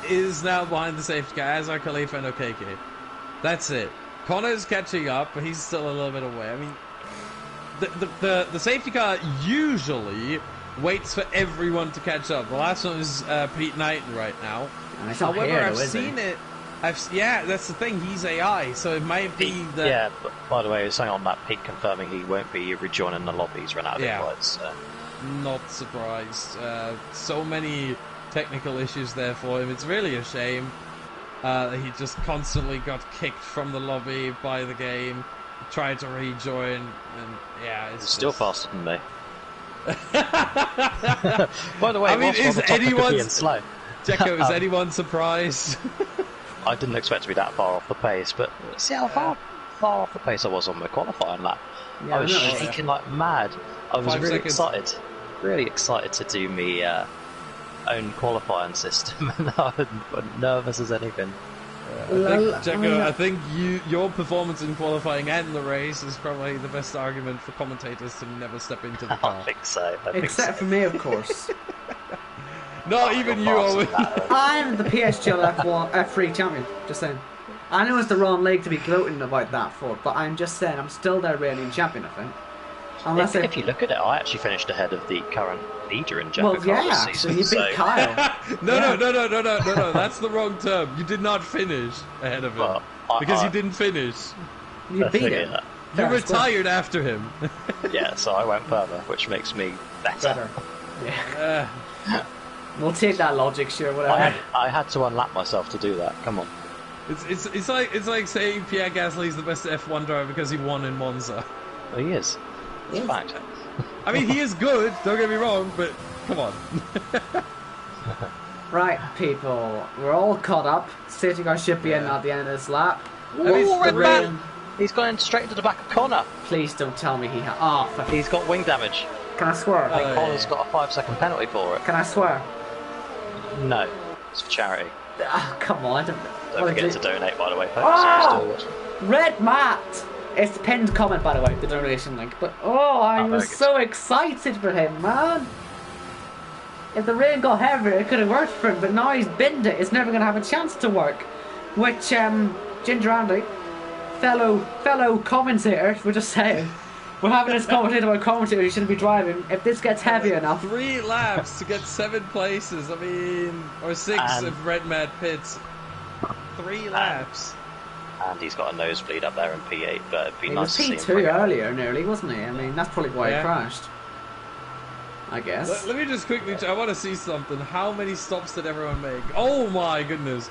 is now behind the safety car, as are Khalifa and OKK. That's it. Connor's catching up, but he's still a little bit away. I mean, the safety car usually waits for everyone to catch up. The last one is Pete Knighton right now. And it's not However, here, I've though, is seen it? it. Yeah, that's the thing. He's AI, so it might be that. Yeah, but by the way, saying on that, Pete confirming he won't be rejoining the lobby. He's run out of Yeah. invites. So. Not surprised. So many technical issues there for him. It's really a shame that he just constantly got kicked from the lobby by the game. Tried to rejoin, and yeah, it's Still just- faster than me. By the way, I mean, whilst we're on is the topic of anyone being slow, Jacko? Is anyone surprised? I didn't expect to be that far off the pace, but see how far off the pace I was on my qualifying lap. Yeah, I was I know. shaking like mad. I was 5 really seconds. really excited to do me own qualifying system, and I was nervous as anything. I think your performance in qualifying and the race is probably the best argument for commentators to never step into the car. I think so. Except for me, of course. Not even you, Owen. I'm the PSGL F3 champion. Just saying. I know it's the wrong league to be gloating about that for, but I'm just saying I'm still their reigning champion, I think. Unless if you look at it, I actually finished ahead of the current leader in JACKOCAR well, yeah, this actually, season. you beat Kyle. No, that's the wrong term. You did not finish ahead of him. Well, because you didn't finish. You beat him. You retired after him. Yeah, so I went further, which makes me better. Yeah. We'll take that logic, sure, whatever. I had to unlap myself to do that. Come on. It's like saying Pierre Gasly's the best F1 driver because he won in Monza. Well, he is. It's a fact. I mean, he is good, don't get me wrong, but come on. Right, people, we're all caught up. Safety car should be in at the end of this lap. Ooh, red man! He's gone straight into the back of Connor. Please don't tell me he has. Oh, He's got wing damage. can I swear? I think Connor's got a 5-second penalty for it. Can I swear? No, it's for charity. Oh, come on. Don't forget to donate, by the way, folks. Oh! Still watching. Red Matt! It's the pinned comment, by the way, the donation link. But I was very good. so excited for him, man. If the rain got heavier, it could have worked for him. But now he's binned it. It's never going to have a chance to work. Which, Ginger Andy, fellow commentator, we're just saying, we're having this conversation about commentators who shouldn't be driving. If this gets heavy enough, 3 laps to get 7 places. I mean, or 6 if Red Mad pits. 3 laps. And he's got a nosebleed up there in P8, but it'd be he nice was to see him. P2 earlier, nearly, wasn't he? I mean, that's probably why he crashed. I guess. Let me just quickly. I want to see something. How many stops did everyone make? Oh my goodness!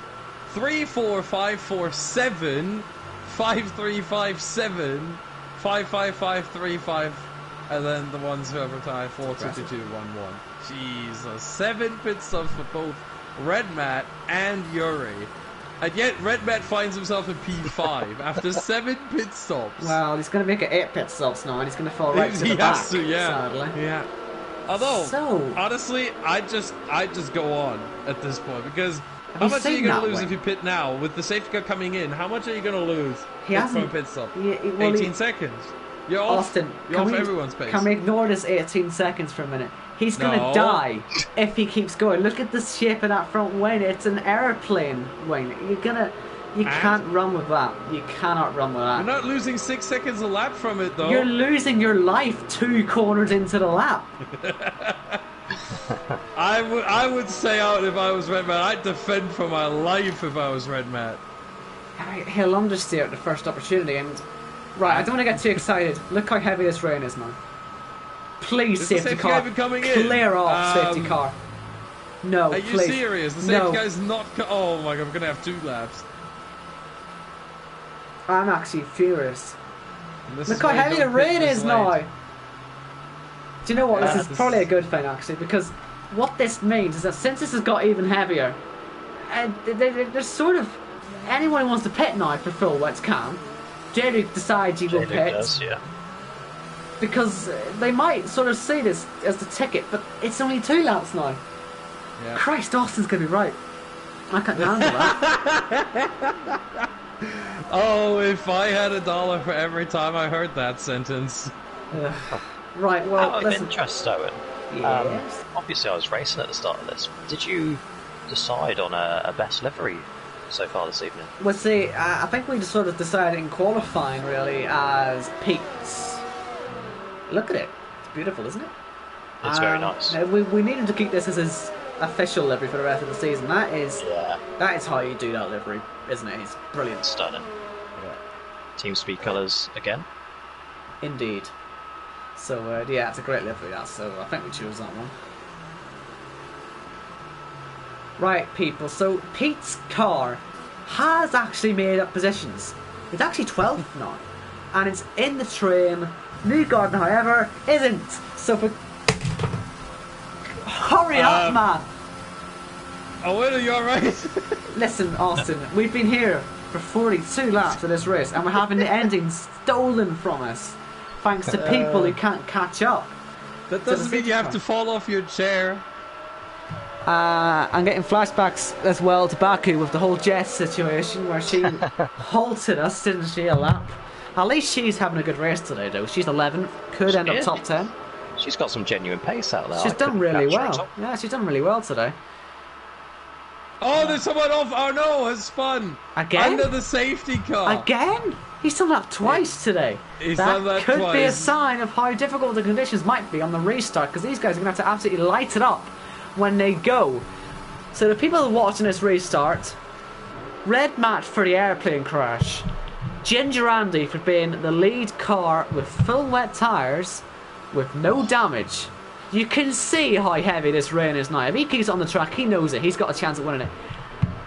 3, 4, 5, 4, 7, 5, 3, 5, 7, 5, 5, 5, 3, 5, and then the ones who have retired 4, 2, 2, 2, 1, 1. Jesus, 7 pit stops for both Red Matt and Yuri. And yet, Red Matt finds himself in P5 after 7 pit stops. Well, he's going to make it 8 pit stops now, and he's going to fall right to the back. Has to, yeah. Sadly. Yeah. Although, honestly, I just go on at this point because how much are you going to lose if you pit now with the safety car coming in? How much are you going to lose from a pit stop? 18 seconds. You're off. Austin, you're off everyone's pace. Can we ignore this 18 seconds for a minute? He's going to die if he keeps going. Look at the shape of that front wing. It's an airplane wing. You can't run with that. You cannot run with that. You're not losing 6 seconds a lap from it, though. You're losing your life 2 corners into the lap. I would stay out if I was Red Matt. I'd defend for my life if I was Red Matt. He'll understeer at the first opportunity. And right, I don't want to get too excited. Look how heavy this rain is, man. Please, safety car, clear off, safety car. No, Are please. you serious? The safety car is not... Oh my god, I'm going to have 2 laps. I'm actually furious. Look how heavy the rain is now. Do you know what? This is probably a good thing, actually, because what this means is that since this has got even heavier, there's sort of... Anyone who wants to pit now for full wets can. JD decides he will pit. Does, yeah. Because they might sort of see this as the ticket, but it's only 2 laps now. Yeah. Christ, Austin's going to be right. I can't handle that. Oh, if I had $1 for every time I heard that sentence. Right, well, out of interest, Owen. Yes. Obviously, I was racing at the start of this. Did you decide on a best livery so far this evening? Well, see, I think we just sort of decided in qualifying, really, as Pete's. Look at it. It's beautiful, isn't it? It's very nice. We needed to keep this as his official livery for the rest of the season. That is how you do that livery, isn't it? It's brilliant. Stunning. Yeah. Team Speed colours again. Indeed. So, yeah, it's a great livery, that, so I think we chose that one. Right, people, so Pete's car has actually made up positions. It's actually 12th now, and it's in the train. Newgarden, however, isn't. So for hurry up, man. Oh, Will, you alright? Listen, Austin, we've been here for 42 laps of this race, and we're having the ending stolen from us, thanks to people who can't catch up. That doesn't mean you have to fall off your chair. I'm getting flashbacks as well to Baku with the whole Jess situation, where she halted us, didn't she, a lap? At least she's having a good race today, though. She's 11th, could end up top 10. She's got some genuine pace out there. She's done really well. Yeah, she's done really well today. Oh, there's someone off. Oh no, has spun. Again? Under the safety car. Again? He's done that twice today. He's done that could twice. be a sign of how difficult the conditions might be on the restart, because these guys are going to have to absolutely light it up when they go. So the people watching this restart, Red Matt for the airplane crash, Ginger Andy for being the lead car with full wet tyres with no damage. You can see how heavy this rain is now. If he keeps on the track, he knows it. He's got a chance of winning it.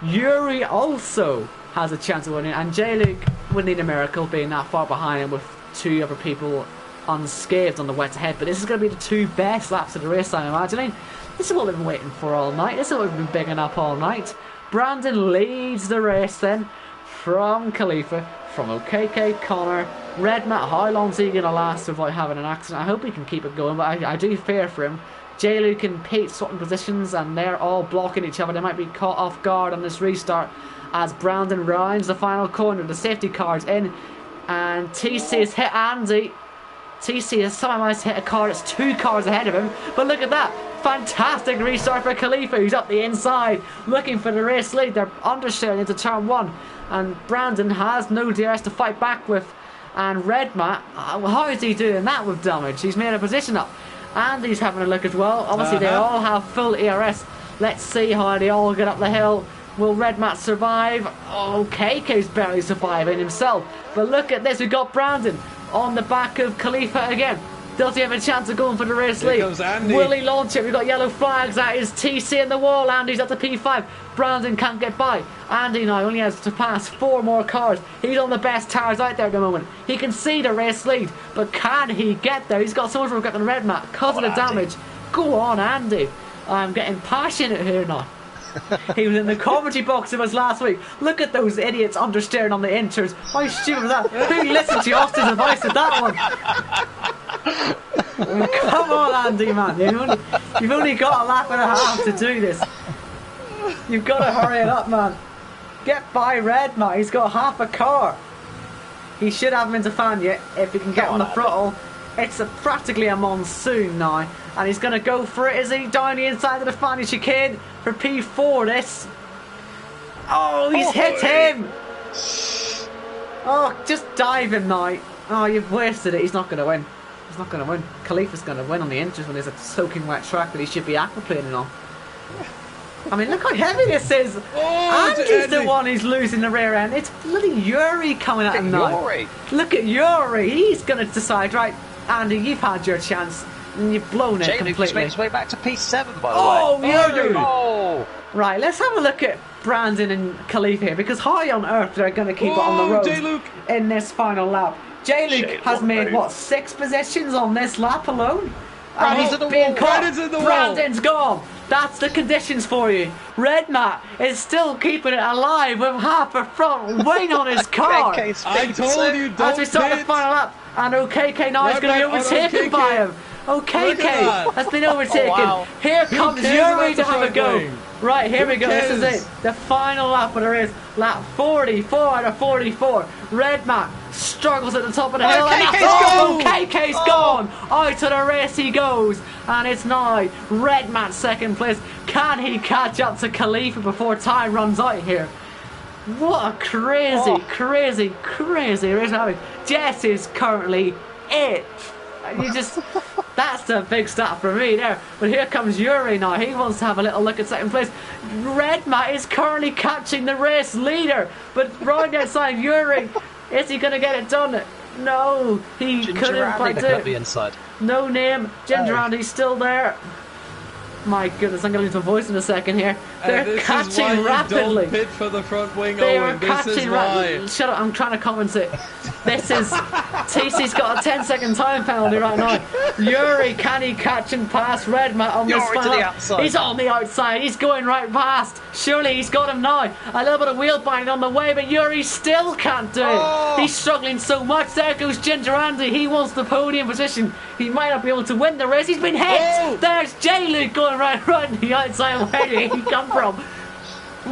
Yuri also has a chance of winning, and J-Luke would need a miracle being that far behind him with two other people unscathed on the wet ahead. But this is going to be the two best laps of the race, I'm imagining. This is what we've been waiting for all night. This is what we've been bigging up all night. Brandon leads the race then from Khalifa, from OKK, Connor, Red Matt. How long's he going to last without having an accident? I hope he can keep it going, but I do fear for him. J-Luke and Pete swapping positions, and they're all blocking each other. They might be caught off guard on this restart as Brandon rounds the final corner. The safety car's in, and TC has hit Andy. TC has somehow managed to hit a car that's 2 cars ahead of him, but look at that. Fantastic restart for Khalifa, who's up the inside looking for the race lead. They're understeering into turn 1, and Brandon has no DRS to fight back with. And Red Matt, how is he doing that with damage? He's made a position up. Andy's having a look as well. Obviously they all have full ERS. Let's see how they all get up the hill. Will Red Matt survive? Oh, KK's barely surviving himself. But look at this, we've got Brandon on the back of Khalifa again. Does he have a chance of going for the race lead? Will he launch it? We've got yellow flags. That is TC in the wall. Andy's at the P5. Brandon can't get by. Andy now only has to pass 4 more cars. He's on the best tires out there at the moment. He can see the race lead, but can he get there? He's got so much more grip than Red Matt because of the damage. Go on, Andy. I'm getting passionate here now. He was in the commentary box of us last week. Look at those idiots understeering on the inters. How stupid was that? Who listened to Austin's advice at that one? Come on, Andy, man. You've only got a lap and a half to do this. You've got to hurry it up, man. Get by Red, man. He's got half a car. He should have him into fan yet if he can get on the throttle. It's practically a monsoon now, and he's going to go for it, is he? Down the inside of the fan chicane for P4 this. Oh, he's hit him! Oh, just dive him now. Oh, you've wasted it. He's not going to win. He's not going to win. Khalifa's going to win on the inters when there's a soaking wet track that he should be aquaplaning on. I mean, look how heavy this is. Andy's the one who's losing the rear end. It's bloody Yuri coming at him now. Look at Yuri. He's going to decide, right, Andy, you've had your chance and you've blown it completely. Made his way back to P7, by the way. Yuri. Oh! Right, let's have a look at Brandon and Khalifa here, because how on earth they're going to keep it on the road J-Luke in this final lap. J-Luke has made, what, 6 positions on this lap alone? And he's being caught. Brandon's gone. That's the conditions for you. Red Matt is still keeping it alive with half a front wing on his car. I told you, don't as we start the final lap, and OKK now is going to be overtaken by him. OKK has been overtaken. Wow. Here comes Yuri to have a go. Right, here we go. This is it. The final lap of the race. Lap 44 out of 44. Red Matt struggles at the top of the hill. KK's gone. Out of the race he goes. And it's now Red Matt second place. Can he catch up to Khalifa before time runs out here? What a crazy race having. Jess is currently it. That's the big stat for me there. But here comes Yuri now. He wants to have a little look at second place. Red Matt is currently catching the race leader, but right outside Yuri, is he going to get it done? No, he couldn't quite do it. The inside. No name. Ginger Andy's still there. My goodness, I'm going to lose my voice in a second here. They're this catching is why you rapidly. don't pit for the front wing, They Owen. are This catching is why. Shut up, I'm trying to compensate. This is... TC's got a 10-second time penalty right now. Yuri, can he catch and pass Redmat on this Yuri to final the lap? outside. He's on the outside. He's going right past. Surely he's got him now. A little bit of wheel binding on the way, but Yuri still can't do it. Oh. He's struggling so much. There goes Ginger Andy. He wants the podium position. He might not be able to win the race. He's been hit. Oh. There's J-Luke going right on the outside. Where did he come from?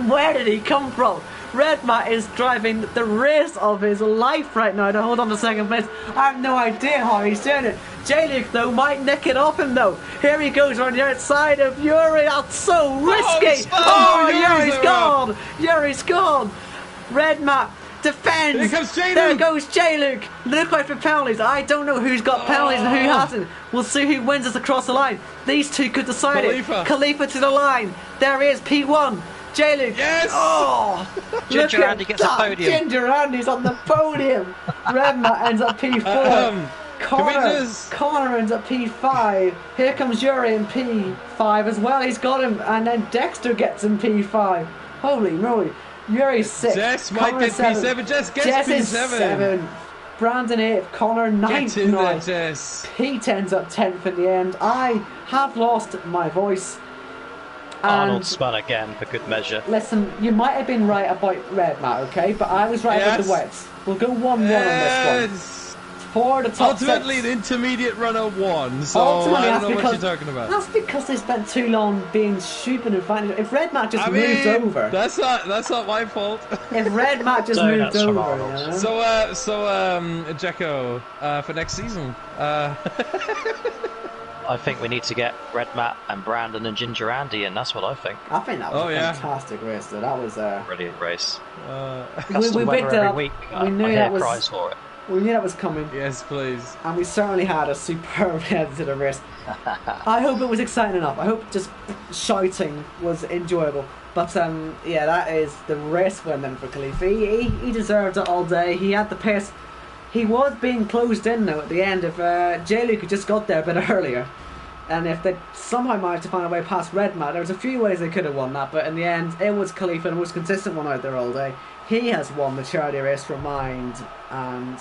Where did he come from? Redmat is driving the race of his life right now to hold on to second place. I have no idea how he's doing it. J-Luke, though, might nick it off him, though. Here he goes on the outside of Yuri. That's so risky. Yuri's gone. Yuri's gone. Redmat defends. Here comes J-Luke. There goes J-Luke. Look out for penalties. I don't know who's got penalties and who hasn't. We'll see who wins us across the line. These two could decide Khalifa. it. Khalifa to the line. There he is, P1. J-Luke. Yes! Oh! Ginger look at Andy gets the that. podium. Ginger Andy's on the podium. Redmat ends up P4. Connor ends up P5. Here comes Yuri in P5 as well. He's got him. And then Dexter gets in P5. Holy moly. Yuri's 6. Jess might Connor get P7. Jess gets Jess P7. is 7. Brandon 8. Connor 9th Get in there, now. Jess. Pete ends up 10th in the end. I have lost my voice. Arnold spun again for good measure. Listen, you might have been right about Redmat, okay? But I was right about the wets. We'll go 1-1 on this one. For the top Ultimately, six. an intermediate runner won, so Ultimately, I don't know that's what you're talking about. That's because they spent too long being stupid and finding. If Redmat just moved over, that's not my fault. if Redmat just moved Donuts from over, Arnold. you know? So Jacko, for next season, I think we need to get Redmat and Brandon and Ginger Andy in. That's what I think. I think that was a fantastic race. Though. That was Brilliant race. we weather picked every up. week. We knew I that hear was. cries for it. We knew that was coming. yes, please. And we certainly had a superb end to the race. I hope it was exciting enough. I hope just shouting was enjoyable. But yeah, that is the race win then for Khalifa. He deserved it all day. He had the pace. He was being closed in though at the end. If J-Luke had just got there a bit earlier, and if they somehow managed to find a way past Redmat, there was a few ways they could have won that. But in the end, it was Khalifa, the most consistent one out there all day. He has won the charity race for Mind, and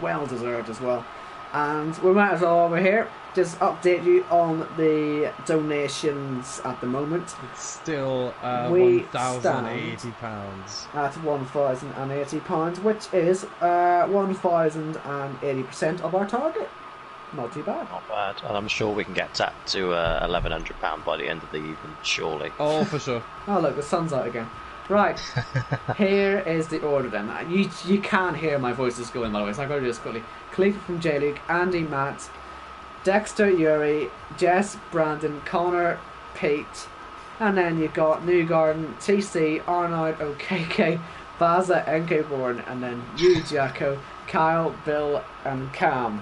well deserved as well. And we might as well over here just update you on the donations at the moment. It's still We £1,080. at £1,080, which is 1,080% of our target. Not too bad. Not bad. And I'm sure we can get that to £1,100 by the end of the evening, surely. Oh, for sure. Oh look, the sun's out again. Right, here is the order then. You can hear my voice is going by the way, so I'm going to do this quickly. Khalifa from J-Luke, Andy, Matt, Dexter, Yuri, Jess, Brandon, Connor, Pete, and then you've got Newgarden, TC, Arnold, OKK, Baza, NK Bourne, and then you, Jacko, Kyle, Bill, and Cam.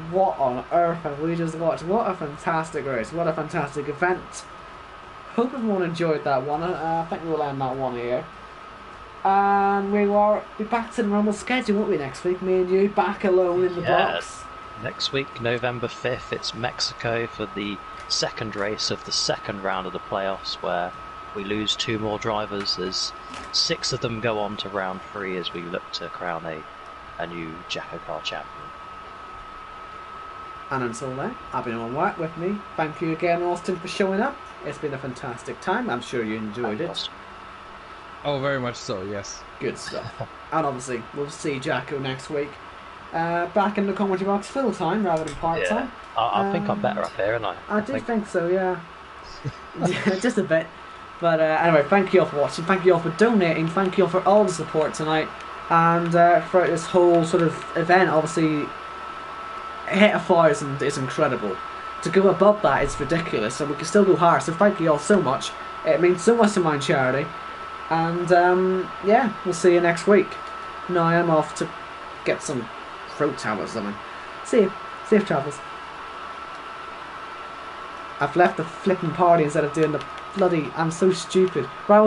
What on earth have we just watched? What a fantastic race, what a fantastic event. Hope everyone enjoyed that one. I think we'll end that one here. And we will be back to the normal schedule, won't we, next week? Me and you back alone in the box. Next week, November 5th, it's Mexico for the second race of the second round of the playoffs, where we lose 2 more drivers as 6 of them go on to round 3 as we look to crown a new JACKOCAR champion. And until then, I've been on White with me. Thank you again, Austin, for showing up. It's been a fantastic time. I'm sure you enjoyed it. Oh, very much so, yes. Good stuff. And obviously, we'll see Jacko next week. Back in the commentary box full time rather than part time. Yeah. I think I'm better up here, and I do think so, yeah. Just a bit. But anyway, thank you all for watching. Thank you all for donating. Thank you all for all the support tonight. And for this whole sort of event, obviously, hit 1,000 is incredible. To go above that is ridiculous, and we can still go higher. So thank you all so much. It means so much to Mind Charity. And yeah, we'll see you next week. Now I'm off to get some throat tablets or something. See you. Safe travels. I've left the flipping party instead of doing the bloody... I'm so stupid. Right,